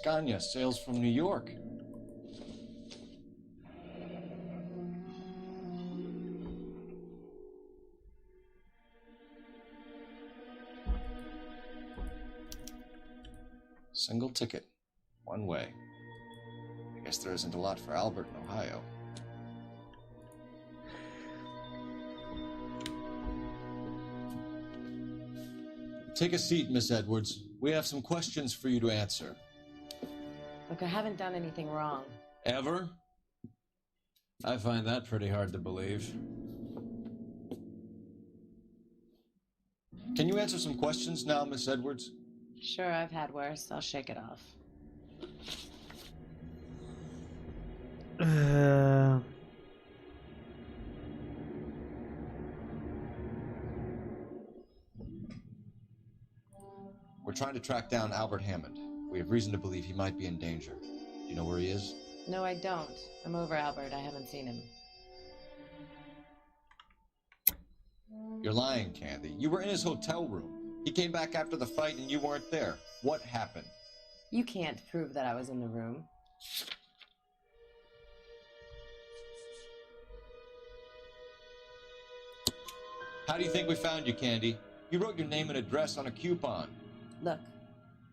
Scania sails from New York. Single ticket, one way. I guess there isn't a lot for Albert in Ohio. Take a seat, Miss Edwards. We have some questions for you to answer. Look, I haven't done anything wrong. Ever? I find that pretty hard to believe. Can you answer some questions now, Miss Edwards? Sure, I've had worse. I'll shake it off. We're trying to track down Albert Hammond. We have reason to believe he might be in danger. Do you know where he is? No, I don't. I'm over Albert. I haven't seen him. You're lying, Candy. You were in his hotel room. He came back after the fight and you weren't there. What happened? You can't prove that I was in the room. How do you think we found you, Candy? You wrote your name and address on a coupon. Look,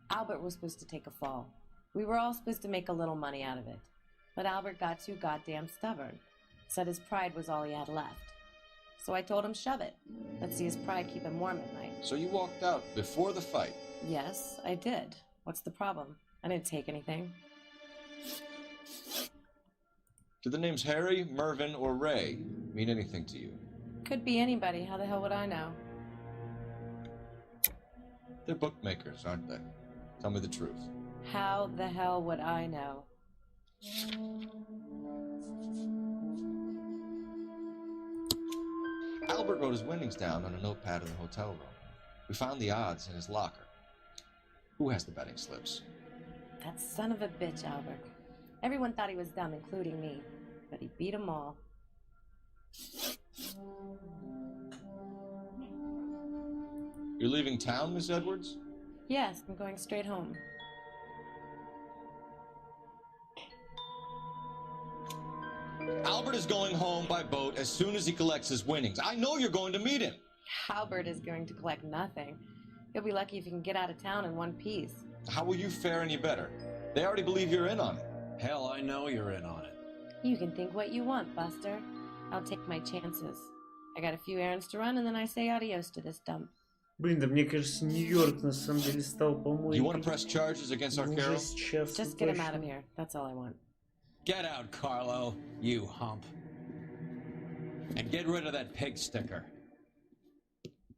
Albert was supposed to take a fall. We were all supposed to make a little money out of it. But Albert got too goddamn stubborn. Said his pride was all he had left. So I told him shove it. Let's see his pride keep him warm at night. So you walked out before the fight? Yes, I did. What's the problem? I didn't take anything. Do the names Harry, Mervyn, or Ray mean anything to you? Could be anybody. How the hell would I know? They're bookmakers, aren't they? Tell me the truth. How the hell would I know? Albert wrote his winnings down on a notepad in the hotel room. We found the odds in his locker. Who has the betting slips? That son of a bitch, Albert. Everyone thought he was dumb, including me. But he beat them all. You're leaving town, Miss Edwards? Yes, I'm going straight home. Albert is going home by boat as soon as he collects his winnings. I know you're going to meet him. Albert is going to collect nothing. He'll be lucky if he can get out of town in one piece. How will you fare any better? They already believe you're in on it. Hell, I know you're in on it. You can think what you want, Buster. I'll take my chances. I got a few errands to run, and then I say adios to this dump. Блин, да мне кажется, Нью-Йорк на самом деле стал помойкой. You want to press charges against Arcaro? Just get him out of here. That's all I want. Get out, Carlo, you hump. And get rid of that pig sticker.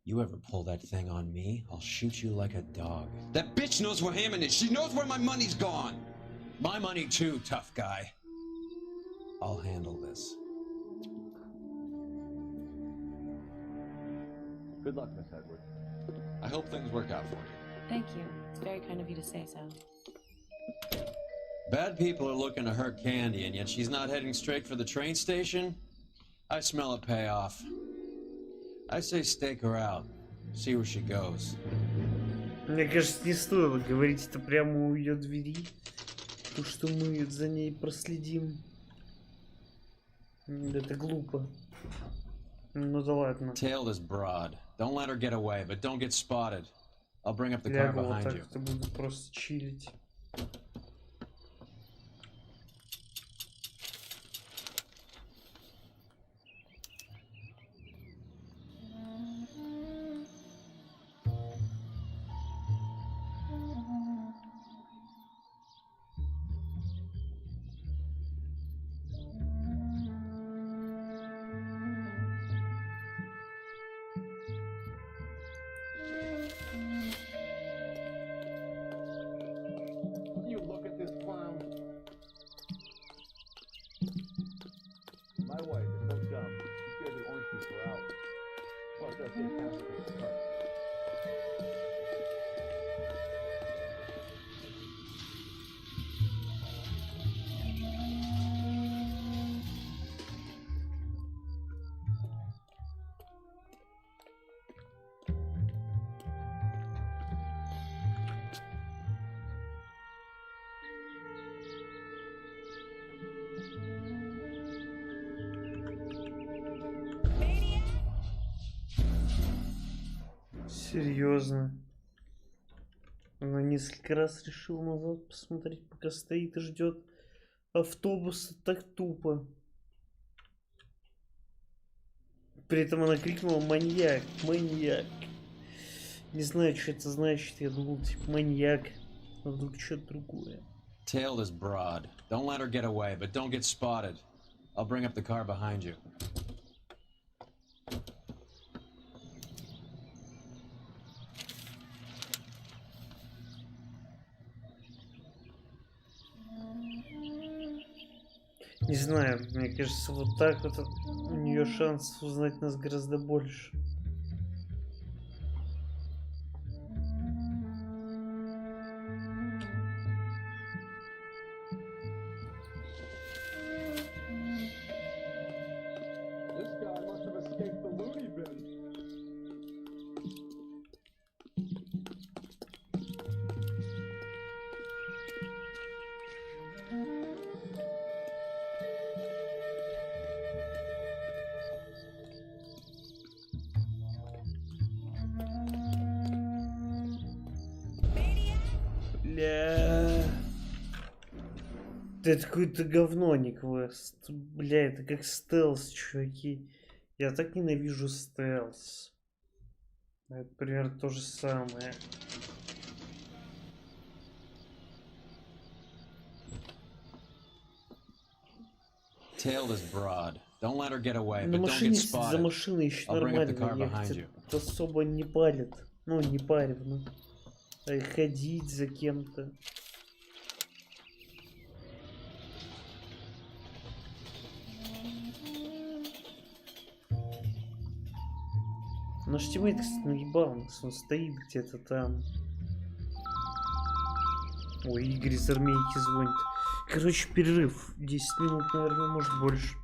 You ever pull that thing on me, I'll shoot you like a dog. That bitch knows where Hammond is. She knows where my money's gone. My money too, tough guy. I'll handle this. Good luck, Miss Edwards. I hope things work out for you. Thank you. It's very kind of you to say so. Bad people are looking to hurt Candy, and yet she's not heading straight for the train station? I smell a payoff. I say stake her out. See where she goes. Мне кажется, не стоило говорить это прямо у ее двери. То, что мы за ней проследим. Это глупо. Ну да ладно. Tail this broad. Don't let her get away, but don't get spotted. I'll bring up the car Лягу вот behind you. так-то буду просто чилить. You look at this clown. My wife is so dumb. She stares at orange juice for hours. Well, it does take time to take a cut. Серьезно. Она несколько раз решила назад посмотреть, пока стоит и ждет автобуса. Так тупо. При этом она крикнула: маньяк, маньяк. Не знаю, что это значит. Я думал, типа, маньяк. А вдруг что-то другое. Tail this broad. Don't let her get away, but don't get spotted. I'll bring up the car behind you. Не знаю, мне кажется, вот так вот у нее шанс узнать нас гораздо больше. This guy must have escaped the loony bin. Бля. Это какое-то говно, не квест. Бля, это как стелс, чуваки. Я так ненавижу стелс. Это примерно то же самое. Tail this broad. Don't let her get away, На but don't get машине сидеть за spotted. машиной еще I'll bring up the нормально car behind ехать. you. Это особо не палит. Ну, не паревно. А и ходить за кем-то. Наш тиммейт, кстати, наебал нас. Он стоит где-то там. Ой, Игорь из армейки звонит. Короче, перерыв. 10 минут, наверное, может больше.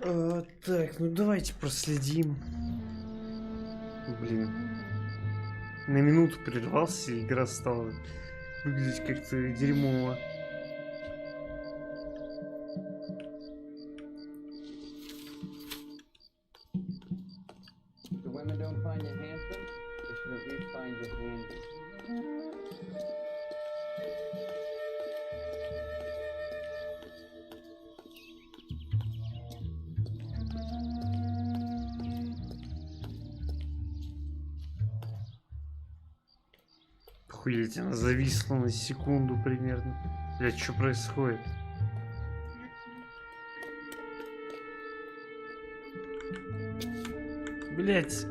Так, ну давайте проследим. Блин. На минуту прервался, и игра стала выглядеть как-то дерьмово. The women don't find you handsome, they should at least find you handy. Охуеть, она зависла на секунду примерно. Блять, что происходит? Блять.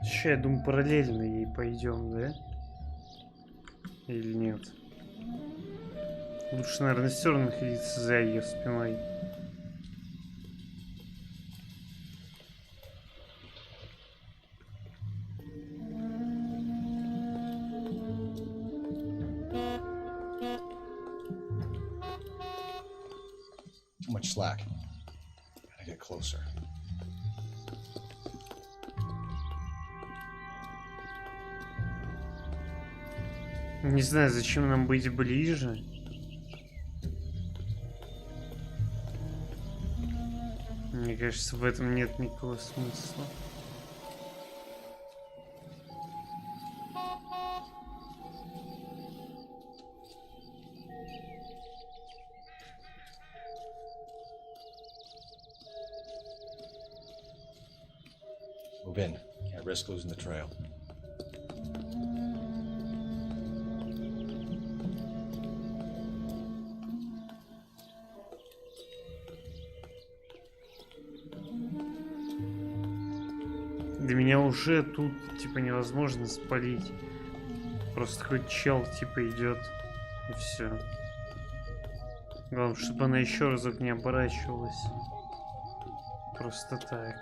Сейчас, я думаю, параллельно ей пойдем, да? Или нет? Лучше, наверное, все равно находиться за ее спиной. Too much slack. Gotta get closer. Не знаю, зачем нам быть ближе. Мне кажется, в этом нет никакого смысла. Move in. Can't risk losing the trail. Да меня уже тут типа невозможно спалить. Просто хоть чел типа идет и все. Главное, чтобы она еще разок не оборачивалась. Просто так.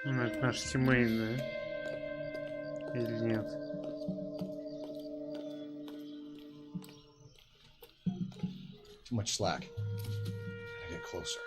Ну, это наш тиммейт, да? Или нет? Too much slack. Gotta get closer.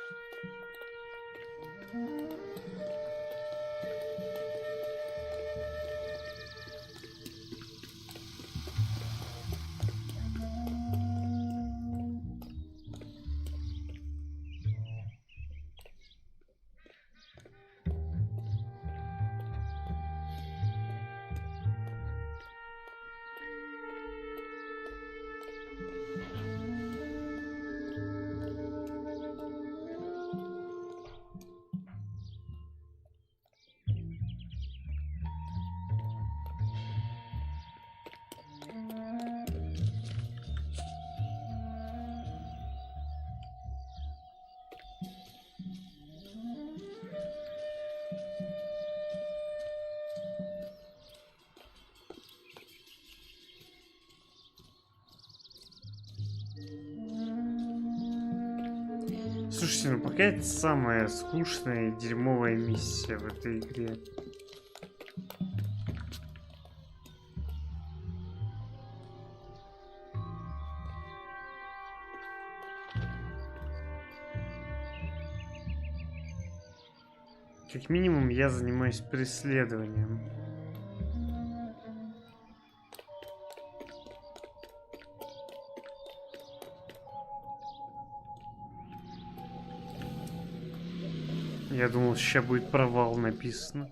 Слушайте, ну пока это самая скучная и дерьмовая миссия в этой игре. Как минимум я занимаюсь преследованием. Я думал, сейчас будет провал написано.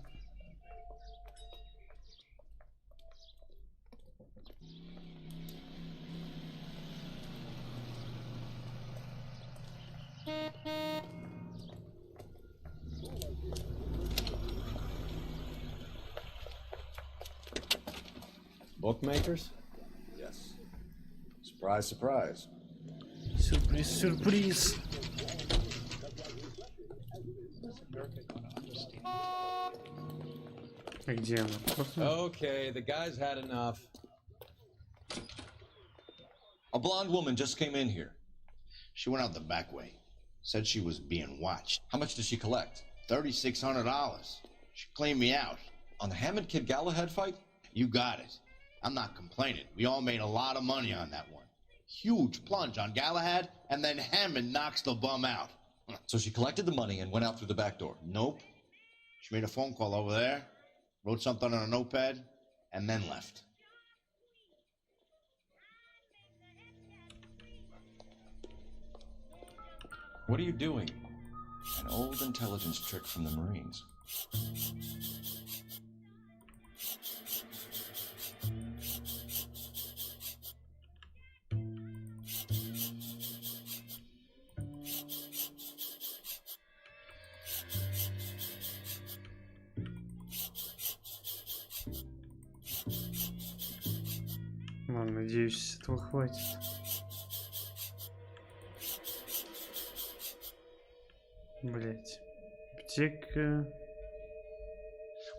Bookmakers? Yes. Surprise, surprise. Сюрприз, сюрприз. А где она? Okay, the guy's had enough. A blonde woman just came in here. She went out the back way. Said she was being watched. How much did she collect? $3,600. She cleaned me out. On the Hammond Kid Galahad fight? You got it. I'm not complaining. We all made a lot of money on that one. Huge plunge on Galahad, and then Hammond knocks the bum out. So she collected the money and went out through the back door? Nope. She made a phone call over there, wrote something on a notepad, and then left. What are you doing? An old intelligence trick from the Marines. Ну, надеюсь, этого хватит. Блять. Аптека.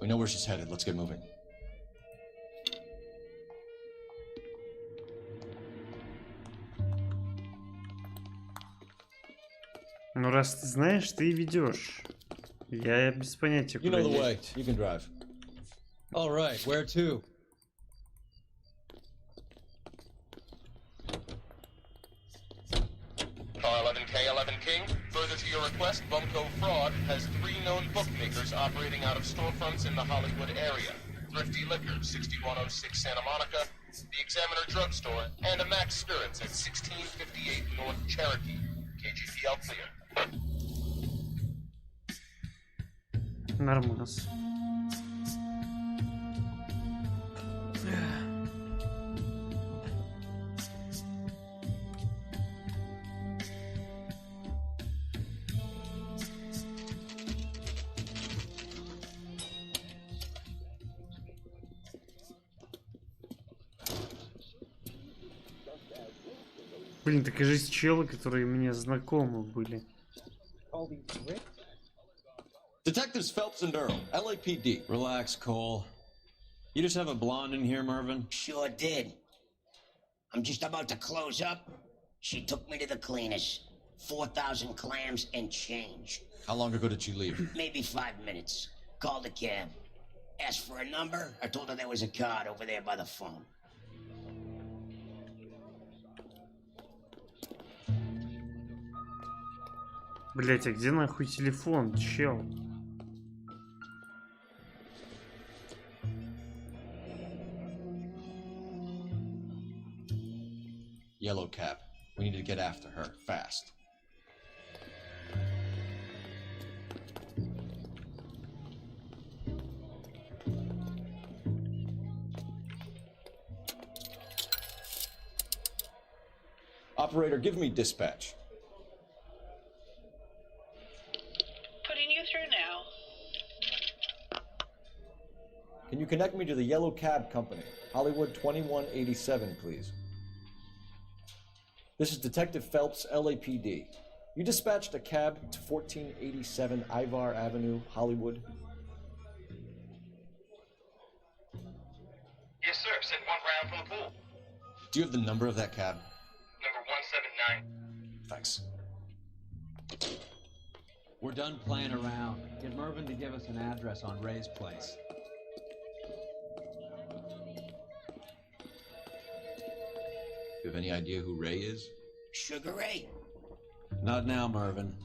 We know where she's headed. Let's get moving. Ну, раз ты знаешь, ты ведешь. Я без понятия, You куда know the way. ехать. You can drive. All right, where to? Car 11K, 11 King. Further to your request, Bumco Fraud has 3 known bookmakers operating out of storefronts in the Hollywood area. Thrifty Liquor, 6106 Santa Monica, the Examiner Drugstore, and a Max Spirits at 1658 North Cherokee. KGPL clear. Нормас. Блин, так и же челы, которые мне знакомы были. Detectives Phelps and Earl, LAPD. Relax, Cole. You just have a blonde in here, Mervyn? Sure did. I'm just about to close up. She took me to the cleaners. 4,000 clams and change. How long ago did she leave? Maybe 5 minutes. Called a cab. Asked for a number. I told her there was a card over there by the phone. Блять, а где нахуй телефон, чел? Yellow cab. We need to get after her, fast. Operator, give me dispatch. Putting you through now. Can you connect me to the Yellow Cab Company? Hollywood 2187, please. This is Detective Phelps, LAPD. You dispatched a cab to 1487 Ivar Avenue, Hollywood. Yes, sir. Sent 1 round from the pool. Do you have the number of that cab? Number 179. Thanks. We're done playing around. Get Mervyn to give us an address on Ray's place. You have any idea who Ray is? Sugar Ray? Not now, Mervyn.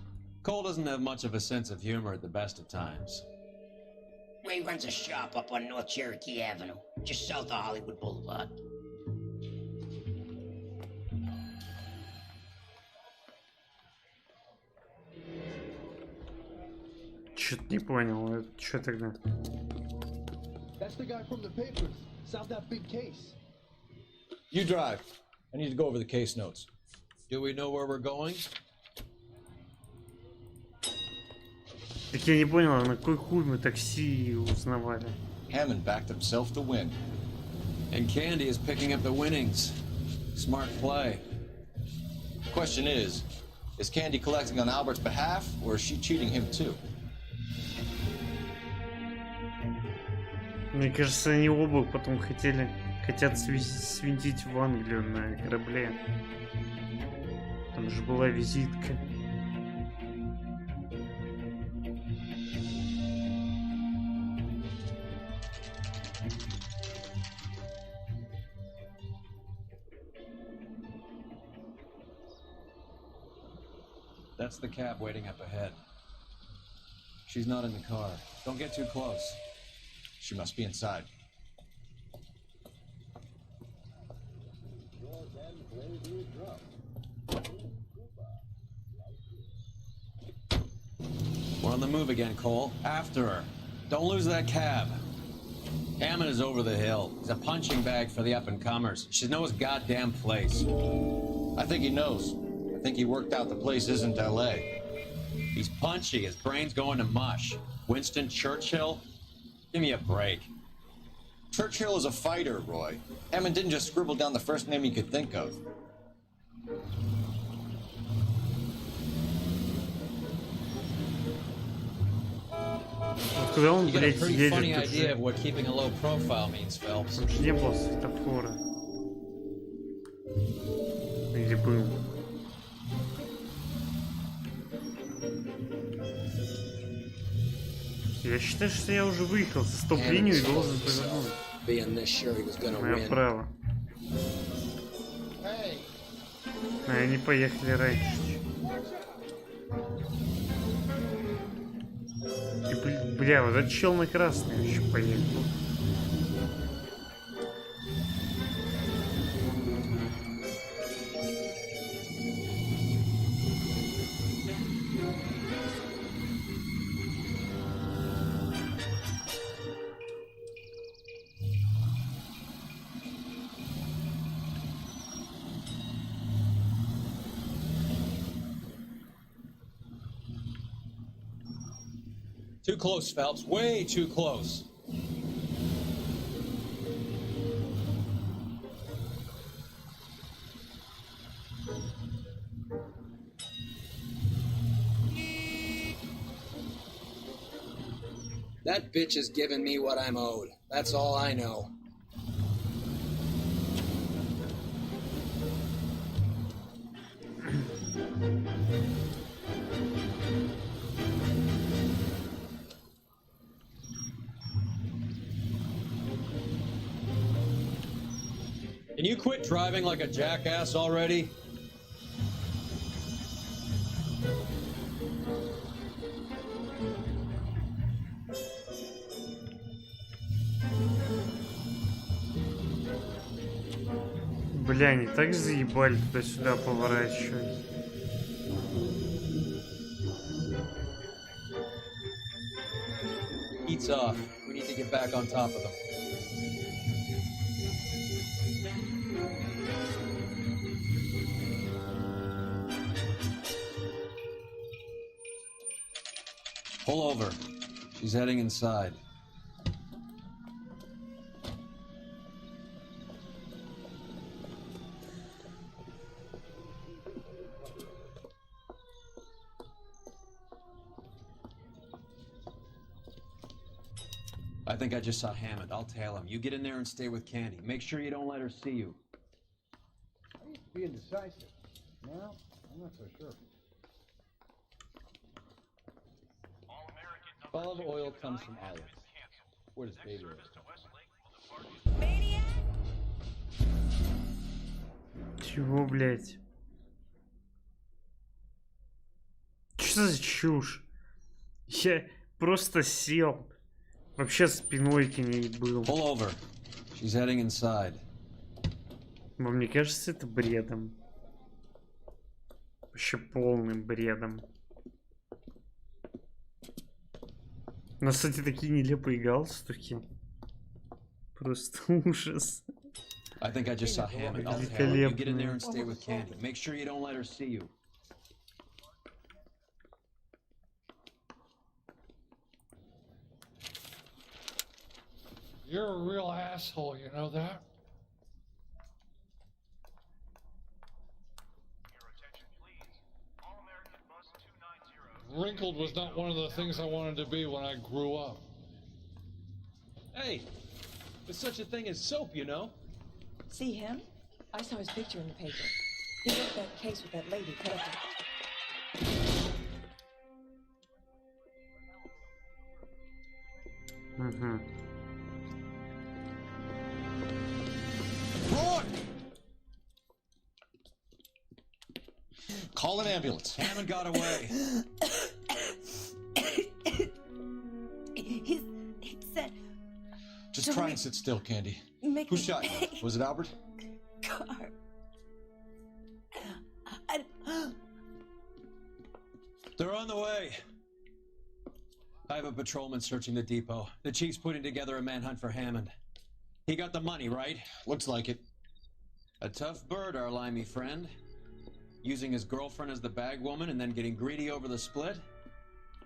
Cole doesn't have much of a sense of humor at the best of times. Ray runs a shop up on North Cherokee Avenue, just south of Hollywood Boulevard. Что-то не понял, это что тогда? That's the guy from the papers. Solved that big case. You drive. I need to go over the case notes. Do we know where we're going? Так я не понял, а на какой хуй мы такси узнавали? Hammond backed himself to win. And Candy is picking up the winnings. Smart play. Question is Candy collecting on Albert's behalf, or is she cheating him too? Мне кажется, они оба потом хотят свинтить в Англию на корабле. Там же была визитка. That's the cab waiting up ahead. She's not in the car. Don't get too close. She must be inside. We're on the move again, Cole. After her. Don't lose that cab. Hammond is over the hill. He's a punching bag for the up-and-comers. She knows his goddamn place. I think he knows. I think he worked out the place isn't L.A. He's punchy. His brain's going to mush. Winston Churchill? Give me a break. Churchill is a fighter, Roy. Hammond didn't just scribble down the first name he could think of. Куда он, You got a блядь, pretty funny едет idea уже? of what keeping a low profile means, Phelps. Там же не было светофора. Или был. Я считаю, что я уже выехал за стоп-линию и должен повернуть. Мое право. А они поехали раньше. И, бля, вот этот чел на красный еще поехал. Too close, Phelps. Way too close. That bitch has given me what I'm owed. That's all I know. Can you quit driving like a jackass already? Бля, они так заебали туда-сюда поворачивать. Heat's off. We need to get back on top of them. Pull over. She's heading inside. I think I just saw Hammond. I'll tail him. You get in there and stay with Candy. Make sure you don't let her see you. I used to be indecisive. Now, I'm not so sure. Olive oil comes from olives. Where does baby oil Чего, блядь? Что за чушь? Я просто сел. Вообще спиной к ней был. Pull over. She's heading inside. Но мне кажется, это бредом. Вообще полным бредом. На кстати, такие нелепые галстуки. Просто ужас. I think I just saw Hammond. I'll tell you. You get in there and stay with Candy. Make sure you don't let her see you. You're a real asshole, you know that? Wrinkled was not one of the things I wanted to be when I grew up. Hey, there's such a thing as soap, you know? See him? I saw his picture in the paper. He wrote that case with that lady cut up. Угу. Roy! Call an ambulance. Hammond got away. He said... Just try and sit still, Candy. Who shot you? Was it Albert? Car. They're on the way. I have a patrolman searching the depot. The chief's putting together a manhunt for Hammond. He got the money, right? Looks like it. A tough bird, our limey friend. Using his girlfriend as the bag woman and then getting greedy over the split.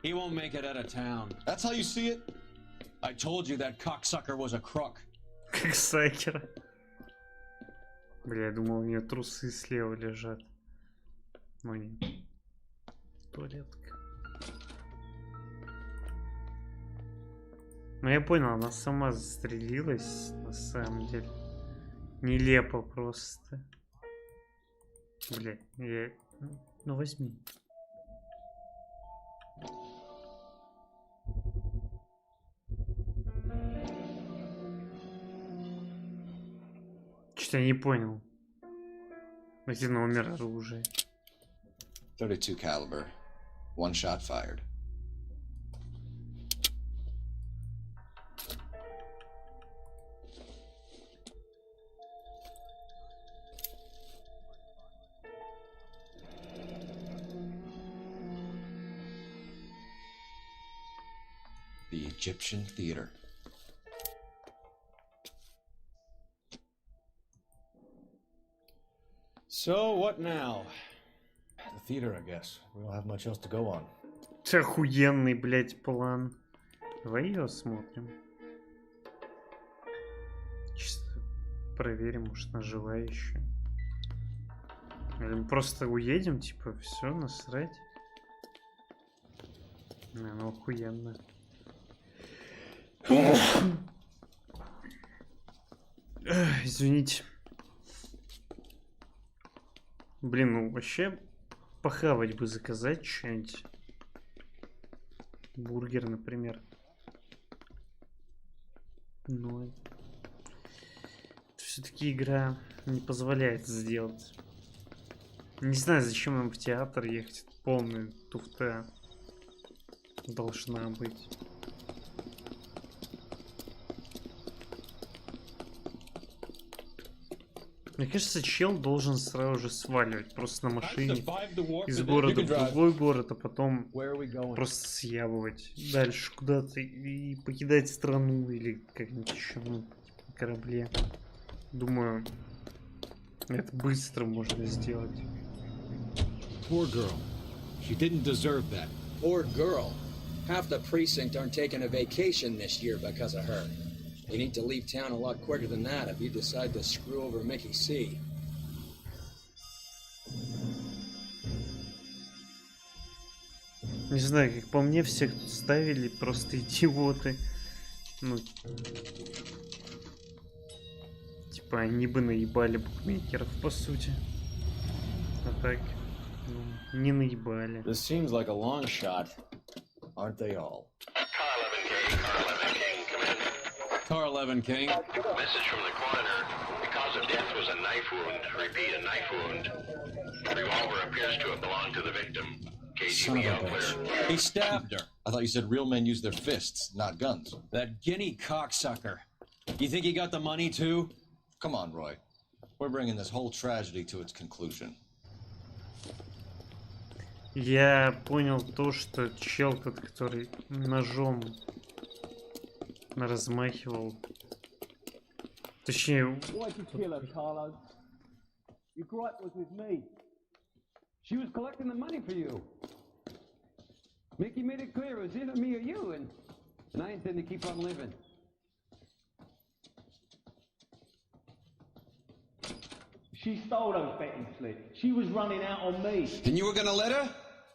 He won't make it out of town. That's how you see it? I told you that cocksucker was a crook. Коксакер. Бля, я думал, у нее трусы слева лежат. Но нет. Туалетка. Ну я понял, она сама застрелилась, на самом деле. Нелепо просто. Бля, я... Ну возьми. Что-то я не понял. Где номер оружия? 32 caliber. One shot fired. The Egyptian Theater. So, what now? The theater, I guess. We don't have much else to go on. Это охуенный, блядь, план. Давай ее осмотрим. Чисто проверим, может, она жива еще. Или мы просто уедем, типа, все, насрать. Не, ну охуенно. Извините. Блин, ну вообще похавать бы заказать что-нибудь. Бургер, например. Но все-таки игра не позволяет сделать. Не знаю, зачем нам в театр ехать. Полная туфта должна быть. Мне кажется, чел должен сразу же сваливать просто на машине из города в другой город, а потом просто съябывать дальше куда-то и покидать страну или как-нибудь еще на корабле. Думаю, это быстро можно сделать. Poor girl. She didn't deserve that. Poor girl. Half the precinct aren't taking a vacation this year because of her. You need to leave town a lot quicker than that if you decide to screw over Mickey C. Не знаю, как по мне, всех тут ставили просто идиоты. Ну, типа, они бы наебали букмекеров, по сути. А так, ну, не наебали. This seems like a long shot. Aren't they all? Car 11 King. Message from the coroner. The cause of death was a knife wound. Repeat, a knife wound. The revolver appears to have belonged to the victim. Son of a KGB bitch. He stabbed her. I thought you said real men use their fists, not guns. That guinea cocksucker. You think he got the money too? Come on, Roy. We're bringing this whole tragedy to its conclusion. Я понял то, что чел тот, который ножом размахивал. Точнее... Why'd you kill her, Carlo? Your gripe was with me. She was collecting the money for you. Mickey made it clear it was either me or you, and I intend to keep on living. She stole those betting slips. She was running out on me. And you were gonna let her?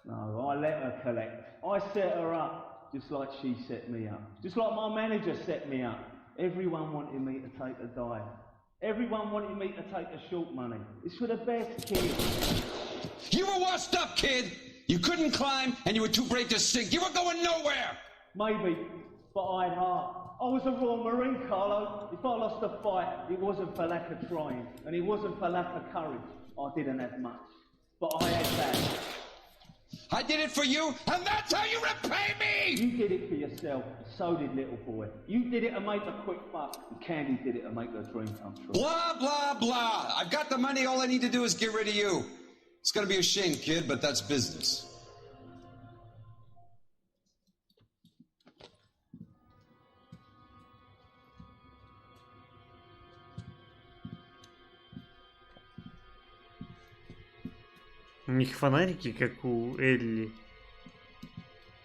No, I let her collect. I set her up, just like she set me up. Just like my manager set me up. Everyone wanted me to take a dive. Everyone wanted me to take the short money. It's for the best, kid. You were washed up, kid! You couldn't climb, and you were too brave to sink. You were going nowhere! Maybe, but I had heart. I was a Royal Marine, Carlo. If I lost a fight, it wasn't for lack of trying, and it wasn't for lack of courage. I didn't have much, but I had that. I did it for you, and that's how you repay me! You did it for yourself, so did little boy. You did it to make a quick buck, and Candy did it to make her dream come true. Blah, blah, blah. I've got the money, all I need to do is get rid of you. It's gonna be a shame, kid, but that's business. У них фонарики, как у Элли.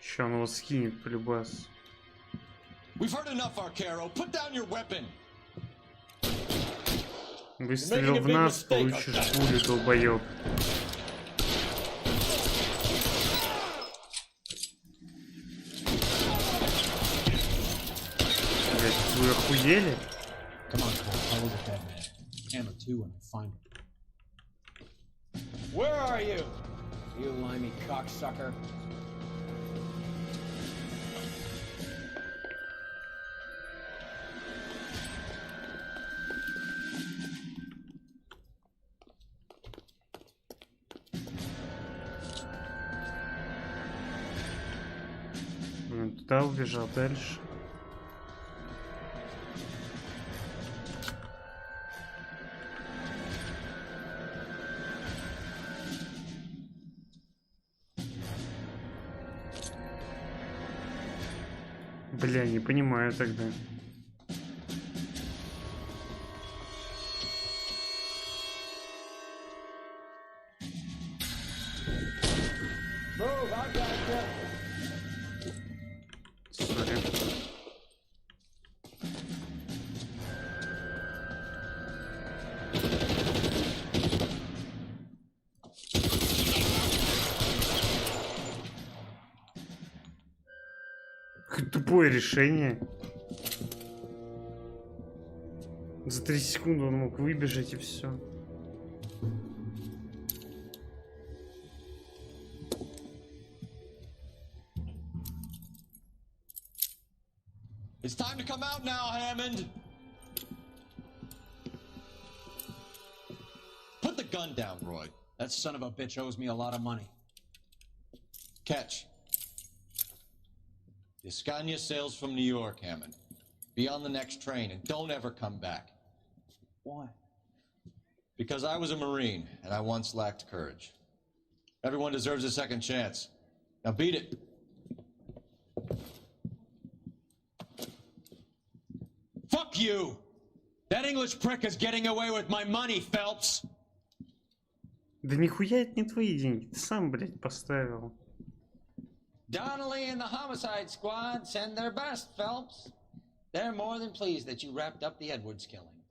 Еще он его скинет полюбас. Выстрелил в нас, получишь пулю, долбоёб. Блять, вы охуели? Where are you? You limey cocksucker. Он туда убежал дальше. Бля, не понимаю тогда. Тупое решение. За 3 секунды он мог выбежать и все. It's time to come out now, Hammond. Put the gun down, Roy. That son of a bitch owes me a lot of money. Catch. The Scania sails from New York, Hammond. Be on the next train and don't ever come back. Why? Because I was a Marine and I once lacked courage. Everyone deserves a second chance. Now beat it. Fuck you! That English prick is getting away with my money, Phelps! Да нихуя это не твои деньги. Ты сам, блядь, поставил. Donnelly and the homicide squad send their best, Phelps. They're more than pleased that you wrapped up the Edwards killing.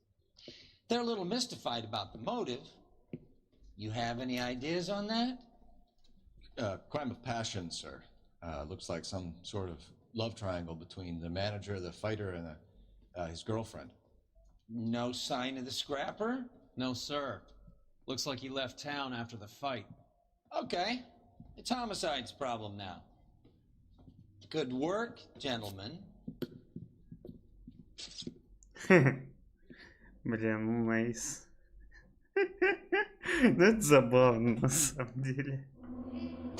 They're a little mystified about the motive. You have any ideas on that? Crime of passion, sir. Looks like some sort of love triangle between the manager, the fighter, and his girlfriend. No sign of the scrapper? No, sir. Looks like he left town after the fight. Okay. It's homicide's problem now. Good work, gentlemen. Бля, ну найс. Ну это забавно на самом деле.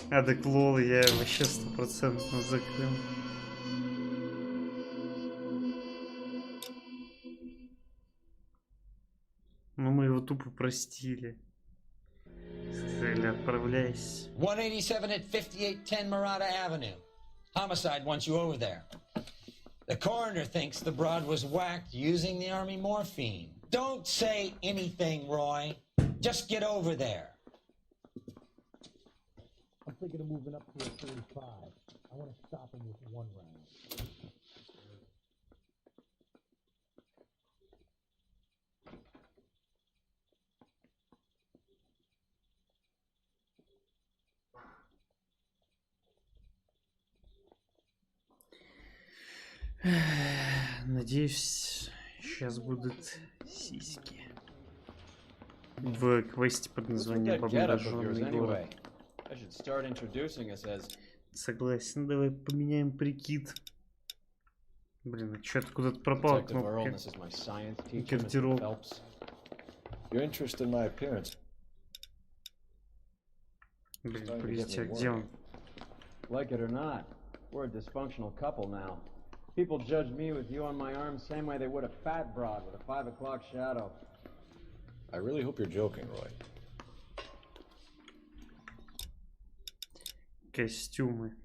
А так лол я вообще 100% закрыл. Ну мы его тупо простили. Сказали, отправляйся. 187 at 5810 Murata Avenue. Homicide wants you over there. The coroner thinks the broad was whacked using the army morphine. Don't say anything, Roy. Just get over there. I'm thinking of moving up to a 35. I want to stop him with one round. Надеюсь, сейчас будут сиськи. В квесте под названием «Обнаженный город». Согласен, давай поменяем прикид. Блин, а что-то куда-то пропала кнопка. Гардероб. Блин, погодите, а где он? Like it or not, we're a dysfunctional couple now. People judge me with you on my arm same way they would a fat broad with a 5 o'clock shadow. I really hope you're joking, Roy. Костюмы.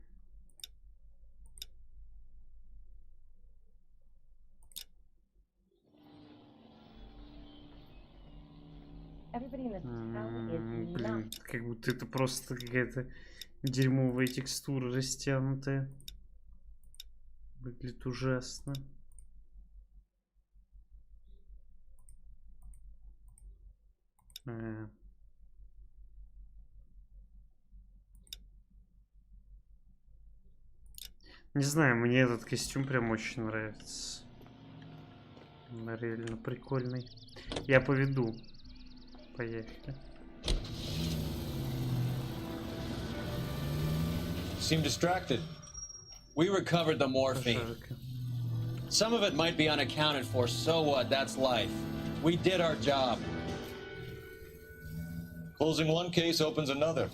Блин, как будто это просто какая-то дерьмовая текстура растянутая. Выглядит ужасно. Не знаю, мне этот костюм прям очень нравится. Он реально прикольный. Я поведу. Поехали. Seem distracted. We recovered the morphine. Some of it might be unaccounted for, so what? That's life. We did our job. Closing one case opens another.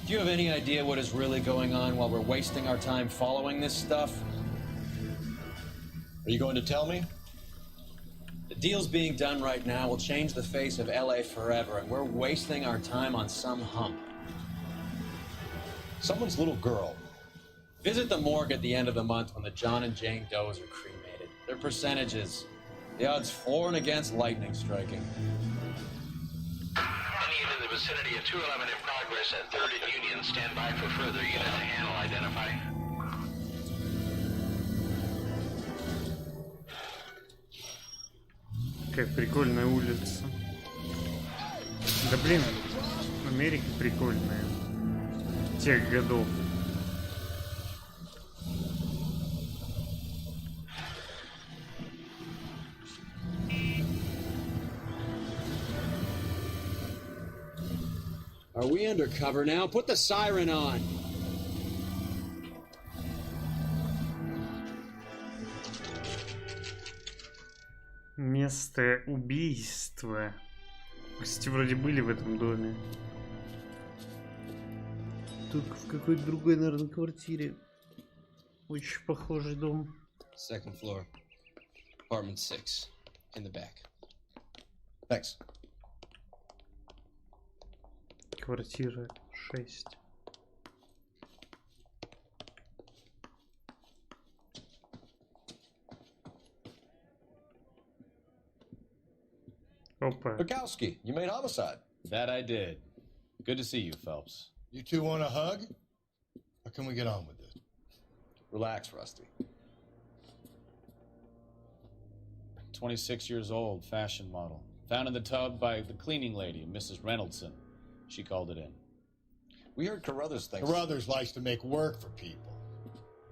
Do you have any idea what is really going on while we're wasting our time following this stuff? Are you going to tell me? The deals being done right now will change the face of LA forever, and we're wasting our time on some hump. Someone's little girl. Visit the morgue at the end of the month when the John and Jane Does are cremated. Their percentages. The odds for and against lightning striking. Any unit in the vicinity of 211 in progress at 3rd and Union. Stand by for further unit to handle identify. Какая прикольная улица. Да блин, Америка прикольная. Тех годов. Are we undercover now? Put the siren on. Место убийства. Кстати, вроде были в этом доме. Только в какой-то другой, наверное, квартире. Очень похожий дом. Second floor. Apartment 6. In the back. Thanks. Квартира 6. Опа. Bukowski, you made homicide. That I did. Good to see you, Phelps. You two want a hug? Or can we get on with it? Relax, Rusty. 26 years old, fashion model. Found in the tub by the cleaning lady, Mrs. Reynoldson. She called it in. We heard Carruthers thinks... Carruthers likes to make work for people.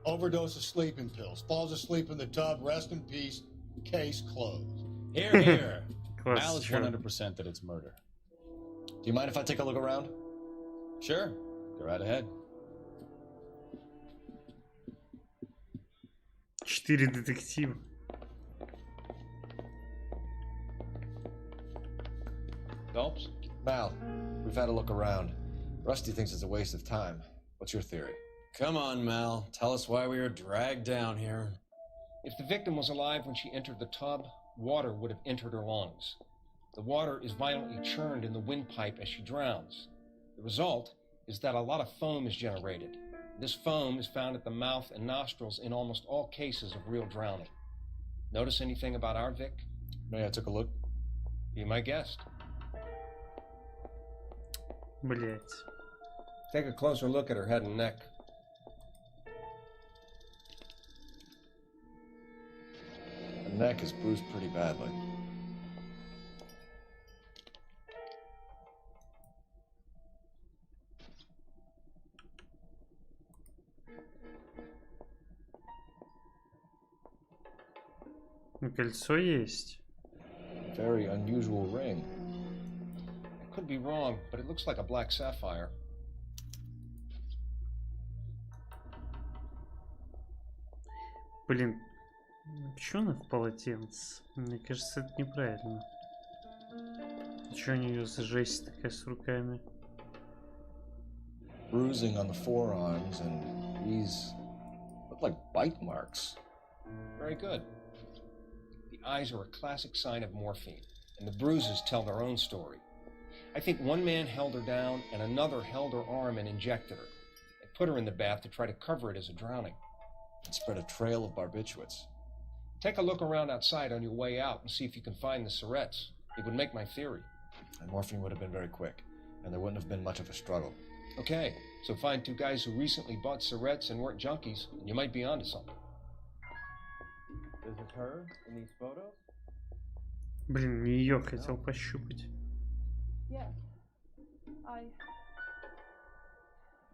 Overdose of sleeping pills. Falls asleep in the tub. Rest in peace. Case closed. Here, here. Mal is 100% that it's murder. Do you mind if I take a look around? Sure. Go right ahead. 4 детектива. Phelps? Mal, we've had a look around. Rusty thinks it's a waste of time. What's your theory? Come on, Mal. Tell us why we were dragged down here. If the victim was alive when she entered the tub, water would have entered her lungs. The water is violently churned in the windpipe as she drowns. The result is that a lot of foam is generated. This foam is found at the mouth and nostrils in almost all cases of real drowning. Notice anything about our Vic? Yeah, I took a look. Be my guest. Блять. Take a closer look at her head and neck. Her neck is bruised pretty badly. Кольцо есть. Very unusual ring. I could be wrong, but it looks like a black sapphire. Блин, почему она в полотенце? Мне кажется, это неправильно. Чё у нее за жесть такая с руками? Bruising on the forearms, and these look like bite marks. Very good. The eyes are a classic sign of morphine, and the bruises tell their own story. I think one man held her down, and another held her arm and injected her. They put her in the bath to try to cover it as a drowning. And spread a trail of barbiturates. Take a look around outside on your way out and see if you can find the syrettes. It would make my theory. And morphine would have been very quick, and there wouldn't have been much of a struggle. Okay, so find two guys who recently bought syrettes and weren't junkies, and you might be onto something. Is it her in these photos? Блин, ее хотел пощупать. Yes.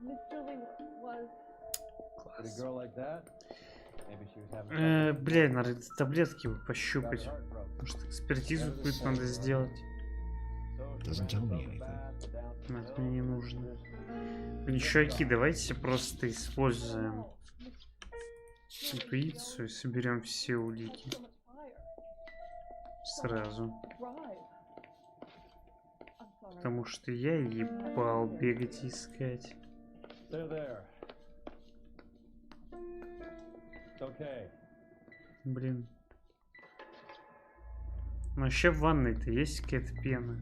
Miss Julie was... Did a girl like that? Maybe she was having... Бля, надо таблетки бы пощупать. Может, экспертизу какую-то надо сделать. Doesn't tell me anything. Но это мне не нужно. Блин, чуваки, давайте просто используем интуицию и соберем все улики. Сразу. Потому что я ебал бегать и искать. Блин. Ну вообще в ванной-то есть какая-то пена?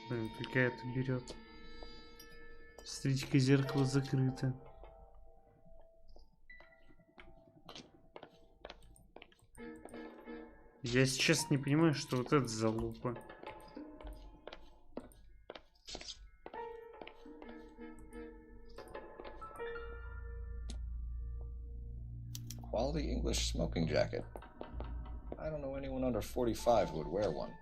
Блин, только это берет. Смотрите-ка, зеркало закрыто. Я сейчас не понимаю, что вот это за лупа. Quality English smoking jacket. I don't know anyone under 45 who would wear one.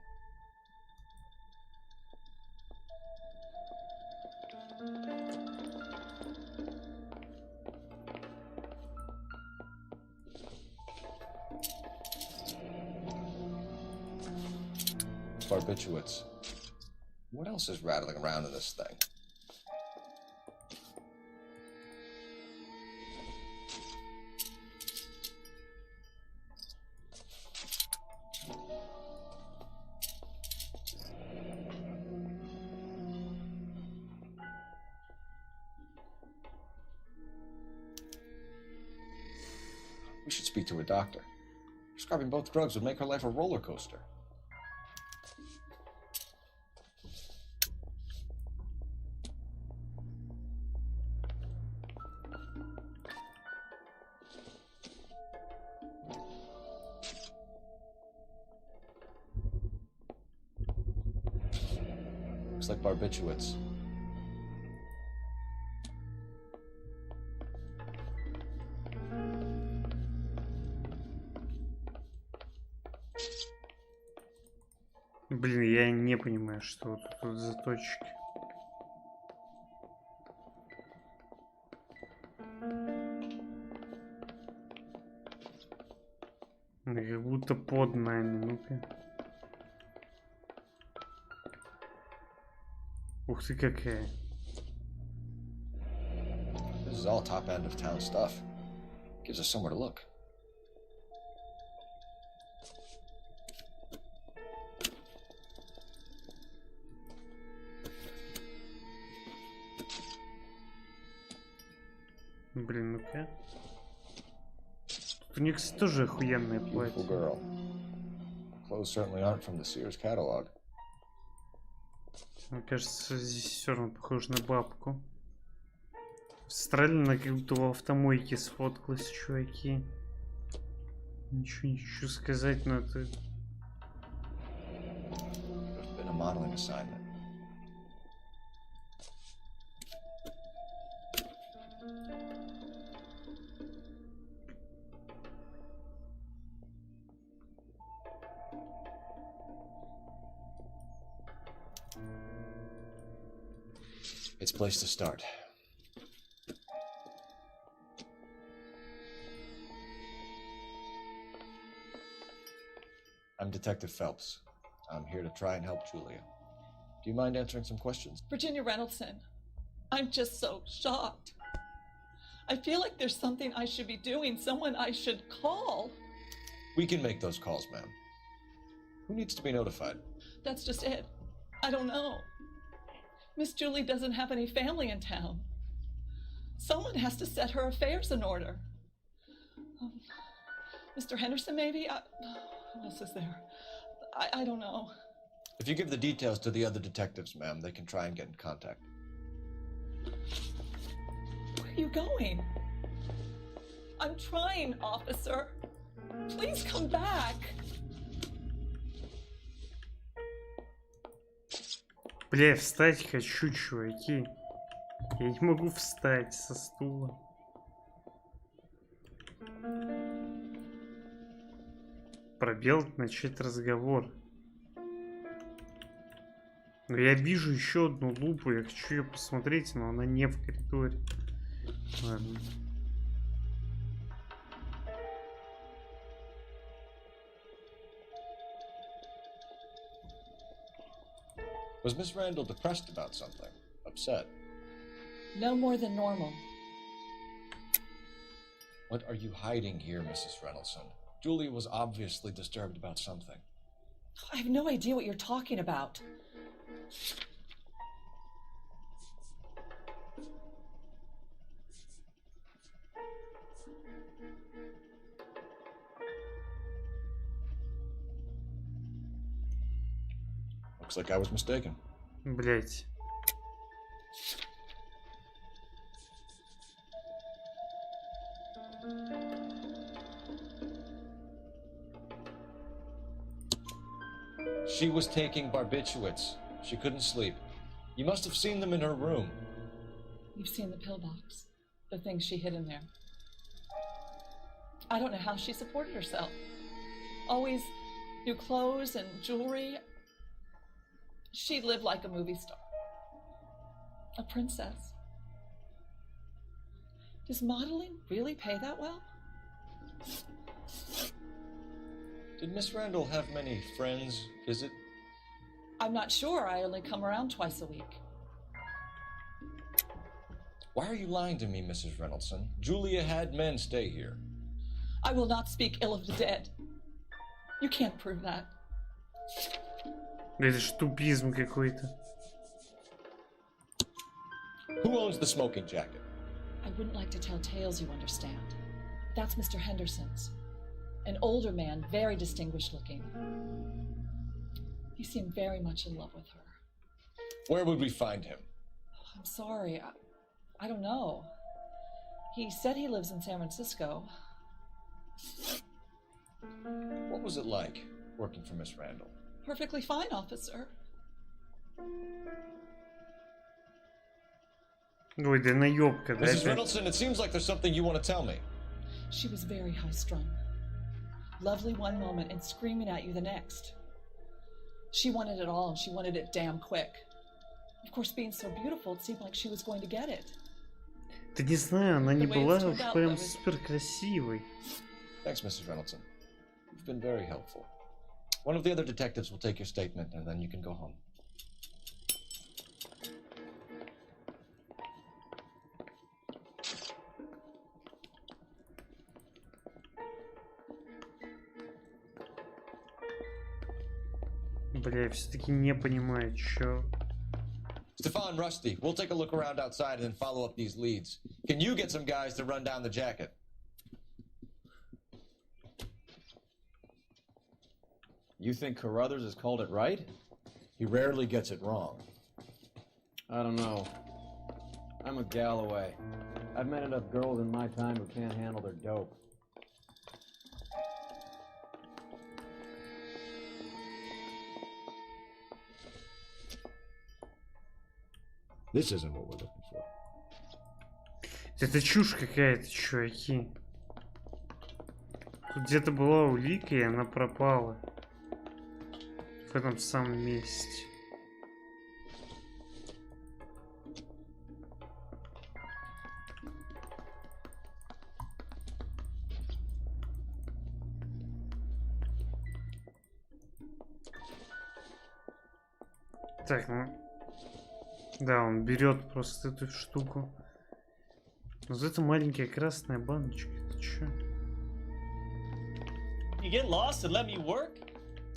Barbiturates. What else is rattling around in this thing? We should speak to a doctor. Prescribing both drugs would make her life a roller coaster. Looks like barbiturates. Блин, я не понимаю, что вот тут за точки. Как будто под нами, ну-ка. Ух ты, какая. This is all top end of town stuff. Gives us somewhere to look. Блин, ну-ка. У них, кстати, тоже охуенное платье. Girl. Clothes certainly aren't from the Sears catalog. Мне кажется, здесь все равно похоже на бабку. Стрельно, как будто в автомойке сфоткалась, чуваки. Ничего не хочу сказать, но это... Been a modeling assignment. It's a place to start. I'm Detective Phelps. I'm here to try and help Julia. Do you mind answering some questions? Virginia Reynoldson, I'm just so shocked. I feel like there's something I should be doing, someone I should call. We can make those calls, ma'am. Who needs to be notified? That's just it. I don't know. Miss Julie doesn't have any family in town. Someone has to set her affairs in order. Mr. Henderson, maybe? Who else is there? I don't know. If you give the details to the other detectives, ma'am, they can try and get in contact. Where are you going? I'm trying, officer. Please come back. Бля, встать хочу, чуваки. Я не могу встать со стула. Пробел, начать разговор. Но я вижу еще одну лупу, я хочу ее посмотреть, но она не в коридоре. Ладно. Was Miss Randall depressed about something? Upset? No more than normal. What are you hiding here, Mrs. Reynoldson? Julia was obviously disturbed about something. I have no idea what you're talking about. Looks like I was mistaken. Блять. She was taking barbiturates. She couldn't sleep. You must have seen them in her room. You've seen the pillbox, the things she hid in there. I don't know how she supported herself. Always new clothes and jewelry. She lived like a movie star. A princess. Does modeling really pay that well? Did Miss Randall have many friends visit? I'm not sure. I only come around twice a week. Why are you lying to me, Mrs. Reynoldson? Julia had men stay here. I will not speak ill of the dead. You can't prove that. Это ж тупизм какой-то. Who owns the smoking jacket? I wouldn't like to tell tales, you understand. That's Mr. Henderson's. An older man, very distinguished looking. He seemed very much in love with her. Where would we find him? I'm sorry. I don't know. He said he lives in San Francisco. What was it like working for Miss Randall? Perfectly fine, officer. Ой, да наёбка, да? Mrs. Reynoldson, it seems like there's something you want to tell me. She was very high-strung. Lovely one moment and screaming at you the next. She wanted it all, and she wanted it damn quick. Of course, being so beautiful, it seemed like she was going to get it. Да не знаю, она не была уж прям супер красивой. Thanks, Mrs. Reynoldson. You've been very helpful. One of the other detectives will take your statement, and then you can go home. Бля, я все-таки не понимаю, чё. Stefan, Rusty, we'll take a look around outside and then follow up these leads. Can you get some guys to run down the jacket? You think Carruthers has called it right? He rarely gets it wrong. I don't know. I'm a Galloway. I've met enough girls in my time who can't handle their dope. This isn't what we're looking for. Это чушь какая-то, чуваки. Тут где-то была улика, и она пропала. В этом самом месте. Так, ну... Да, он берет просто эту штуку. Вот это маленькая красная баночка. Это чё? You get lost and let me work?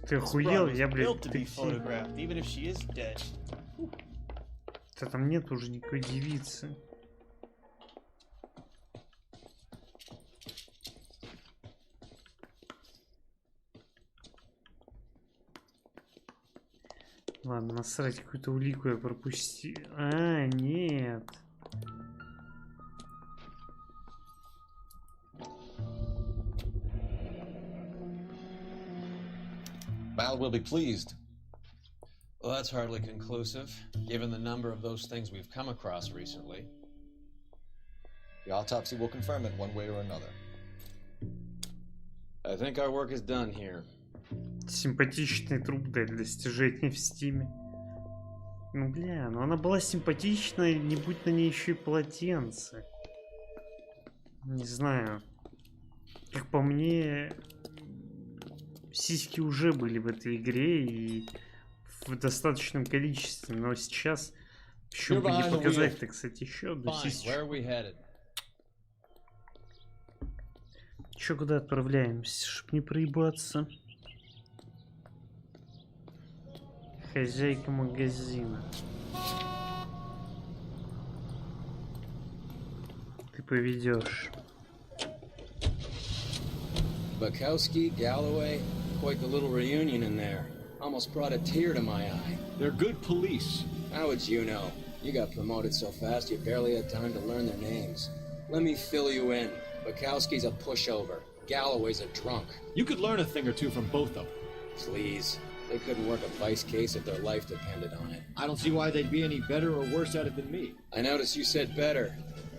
Ты охуел? Я, блядь, Built to be детектив. photographed, even if she is dead. Да там нет уже никакой девицы. Ладно, насрать, какую-то улику я пропустил. А, нет. Mal will be pleased. Well, that's hardly conclusive, given the number of those things we've come across recently. The autopsy will confirm it one way or another. I think our work is done here. Симпатичный труп для достижения в стиме. Ну бля, ну она была симпатичная, не будь на ней еще и полотенце. Не знаю. Как по мне, сиськи уже были в этой игре и в достаточном количестве, но сейчас еще бы не показать-то, кстати, еще одну сисечку. Че, куда отправляемся, чтоб не проебаться? Хозяйка магазина. Ты поведешь. Bukowski, Galloway, quite the little reunion in there. Almost brought a tear to my eye. They're good police. How would you know? You got promoted so fast you barely had time to learn their names. Let me fill you in. Bukowski's a pushover. Galloway's a drunk. You could learn a thing or two from both of them. Please. They couldn't work a vice case if their life depended on it. I don't see why they'd be any better or worse at it than me. I noticed you said better.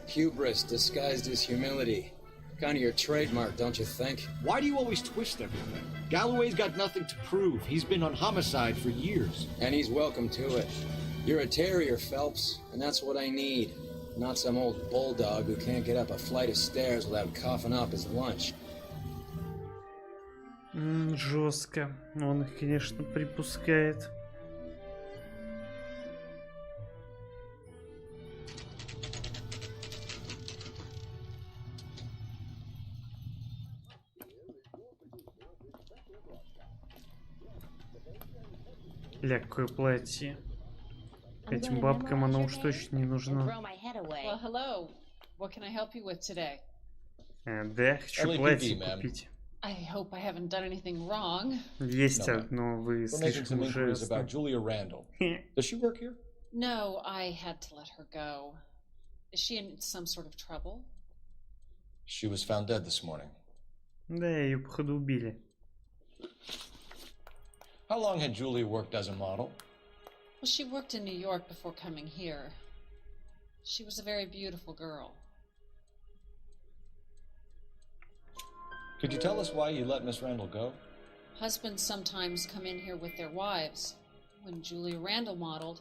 Hubris disguised as humility. Kind of your trademark, don't you think? Why do you always twist everything? Galloway's got nothing to prove. He's been on homicide for years. And he's welcome to it. You're a terrier, Phelps, and that's what I need. Not some old bulldog who can't get up a flight of stairs without coughing up his lunch. Жестко. Он их, конечно, припускает. Ля, какое платье. Этим бабкам оно уж точно не нужно. Well, hello. What can I help you with today? Да, хочу платье купить. I hope I haven't done anything wrong. Есть одно, вы слишком уже... About Julia Randall. Does she work here? No, I had to let her go. Is she in some sort of trouble? She was found dead this morning. Да, ее походу убили. How long had Julia worked as a model? Well, she worked in New York before coming here. She was a very beautiful girl. Could you tell us why you let Miss Randall go? Husbands sometimes come in here with their wives. When Julia Randall modeled,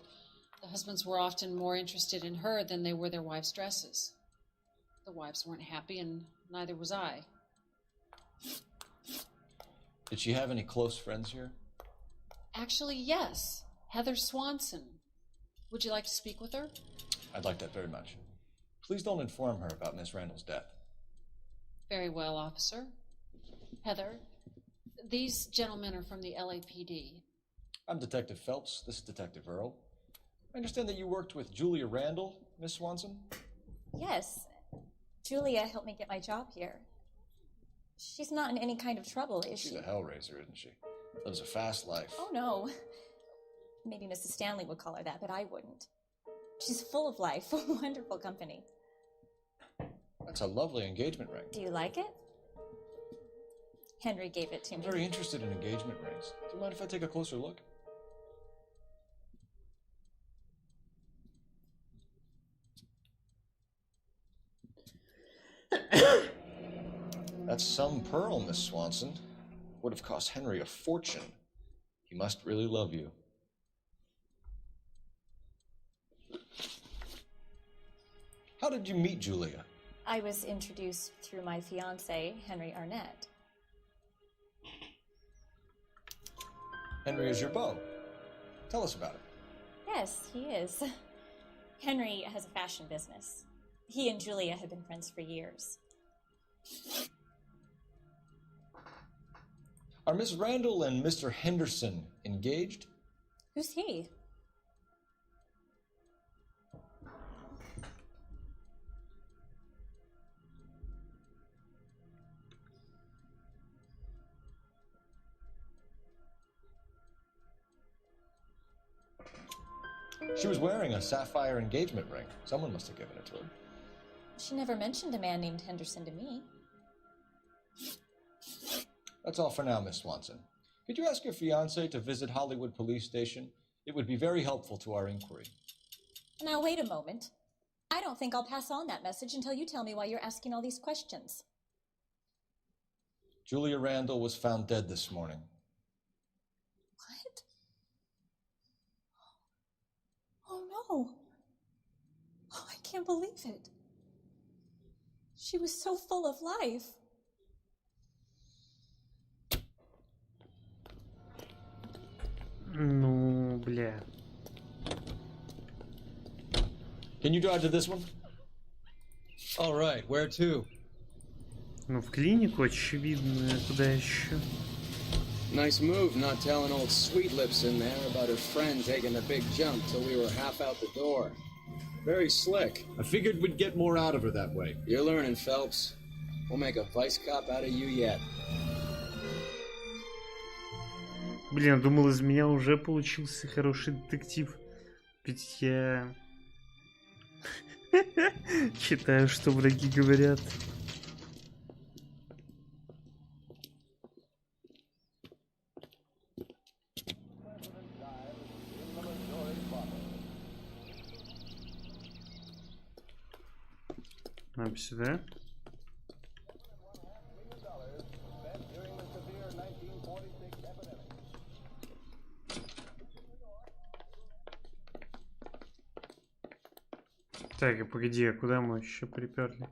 the husbands were often more interested in her than they were their wives' dresses. The wives weren't happy, and neither was I. Did she have any close friends here? Actually, yes. Heather Swanson. Would you like to speak with her? I'd like that very much. Please don't inform her about Miss Randall's death. Very well, officer. Heather, these gentlemen are from the LAPD. I'm Detective Phelps. This is Detective Earl. I understand that you worked with Julia Randall, Miss Swanson? Yes. Julia helped me get my job here. She's not in any kind of trouble, is she? She's a hellraiser, isn't she? Lives a fast life. Oh, no. Maybe Mrs. Stanley would call her that, but I wouldn't. She's full of life, wonderful company. That's a lovely engagement ring. Do you like it? Henry gave it to me. I'm very interested in engagement rings. Do you mind if I take a closer look? That's some pearl, Miss Swanson. Would have cost Henry a fortune. He must really love you. How did you meet Julia? I was introduced through my fiancé, Henry Arnett. Henry is your beau. Tell us about it. Yes, he is. Henry has a fashion business. He and Julia have been friends for years. Are Miss Randall and Mr. Henderson engaged? Who's he? She was wearing a sapphire engagement ring. Someone must have given it to her. She never mentioned a man named Henderson to me. That's all for now, Miss Swanson. Could you ask your fiancé to visit Hollywood Police Station? It would be very helpful to our inquiry. Now, wait a moment. I don't think I'll pass on that message until you tell me why you're asking all these questions. Julia Randall was found dead this morning. What? Oh, no. Oh, I can't believe it. She was so full of life. Ну, бля. Can you drive to this one? All right, where to? Ну, в клинику, очевидно, куда еще? Nice move not telling old Sweet Lips in there about her friend taking the big jump till we were half out the door. Very slick. I figured we'd get more out of her that way. You're learning, Phelps. We'll make a vice cop out of you yet. Блин, думал, из меня уже получился хороший детектив. Ведь я читаю, что враги говорят. Нам сюда. Так, и погоди, а куда мы еще приперли?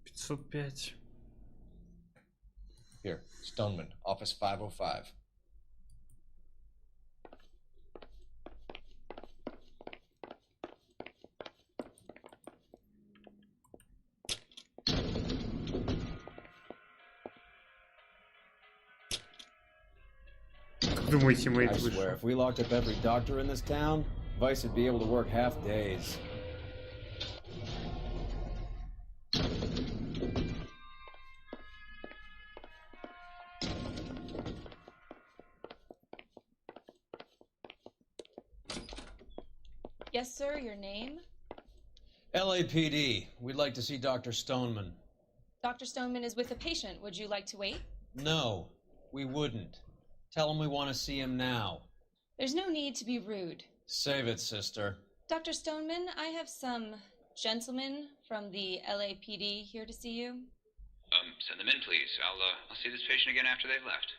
$505. Here, Stoneman, office 505. Думаете, мы I это swear, if we locked up every doctor in this town, Vice would be able to work half days. Yes, sir, your name? LAPD, we'd like to see Dr. Stoneman. Dr. Stoneman is with a patient. Would you like to wait? No, we wouldn't. Tell him we want to see him now. There's no need to be rude. Save it, sister. Dr. Stoneman, I have some gentlemen from the LAPD here to see you. Send them in, please. I'll see this patient again after they've left.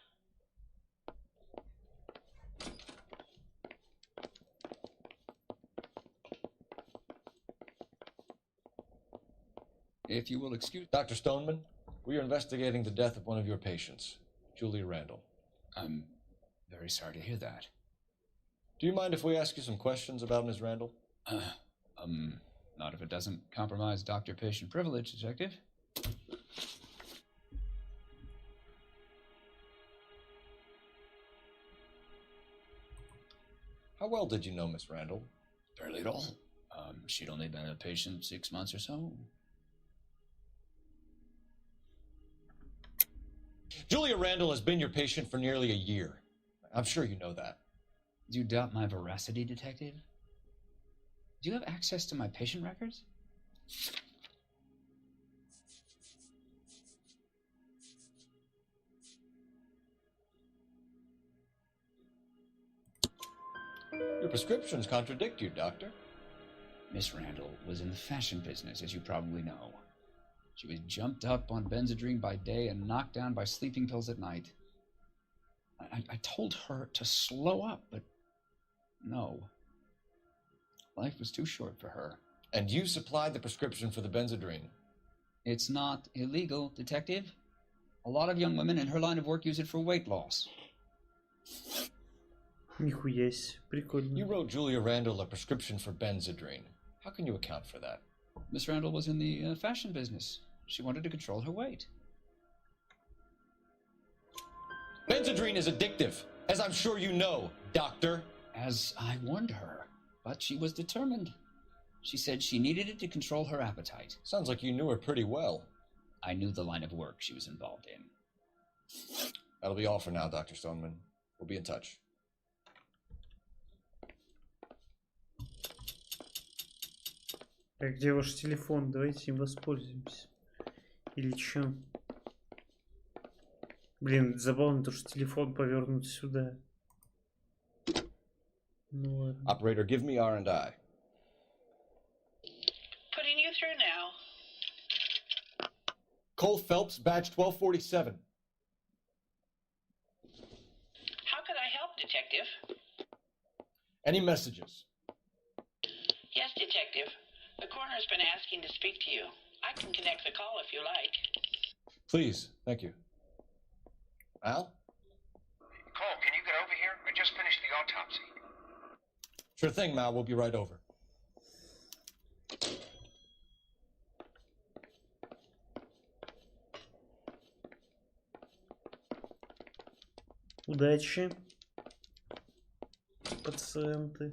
If you will excuse... Dr. Stoneman, we are investigating the death of one of your patients, Julia Randall. I'm very sorry to hear that. Do you mind if we ask you some questions about Ms. Randall? Not if it doesn't compromise doctor-patient privilege, Detective. How well did you know Miss Randall? Barely at all. She'd only been a patient 6 months or so. Julia Randall has been your patient for nearly a year. I'm sure you know that. Do you doubt my veracity, detective? Do you have access to my patient records? Your prescriptions contradict you, Doctor. Miss Randall was in the fashion business, as you probably know. She was jumped up on Benzedrine by day and knocked down by sleeping pills at night. I told her to slow up, but no. Life was too short for her. And you supplied the prescription for the Benzedrine. It's not illegal, detective. A lot of young women in her line of work use it for weight loss. Нихуя себе, прикольно. You wrote Julia Randall a prescription for Benzedrine. How can you account for that? Miss Randall was in the fashion business. She wanted to control her weight. Benzedrine is addictive, as I'm sure you know, Doctor. As I warned her, but she was determined. She said she needed it to control her appetite. Sounds like you knew her pretty well. I knew the line of work she was involved in. That'll be all for now, Dr. Stoneman. We'll be in touch. А где ваш телефон? Давайте им воспользуемся. Или чё? Блин, забавно то, что телефон повернут сюда. Ну ладно. Operator, give me R&I. Putting you through now. Cole Phelps, badge 1247. How could I help, Detective? Any messages? Yes, Detective. The coroner's been asking to speak to you. I can connect the call if you like. Please, thank you. Al? Cole, can you get over here? I just finished the autopsy. Sure thing, Mal. We'll be right over. Удачи, пациенты.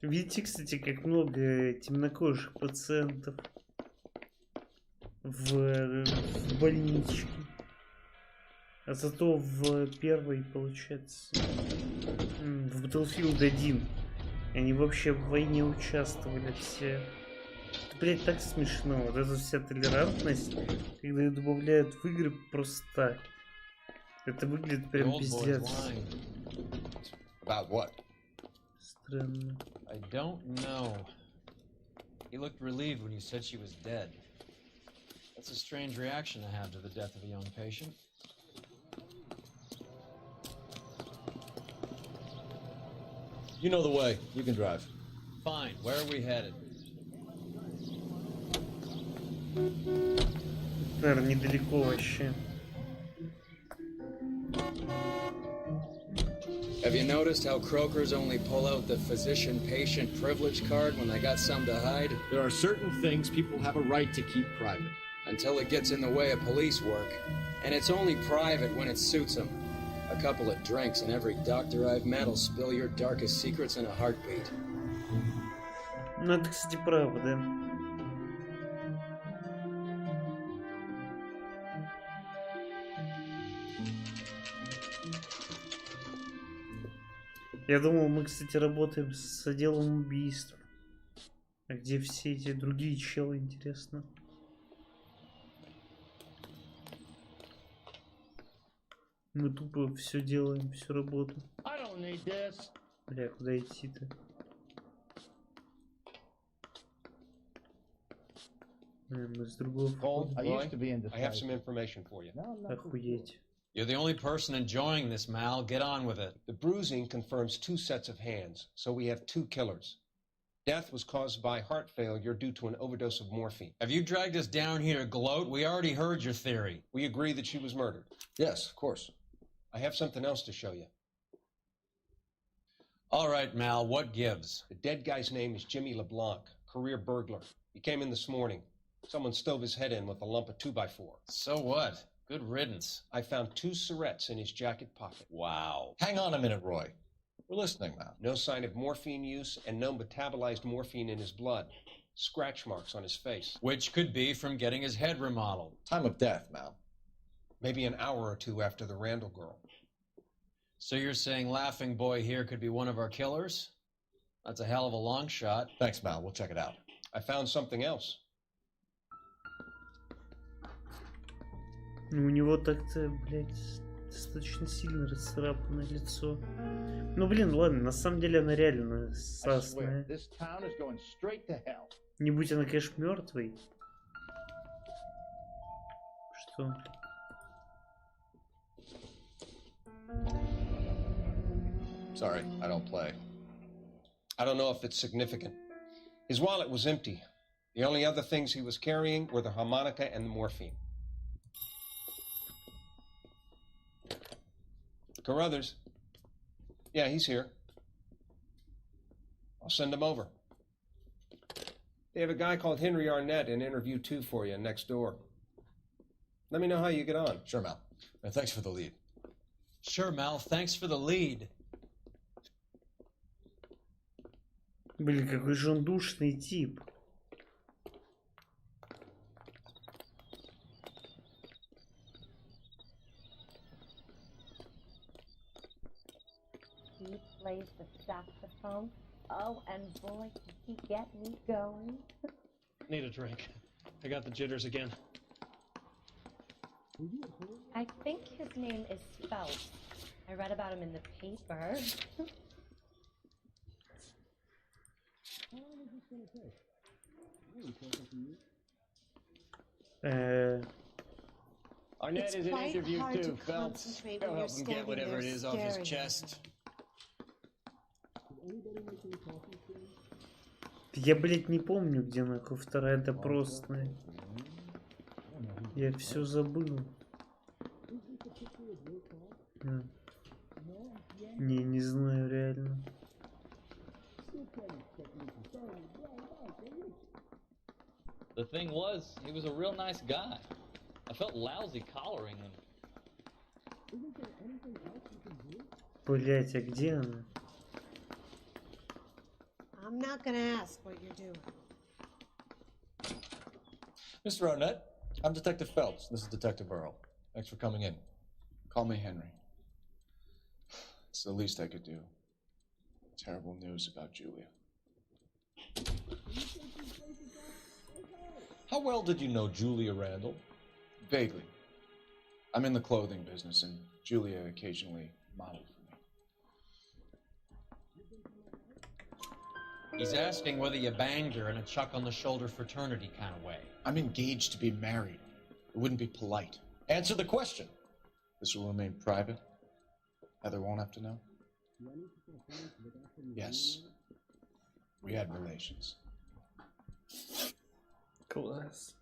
Видите, кстати, как много темнокожих пациентов в больничке. А зато в первой, получается, в Battlefield 1 они вообще в войне участвовали все. Это, блядь, так смешно. Вот эта вся толерантность, когда ее добавляют в игры просто так. Это выглядит прям пиздец. About what? Странно. I don't know. He looked relieved when you said she was dead. That's a strange reaction to have to the death of a young patient. You know the way. You can drive. Fine. Where are we headed? Наверное, недалеко вообще. Have you noticed how Croakers only pull out the physician-patient privilege card when they got something to hide? There are certain things people have a right to keep private. Until it gets in the way of police work. And it's only private when it suits them. A couple of drinks and every doctor I've met will spill your darkest secrets in a heartbeat. Ну, это, кстати, правда. Я думал, мы, кстати, работаем с отделом убийств. А где все эти другие челы, интересно? Мы тупо все делаем, всю работу. Бля, куда идти-то? Мы с другого входа. I have some information for you. Охуеть. You're the only person enjoying this, Mal. Get on with it. The bruising confirms 2 sets of hands, so we have 2 killers. Death was caused by heart failure due to an overdose of morphine. Have you dragged us down here to gloat? We already heard your theory. We agree that she was murdered. Yes, of course. I have something else to show you. All right, Mal, what gives? The dead guy's name is Jimmy LeBlanc, career burglar. He came in this morning. Someone stove his head in with a lump of 2x4. So what? Good riddance. I found 2 syrettes in his jacket pocket. Wow. Hang on a minute, Roy. We're listening now. No sign of morphine use and no metabolized morphine in his blood. Scratch marks on his face. Which could be from getting his head remodeled. Time of death, Mal. Maybe an hour or two after the Randall girl. So you're saying Laughing Boy here could be one of our killers? That's a hell of a long shot. Thanks, Mal. We'll check it out. I found something else. Ну, у него так-то, блядь, достаточно сильно расцарапанное лицо. Ну, блин, ладно, на самом деле она реально сасная. Не будь она, конечно, мертвой. Что? Sorry, I don't play. I don't know if it's significant. His wallet was empty. The only other things he was carrying were the harmonica and the morphine. Carruthers. Yeah, he's here. I'll send him over. They have a guy called Henry Arnett in interview 2 for you next door. Let me know how you get on. Sure, Mal. And thanks for the lead. Sure, Mal. Thanks for the lead. Блин, какой же он душный тип. He plays the saxophone. Oh, and boy, did he get me going. Need a drink. I got the jitters again. I think his name is Phelps. I read about him in the paper. Arnett is in quite interview hard to too. Phelps, concentrate go when help you're him get standing whatever there it is off his staring. chest. Я, блядь, не помню, где нахуй вторая допросная. Я все забыл. Не знаю реально. The thing was, he was a real nice guy. I felt lousy collaring him. Блять, а где она? I'm not gonna ask what you're doing. Mr. Arnett, I'm Detective Phelps. This is Detective Earl. Thanks for coming in. Call me Henry. It's the least I could do. Terrible news about Julia. How well did you know Julia Randall? Vaguely. I'm in the clothing business, and Julia occasionally modeled for me. He's asking whether you banged her in a chuck-on-the-shoulder fraternity kind of way. I'm engaged to be married. It wouldn't be polite. Answer the question. This will remain private. Heather won't have to know. Yes. We had relations. Класс.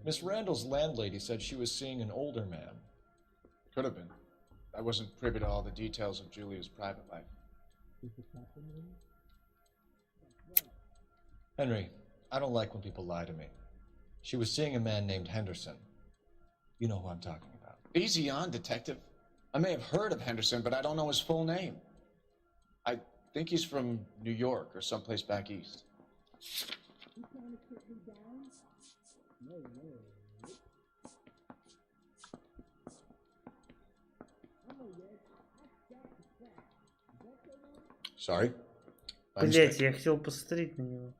Miss Randall's landlady said she was seeing an older man. Could have been. I wasn't privy to all the details of Julia's private life. Henry, I don't like when people lie to me. She was seeing a man named Henderson. You know who I'm talking about. Easy on, Detective. I may have heard of Henderson, but I don't know his full name. I think he's from New York or someplace back east. Sorry? Блять, я хотел посмотреть на него.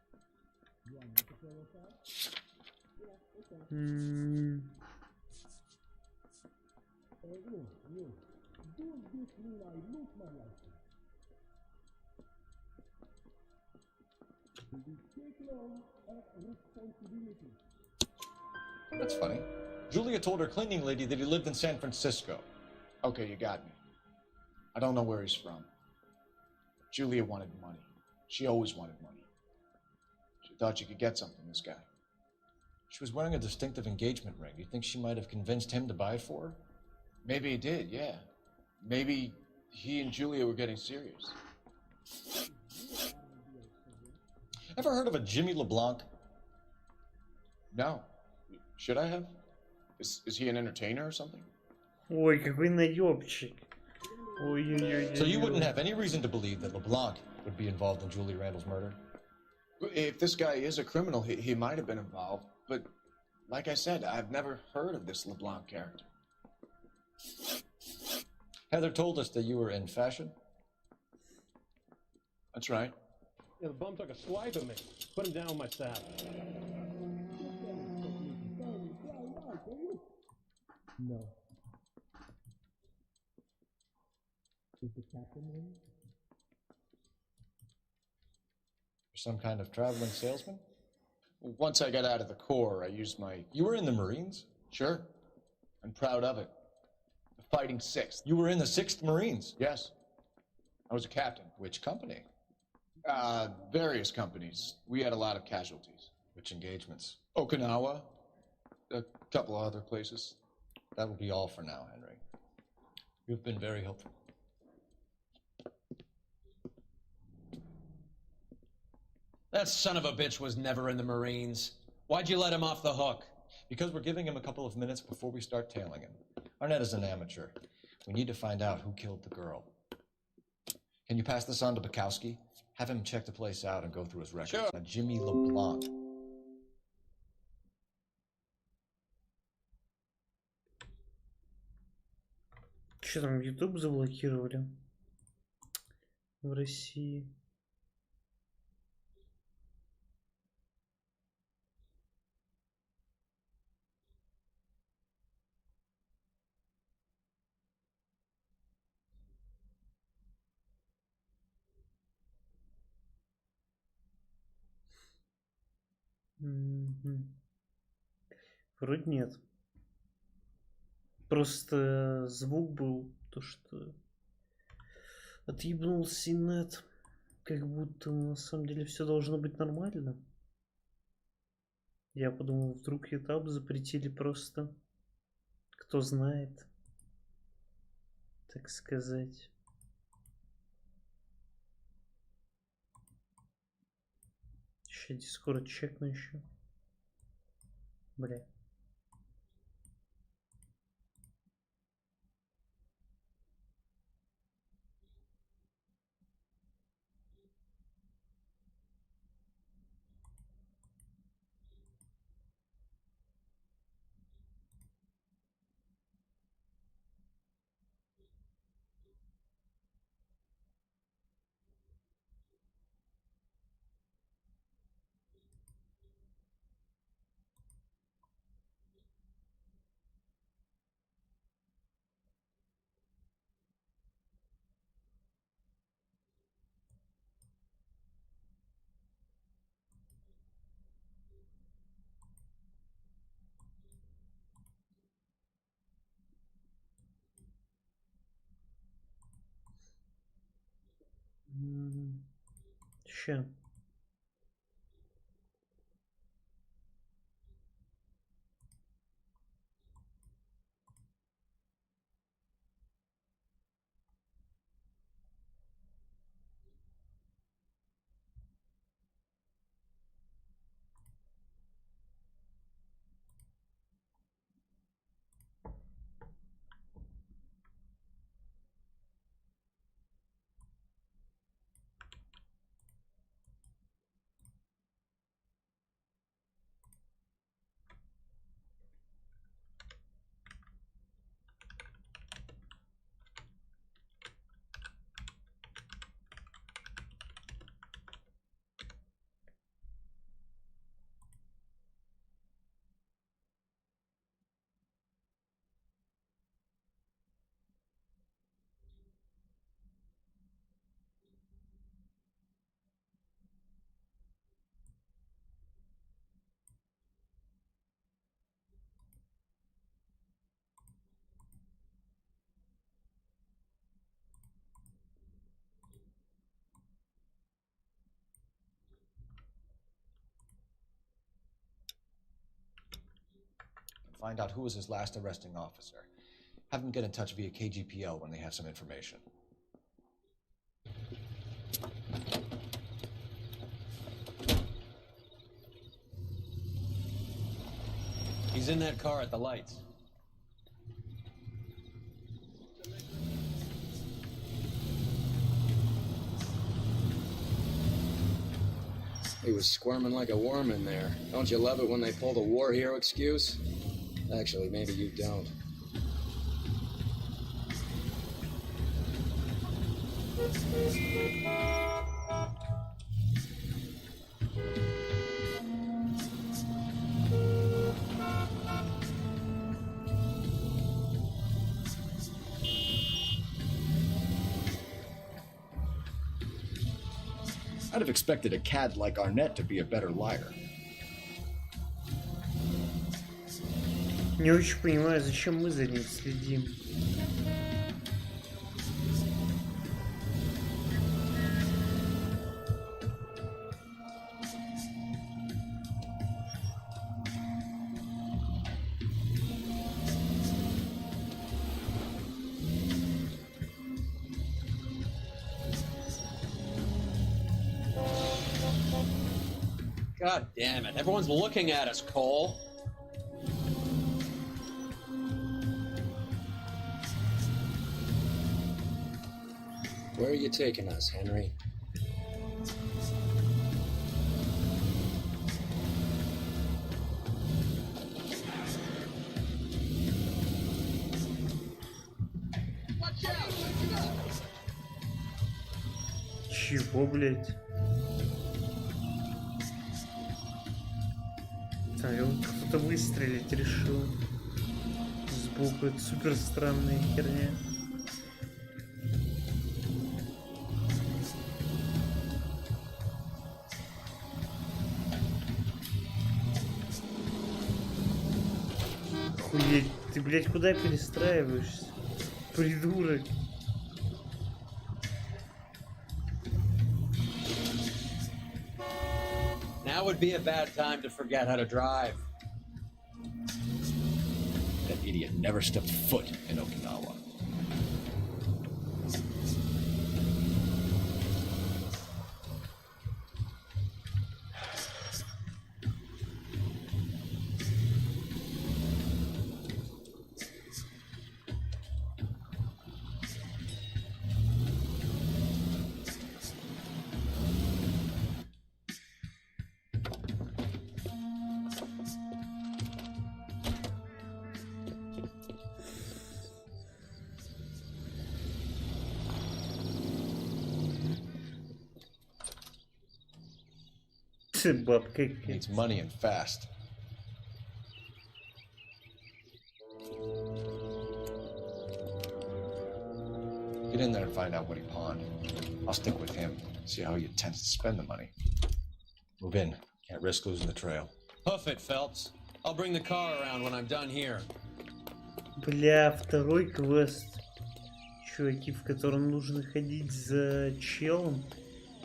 That's funny. Julia told her cleaning lady that he lived in San Francisco. Okay, you got me. I don't know where he's from. Julia wanted money. She always wanted money. She thought she could get something, this guy. She was wearing a distinctive engagement ring. You think she might have convinced him to buy it for her? Maybe he did, yeah. Maybe he and Julia were getting serious. Ever heard of a Jimmy LeBlanc? No. Should I have? Is he an entertainer or something? Ой, какой наебчик. Ой-ой-ой. So you wouldn't have any reason to believe that LeBlanc would be involved in Julie Randall's murder? If this guy is a criminal, he might have been involved. But like I said, I've never heard of this LeBlanc character. Heather told us that you were in fashion. That's right. Yeah, the bum took a swipe at me. Put him down with my staff. No. Is the captain in? Some kind of traveling salesman? Once I got out of the Corps, I used my... You were in the Marines? Sure. I'm proud of it. The Fighting 6th. You were in the 6th Marines? Yes. I was a captain. Which company? Various companies. We had a lot of casualties. Which engagements? Okinawa. A couple of other places. That will be all for now, Henry. You've been very helpful. That son of a bitch was never in the Marines. Why'd you let him off the hook? Because we're giving him a couple of minutes before we start tailing him. Arnett is an amateur. We need to find out who killed the girl. Can you pass this on to Bukowski? Have him check the place out and go through his records. Sure. Now, Jimmy LeBlanc. Что там, YouTube заблокировали в России? Вроде нет. Просто звук был то, что отъебнулся инет. Как будто на самом деле все должно быть нормально. Я подумал, вдруг YouTube запретили просто. Кто знает. Так сказать. Сейчас Discord чекну еще. Бля. Ща. Find out who was his last arresting officer. Have them get in touch via KGPL when they have some information. He's in that car at the lights. He was squirming like a worm in there. Don't you love it when they pull the war hero excuse? Actually, maybe you don't. I'd have expected a cad like Arnett to be a better liar. Не очень понимаю, зачем мы за ним следим. God damn it. Everyone's looking at us, Cole. Where are you taking us, Henry? Чего, блядь? Так, кто-то выстрелить решил. Сбоку это супер странная херня. Охуеть, ты, блядь, куда перестраиваешься? Придурок. Now would be a bad time to forget how to drive. That idiot never stepped foot in Okinawa. Бабка. Needs money and fast. Get in there and find out what he pawned. I'll stick with him, see how he intends to spend the money. Move in. Can't risk losing the trail. Hoof it, Phelps. I'll bring the car around when I'm done here. Бля, второй квест. Чуваки, в котором нужно ходить за челом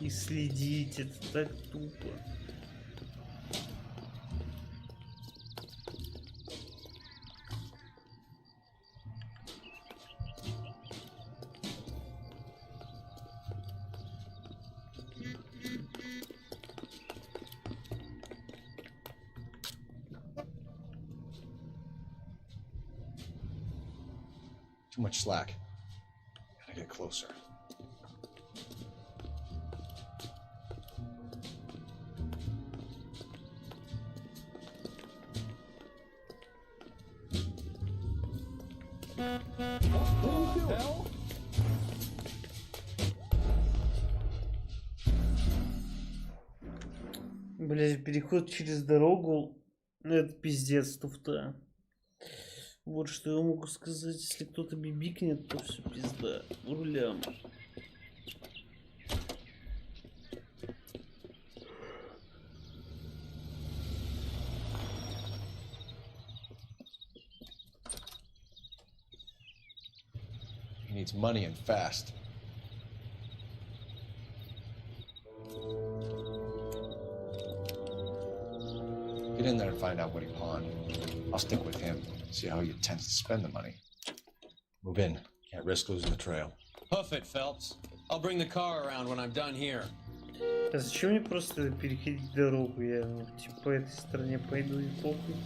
и следить. Это так тупо. Too much slack. Gotta get closer. Блять, переход через дорогу. Это пиздец, туфта. Вот что я могу сказать. Если кто-то бибикнет, то все пизда. Рулям. He needs money and fast. Get in there and find out what he pawned. I'll stick with him, see how he intends to spend the money. Move in. Can't risk losing the trail. Hoof it, Phelps. I'll bring the car around when I'm done here. А зачем мне просто переходить дорогу? Я типа по этой стороне пойду и похуй.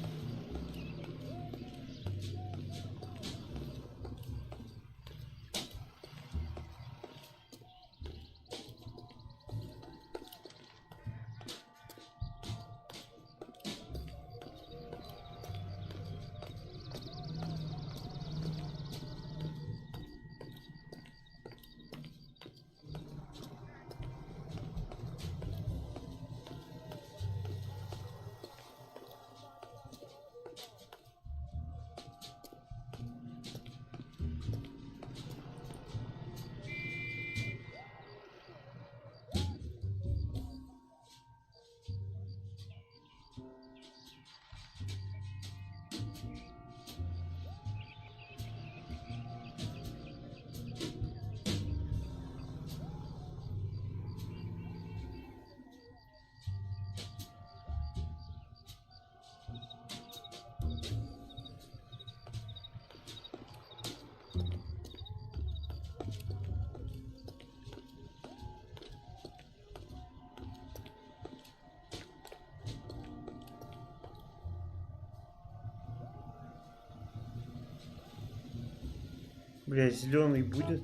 Бля, зеленый будет.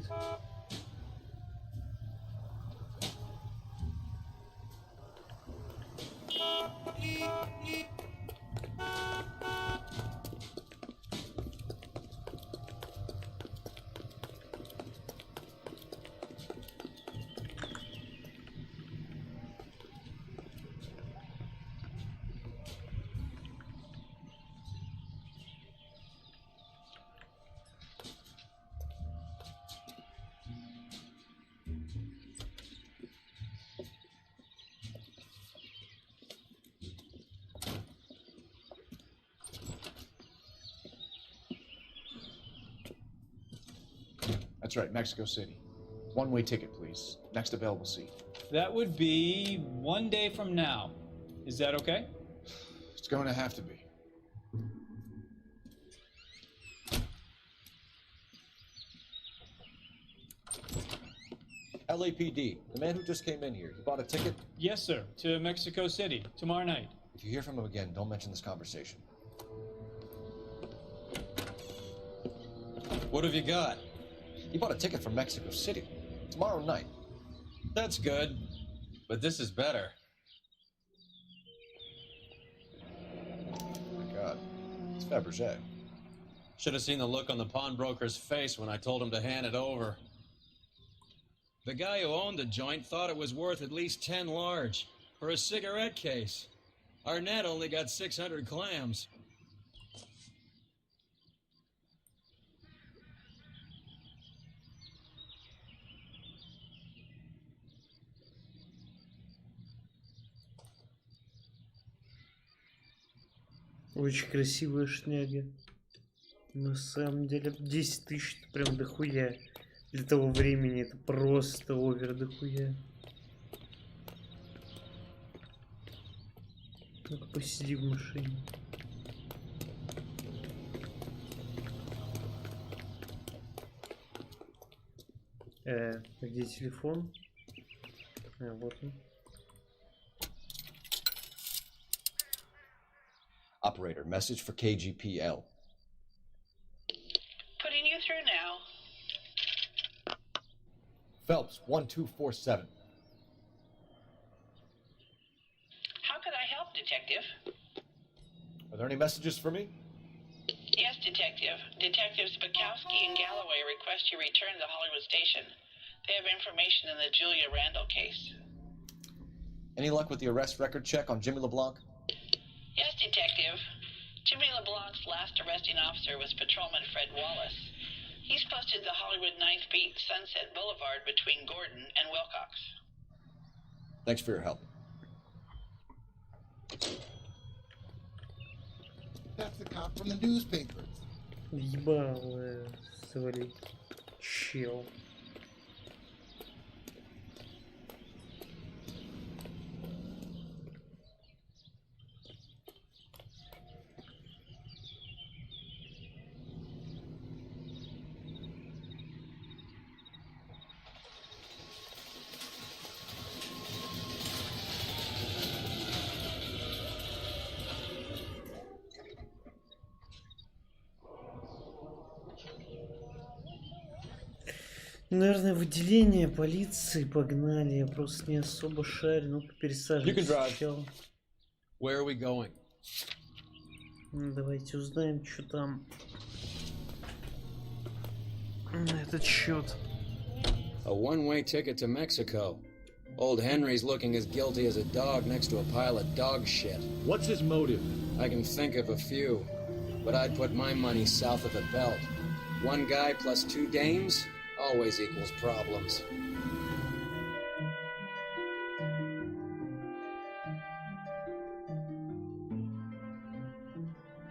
That's right, Mexico City. One-way ticket, please. Next available seat. That would be 1 day from now. Is that okay? It's going to have to be. LAPD, the man who just came in here, you bought a ticket? Yes, sir. To Mexico City, tomorrow night. If you hear from him again, don't mention this conversation. What have you got? He bought a ticket from Mexico City. Tomorrow night. That's good, but this is better. Oh my God. It's Fabergé. Should have seen the look on the pawnbroker's face when I told him to hand it over. The guy who owned the joint thought it was worth at least 10 large for a cigarette case. Arnett only got 600 clams. Очень красивая шняга. На самом деле 10 тысяч это прям дохуя. Для того времени это просто овер дохуя. Ну-ка посиди в машине. Где телефон? Вот он. Operator, message for KGPL. Putting you through now. Phelps, 1247. How could I help, Detective? Are there any messages for me? Yes, Detective. Detectives Bukowski and Galloway request you return to Hollywood Station. They have information in the Julia Randall case. Any luck with the arrest record check on Jimmy LeBlanc? Yes, Detective. Jimmy LeBlanc's last arresting officer was Patrolman Fred Wallace. He's posted the Hollywood 9th Beat Sunset Boulevard between Gordon and Wilcox. Thanks for your help. That's the cop from the newspapers. Ебало свалить. Чел. Наверное, в отделение полиции погнали. Я просто не особо шарю. Ну-ка, пересаживайся сначала. Where are we going? Ну, давайте узнаем, что там на этот счет. A one-way ticket to Mexico. Old Henry's looking as guilty as a dog next to a pile of dog shit. What's his motive? I can think of a few, but I'd put my money south of the belt. One guy plus 2 dames always equals problems.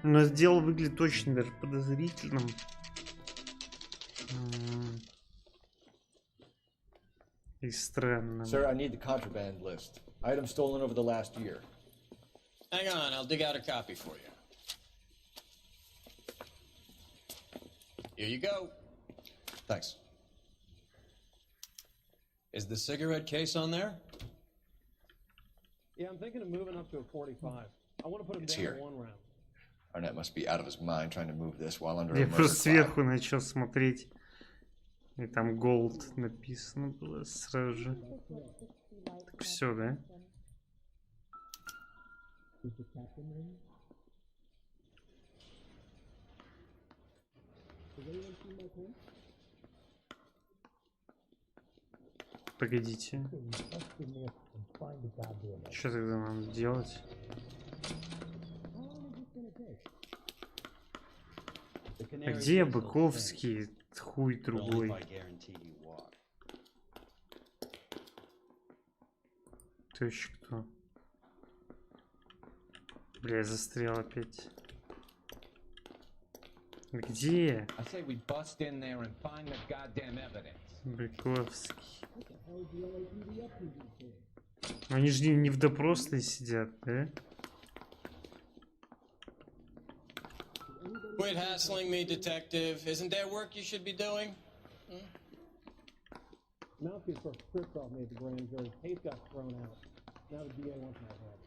Но дело выглядит очень даже подозрительным. И странным. Sir, I need the contraband list. Items stolen over the last year. Hang on, I'll dig out a copy for you. Here you go. Thanks. Is the cigarette case on there? Yeah, I'm thinking of moving up to a 45. I want to put him It's down here. to 1 round. Arnett must be out of his mind trying to move this while under Я a murder просто cloud. сверху начал смотреть. И там Gold написано было сразу же. Так все, да? Погодите. Что тогда надо делать? А где Быковский? Хуй другой. Ты еще кто? Бля, я застрял опять. Где? Быковский. Они же не в допросной сидят, да? Quit hassling me, detective. Isn't there work you should be doing? Mouthpiece for script off made the grand jury. Case got thrown out. Now the DA wants my head.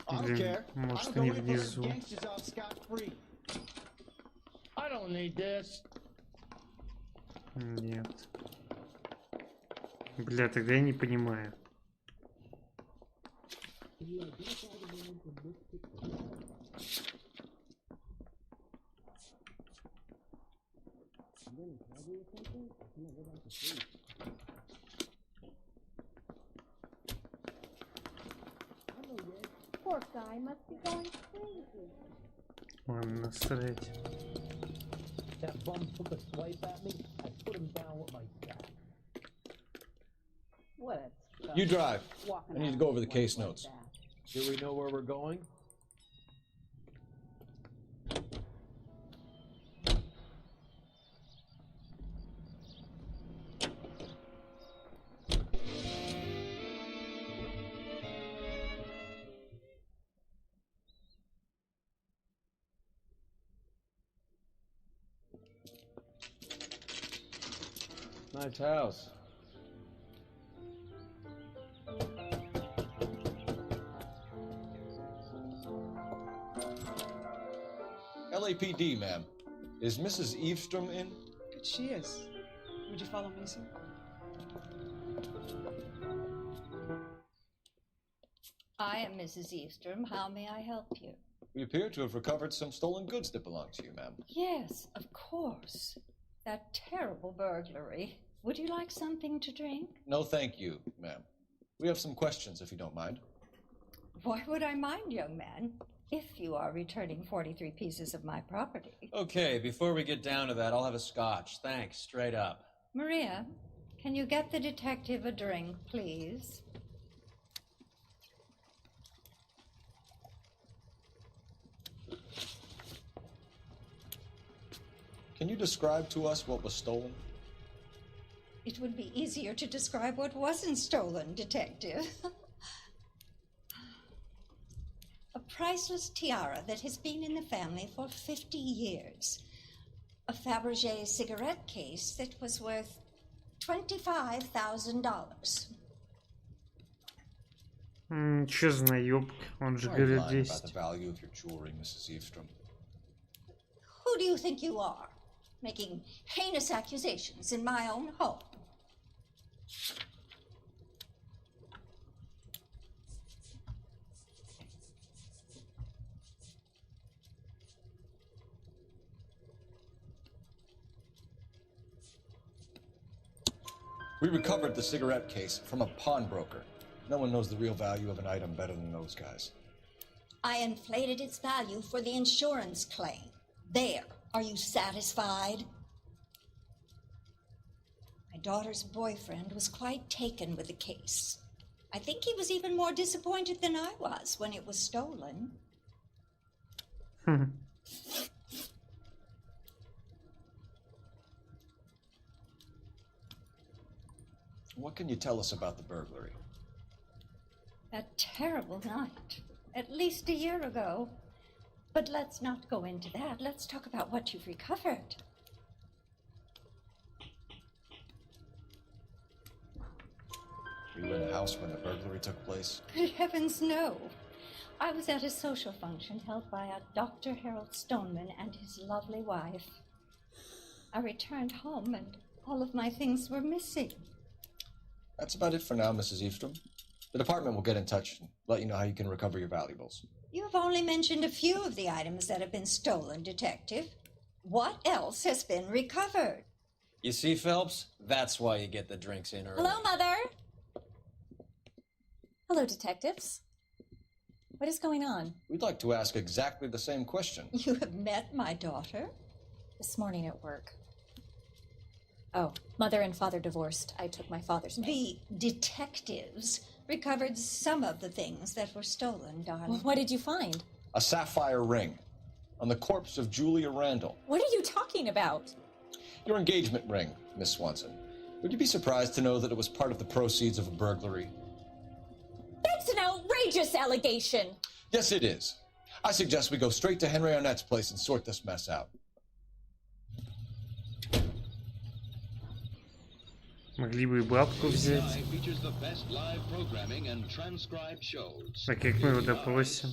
I don't care. Может, они внизу. I don't need this. Нет. Бля, тогда я не понимаю. Poor guy must be going crazy. Ладно, насрать. That bum took a swipe at me. I put him down with my staff. What a You drive. I need to go over the case notes. Do we know where we're going? Nice house. LAPD, ma'am. Is Mrs. Eavestrom in? She is. Would you follow me, sir? I am Mrs. Eavestrom. How may I help you? We appear to have recovered some stolen goods that belong to you, ma'am. Yes, of course. That terrible burglary. Would you like something to drink? No, thank you, ma'am. We have some questions, if you don't mind. Why would I mind, young man, if you are returning 43 pieces of my property? Okay, before we get down to that, I'll have a scotch. Thanks, straight up. Maria, can you get the detective a drink, please? Can you describe to us what was stolen? It would be easier to describe what wasn't stolen, detective. A priceless tiara that has been in the family for 50 years. A Fabergé cigarette case that was worth $25,000. Че знаёбка? Он же говорит about 10. the value of your jewelry, Mrs. Eavestrom. Who do you think you are, making heinous accusations in my own home? We recovered the cigarette case from a pawnbroker. No one knows the real value of an item better than those guys. I inflated its value for the insurance claim. There. Are you satisfied? My daughter's boyfriend was quite taken with the case. I think he was even more disappointed than I was when it was stolen. What can you tell us about the burglary? That terrible night, at least a year ago. But let's not go into that. Let's talk about what you've recovered. Were you in the house when the burglary took place? Good heavens, no. I was at a social function held by a Dr. Harold Stoneman and his lovely wife. I returned home and all of my things were missing. That's about it for now, Mrs. Eastrom. The department will get in touch and let you know how you can recover your valuables. You have only mentioned a few of the items that have been stolen, Detective. What else has been recovered? You see, Phelps? That's why you get the drinks in early. Hello, Mother. Hello, detectives. What is going on? We'd like to ask exactly the same question. You have met my daughter? This morning at work. Oh, mother and father divorced. I took my father's name. The detectives recovered some of the things that were stolen, darling. Well, what did you find? A sapphire ring on the corpse of Julia Randall. What are you talking about? Your engagement ring, Miss Swanson. Would you be surprised to know that it was part of the proceeds of a burglary? That's an outrageous allegation! Yes, it is. I suggest we go straight to Henry Arnett's place and sort this mess out. Могли бы и бабку взять. Так как мы его допросим.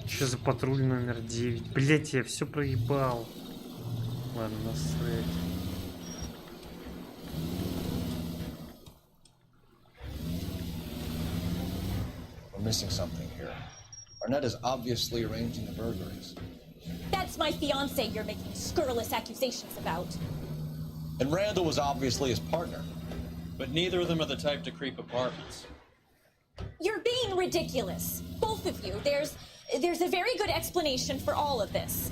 Что за патруль номер 9? Блять, я все проебал. Ладно, насрать. We're missing something here. Arnett is obviously arranging the burglaries. That's my fiance you're making scurrilous accusations about. And Randall was obviously his partner. But neither of them are the type to creep apartments. You're being ridiculous. Both of you. There's a very good explanation for all of this.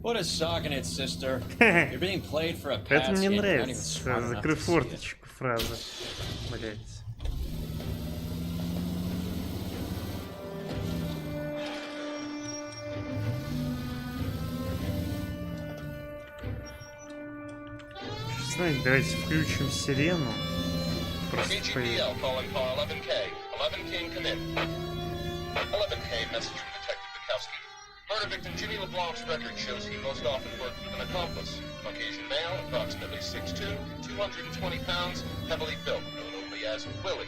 What a sock in it, sister. You're being played for a pass. Это мне нравится. Закрой форточку фраза. Блять. Знаете, давайте включим сирену. Просто KGPL calling car 11K. 11K, come in. 11K, message from Detective Bukowski. Murder victim Jimmy LeBlanc's record shows he most often worked with an accomplice. Caucasian male, approximately 6'2", 220 pounds, heavily built, known only as Willie.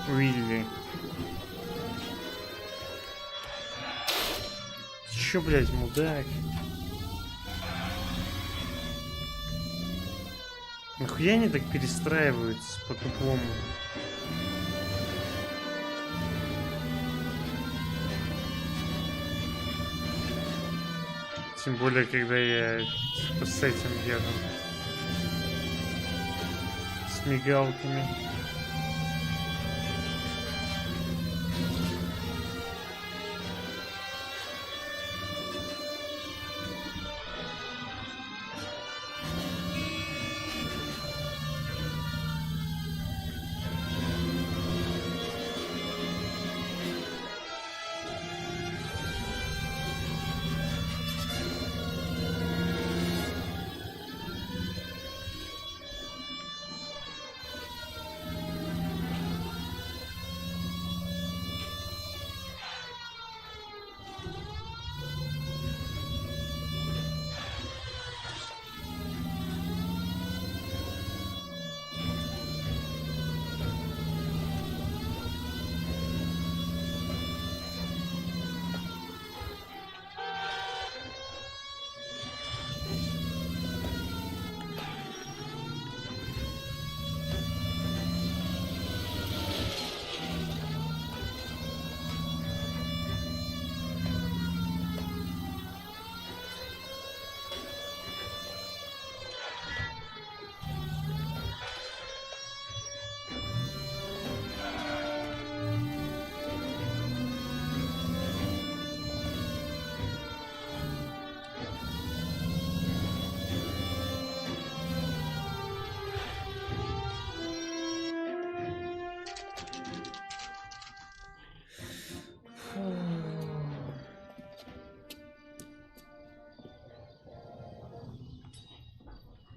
Уилли. Чё, блядь, мудак? Нахуя они так перестраиваются по-тупому? Тем более, когда я типа с этим еду. С мигалками.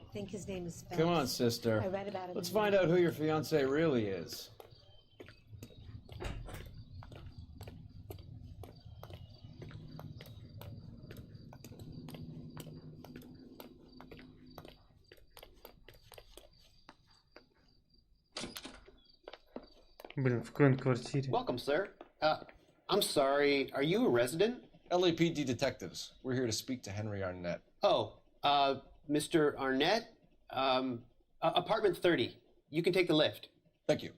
I think his name is Phelps. Come on, sister. I read about him. Let's find out who your fiancé really is. Блин, в какой он квартире? Welcome, sir. I'm sorry, are you a resident? LAPD detectives. We're here to speak to Henry Arnett. Oh, Mr. Arnett? Apartment 30. You can take the lift. Thank you.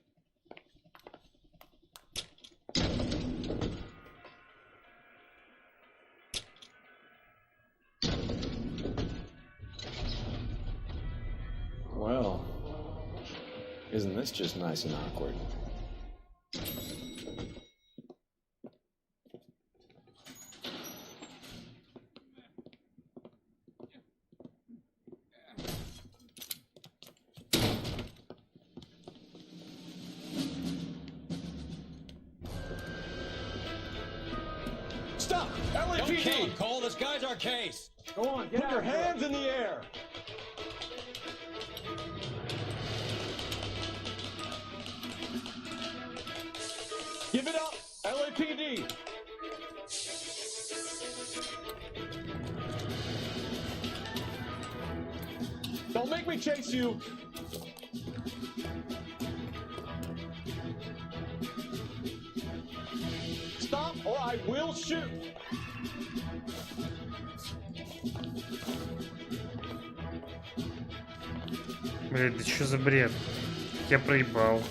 Well, isn't this just nice and awkward? Stop! Don't LAPD! kill him, Cole. This guy's our case. Go on, get Put your hands in the air! Give it up, LAPD! Don't make me chase you! Stop or I will shoot! Блин, да что за бред? Я проебал.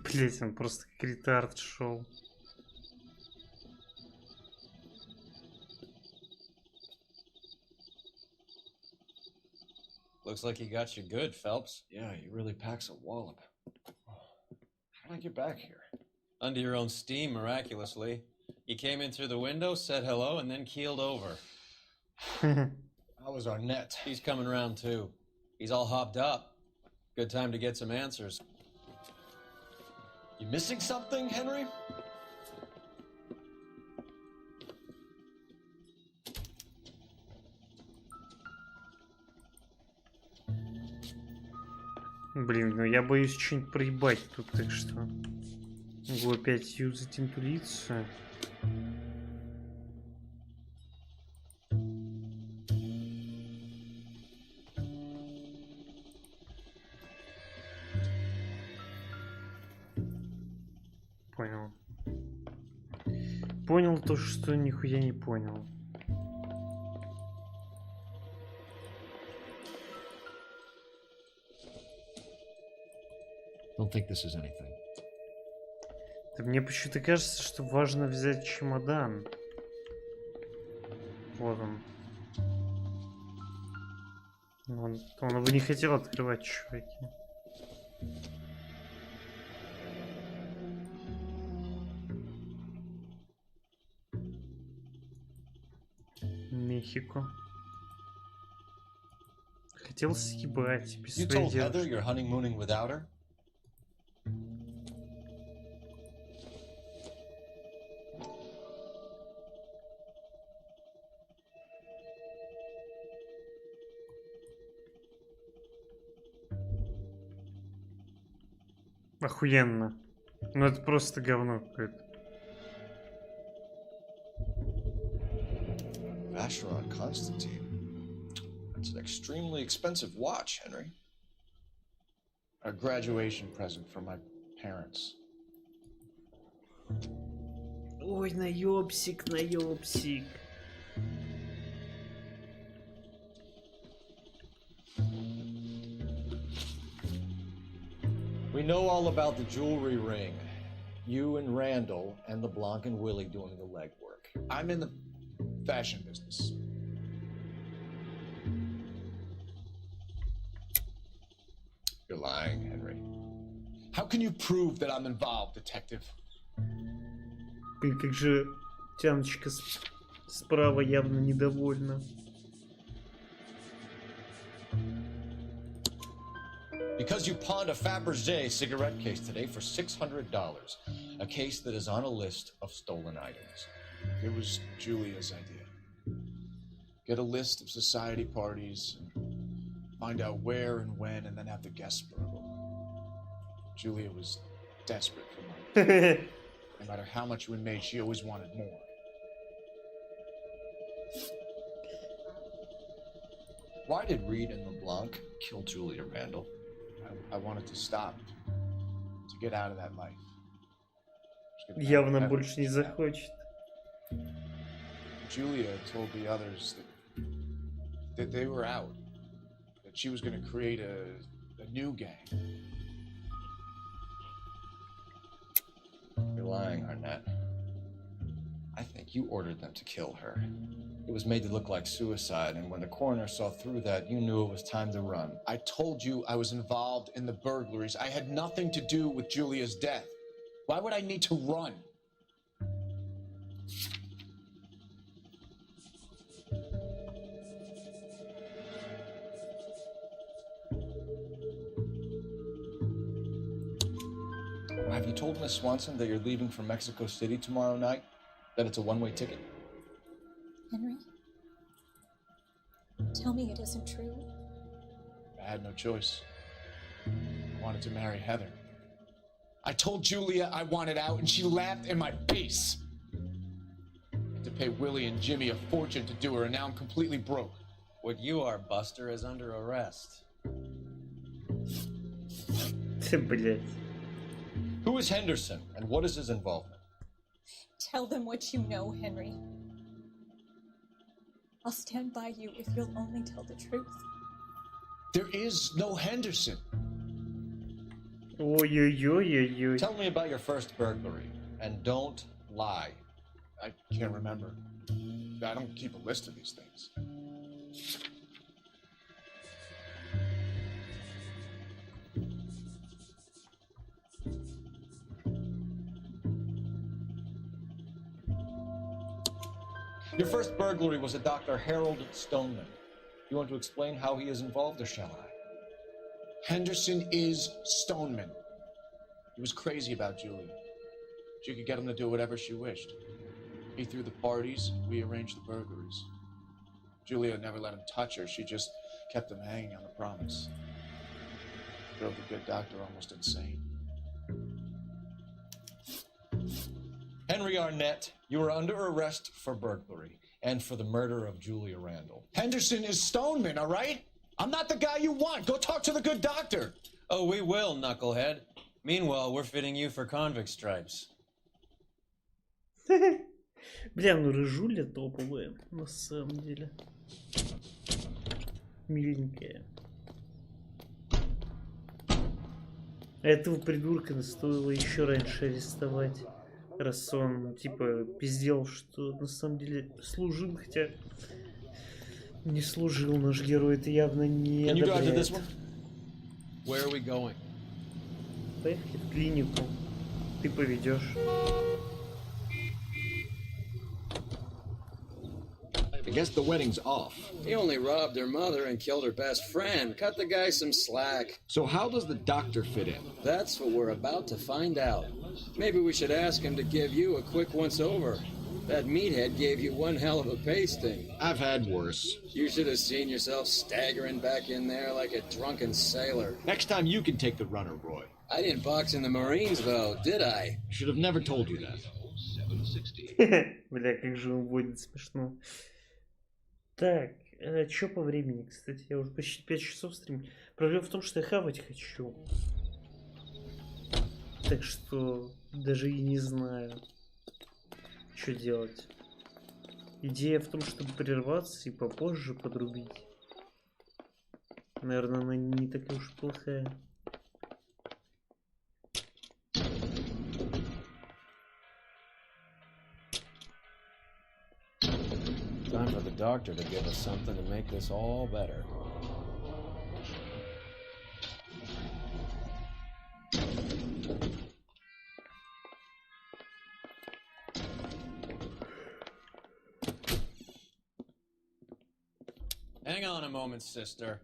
Блять, он просто как ретард шел. Looks like he got you good, Phelps. Yeah, he really packs a wallop. How did I get back here? Under your own steam, miraculously. You came in through the window, said hello, and then keeled over. How was Arnett? He's coming around too. He's all hopped up. Good time to get some answers. You missing something, Henry? Блин, ну я боюсь что-нибудь проебать тут, так что... Могу опять юзать интуицию. Понял. Понял то, что нихуя не понял. Don't think this is anything. Да мне почему-то кажется, что важно взять чемодан. Вот он. Он бы не хотел открывать, чуваки. Мехико. Хотел съебать без You своей told Heather девушки. you're honeymooning without her? Охуенно. Ну это просто говно какое-то. Vacheron Constantine. It's an extremely expensive watch, Henry. A graduation present for my parents. Ой, наёбсик, наёбсик. We know all about the jewelry ring. You and Randall and LeBlanc and Willie doing the legwork. I'm in the fashion business. You're lying, Henry. How can you prove that I'm involved, detective? Блин, как же тяночка справа явно недовольна. Because you pawned a Fabergé cigarette case today for $600. A case that is on a list of stolen items. It was Julia's idea. Get a list of society parties, find out where and when, and then have the guests burgle. Julia was desperate for money. No matter how much we made, she always wanted more. Why did Reed and LeBlanc kill Julia Randall? I wanted to stop. To get out of that life. Явно больше не захочет. Julia told the others that they were out. That she was going to create a new gang. You're lying, Arnett. I think you ordered them to kill her. It was made to look like suicide, and when the coroner saw through that, you knew it was time to run. I told you I was involved in the burglaries. I had nothing to do with Julia's death. Why would I need to run? Have you told Miss Swanson that you're leaving for Mexico City tomorrow night? That it's a one-way ticket? Henry? Tell me it isn't true. I had no choice. I wanted to marry Heather. I told Julia I wanted out, and she laughed in my face. I had to pay Willie and Jimmy a fortune to do her, and now I'm completely broke. What you are, Buster, is under arrest. Блять. Who is Henderson, and what is his involvement? Tell them what you know, Henry. I'll stand by you if you'll only tell the truth. There is no Henderson. Ой-ой-ой-ой-ой. Tell me about your first burglary, and don't lie. I can't remember. I don't keep a list of these things. Your first burglary was a Dr. Harold Stoneman. You want to explain how he is involved, or shall I? Henderson is Stoneman. He was crazy about Julia. She could get him to do whatever she wished. He threw the parties, we arranged the burglaries. Julia never let him touch her, she just kept him hanging on the promise. Drove the good doctor almost insane. Henry Arnett, you are under arrest for burglary and for the murder of Julia Randall. Henderson is Stoneman, all right? I'm not the guy you want. Go talk to the good doctor. Oh, we will, knucklehead. Meanwhile, we're fitting you for convict stripes. Бля, ну рыжуля топовая, на самом деле. Миленькая. Этого придурка стоило еще раньше арестовать. Раз он, типа, пиздел, что на самом деле служил, хотя не служил наш герой, это явно не одобряет. Where are we going? Поехали в клинику. Ты поведешь. I guess the wedding's off. He only robbed her mother and killed her best friend. Cut the guy some slack. So how does the doctor fit in? That's what we're about to find out. Maybe we should ask him to give you a quick once-over. That meathead gave you one hell of a pasting. I've had worse. You should have seen yourself staggering back in there like a drunken sailor. Next time you can take the runner, Roy. I didn't box in the Marines, though, did I? Should have never told you that. Бля, как же он будет смешно. Так, что по времени, кстати? Я уже почти 5 часов стримлю. Проблема в том, что я хавать хочу. Так что даже и не знаю, что делать. Идея в том, чтобы прерваться и попозже подрубить. Наверное, она не такая уж плохая. Time for the doctor to give us something to make this all better. Hang on a moment, sister.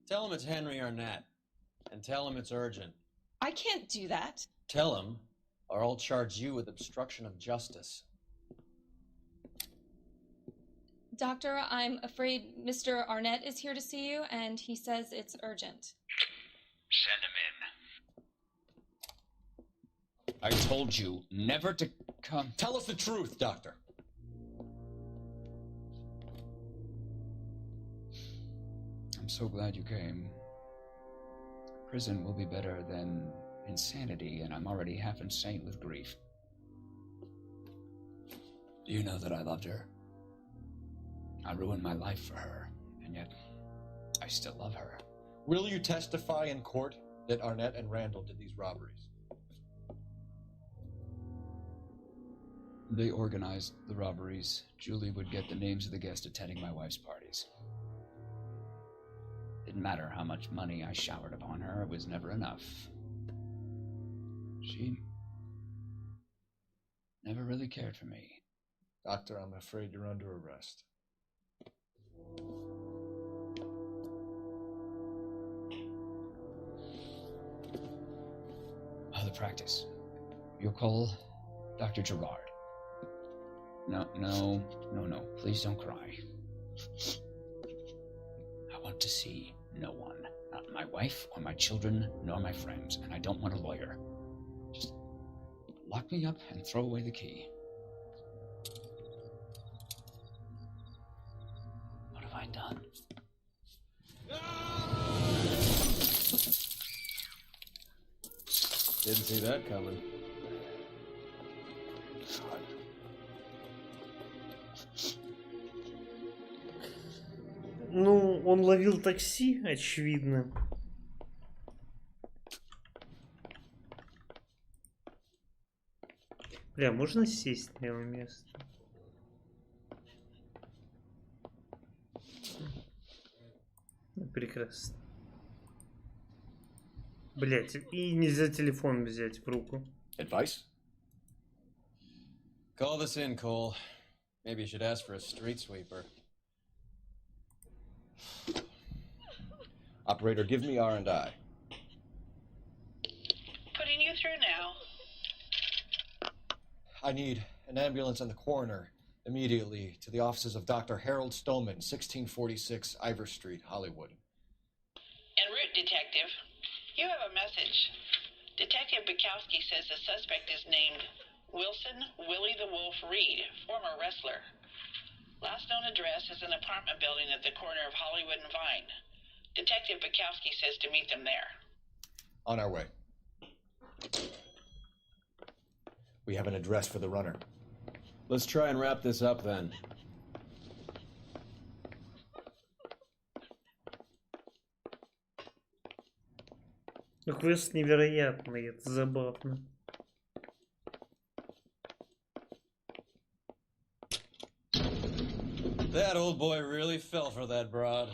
Tell him it's Henry Arnett, and tell him it's urgent. I can't do that. Tell him, or I'll charge you with obstruction of justice. Doctor, I'm afraid Mr. Arnett is here to see you, and he says it's urgent. Send him in. I told you never to come. Tell us the truth, Doctor. I'm so glad you came. Prison will be better than insanity, and I'm already half insane with grief. Do you know that I loved her? I ruined my life for her, and yet I still love her. Will you testify in court that Arnett and Randall did these robberies? They organized the robberies. Julie would get the names of the guests attending my wife's parties. Didn't matter how much money I showered upon her, it was never enough. She never really cared for me. Doctor, I'm afraid you're under arrest. The practice. You'll call Dr. Gerard. No. Please don't cry. I want to see no one. Not my wife or my children, nor my friends. And I don't want a lawyer. Just lock me up and throw away the key. What have I done? Didn't see that coming. Ну, он ловил такси, очевидно. Бля, можно сесть на его место? Ну, прекрасно. Блять, и нельзя телефон взять в руку. Advice? Call this in, Cole. Maybe you should ask for a street sweeper. Operator, give me R&I. Putting you through now. I need an ambulance and the coroner immediately to the offices of Dr. Harold Stoneman, 1646 Ivor Street, Hollywood. En route, Detective. You have a message. Detective Bukowski says the suspect is named Wilson Willie the Wolf Reed, former wrestler. Last known address is an apartment building at the corner of Hollywood and Vine. Detective Bukowski says to meet them there. On our way. We have an address for the runner. Let's try and wrap this up then. Ну, квест невероятный, это забавно. That old boy really fell for that broad.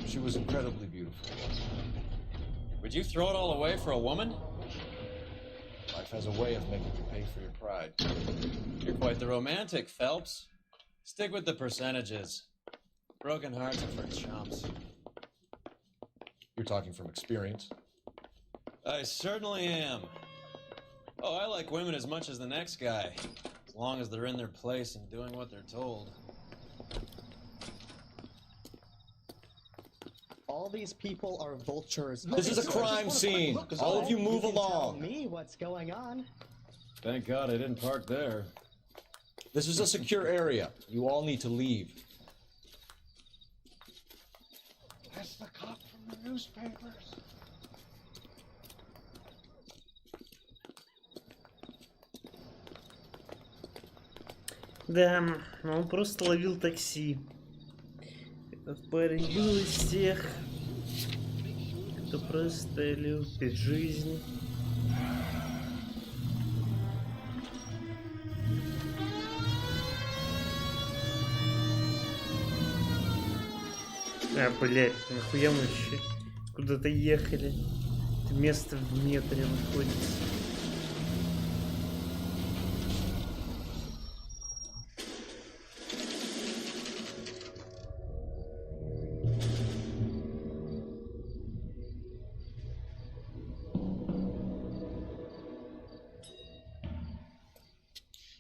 She was incredibly beautiful. Would you throw it all away for a woman? Life has a way of making you pay for your pride. You're quite the romantic, Phelps. Stick with the percentages. Broken hearts are for chumps. You're talking from experience. I certainly am. Oh, I like women as much as the next guy. As long as they're in their place and doing what they're told. All these people are vultures. This is a crime scene. All of you move along. Tell me what's going on. Thank God I didn't park there. This is a secure area. You all need to leave. That's the cop from the newspapers. Да, он просто ловил такси. Этот парень был из тех, кто просто любит жизнь. А, блядь, нахуя мы вообще куда-то ехали? Это место в метре находится.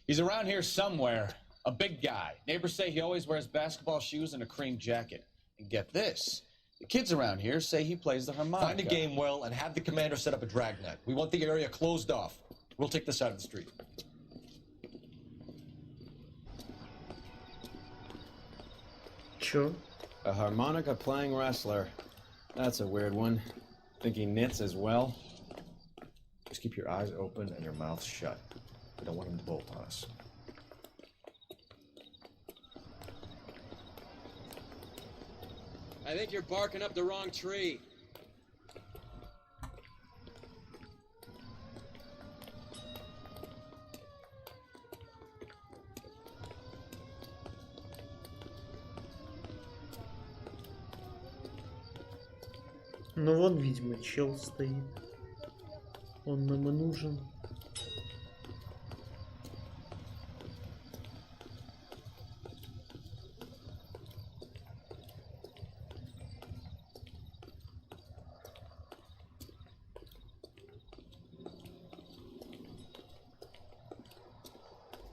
He's around here somewhere. A big guy. Neighbors say he always wears basketball shoes and a cream jacket. And get this. The kids around here say he plays the harmonica. Find a game well and have the commander set up a dragnet. We want the area closed off. We'll take this side of the street. Чё? A harmonica-playing wrestler. That's a weird one. Think he knits as well? Just keep your eyes open and your mouth shut. We don't want him to bolt on us. I think you're barking up the wrong tree. Ну вон, видимо, чел стоит. Он нам и нужен.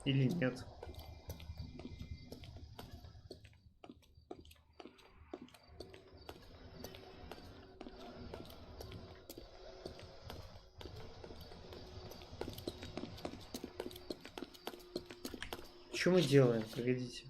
Или нет? Что мы делаем? Погодите.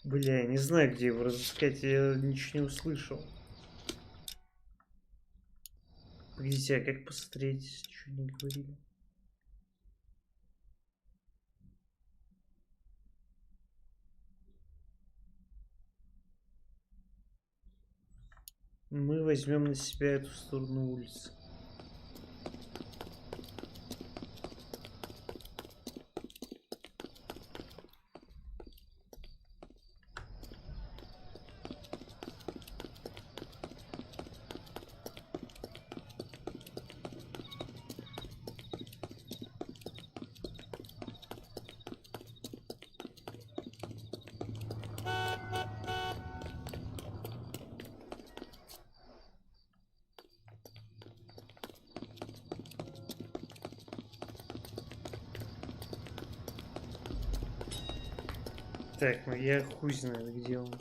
Бля, я не знаю, где его разыскать, я ничего не услышал. Погодите, а как посмотреть, что не говорили? Мы возьмем на себя эту сторону улицы. Так, ну я хуй знаю, где он.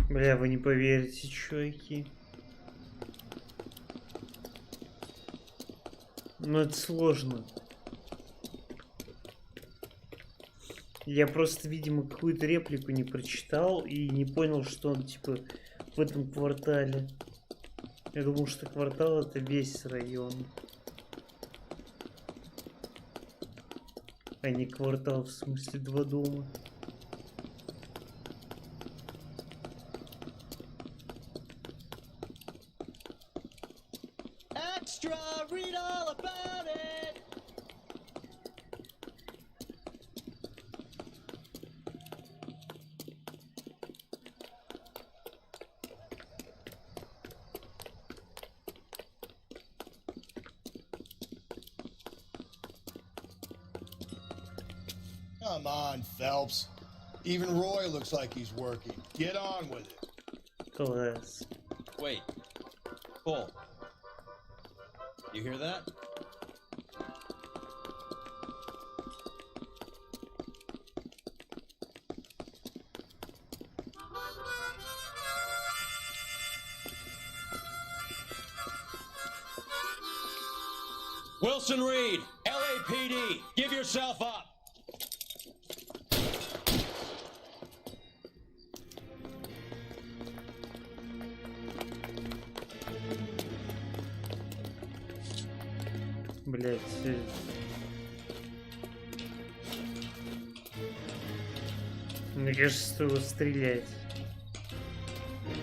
Бля, вы не поверите, чуваки. Ну это сложно. Я просто, видимо, какую-то реплику не прочитал и не понял, что он, типа, в этом квартале. Я думал, что квартал это весь район. А не квартал, в смысле 2 дома. Extra, read all about it. Come on, Phelps. Even Roy looks like he's working. Get on with it. Класс. Wait. Cole. You hear that? Wilson Reed, LAPD, give yourself up. Блять. Мне кажется, стоило стрелять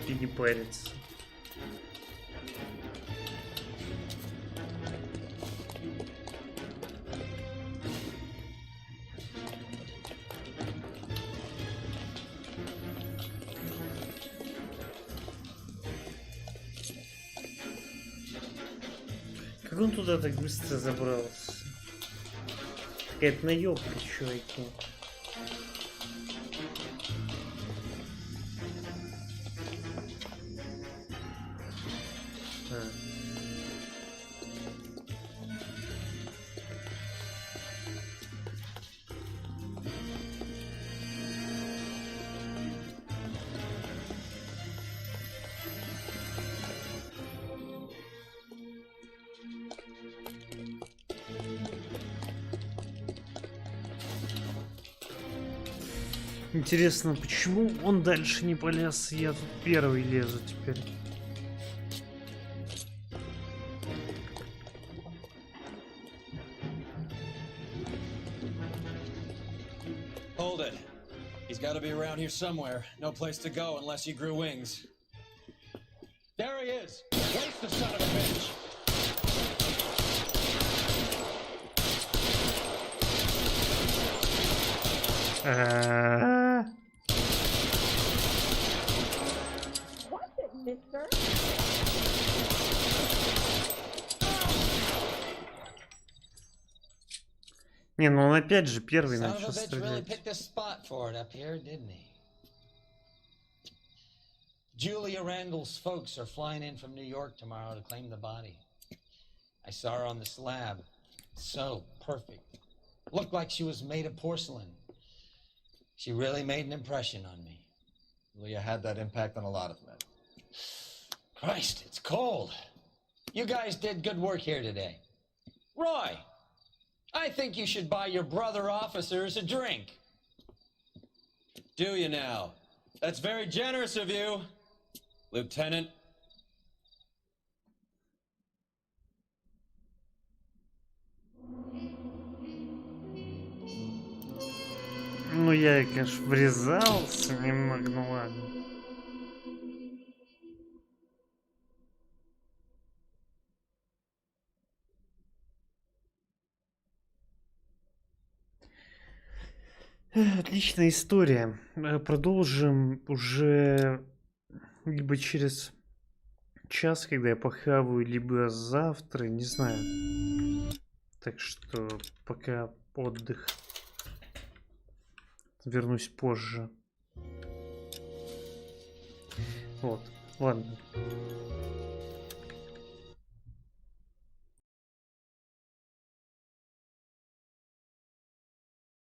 и не париться. Как он туда так быстро забрался? Какая-то наебка, чуваки. Интересно, почему он дальше не полез? Я тут первый лезу теперь. Hold it. He's got to be around here somewhere. No place to go unless he grew wings. There he is. Waste the son of a bitch. Watch it, mister. Не, ну он опять же первый Son of начал a bitch really стрелять. picked a spot for it up here, didn't he? Julia Randall's folks are flying in from New York tomorrow to claim the body. I saw her on the slab. So perfect. Looked like she was made of porcelain. She really made an impression on me. Leah had that impact on a lot of men. Christ, it's cold. You guys did good work here today. Roy, I think you should buy your brother officers a drink. Do you now? That's very generous of you, Lieutenant. Ну я, конечно, врезался немного, ну ладно. Отличная история. Продолжим уже либо через час, когда я похаваю, либо завтра, не знаю. Так что пока отдых. Вернусь позже. Вот, ладно.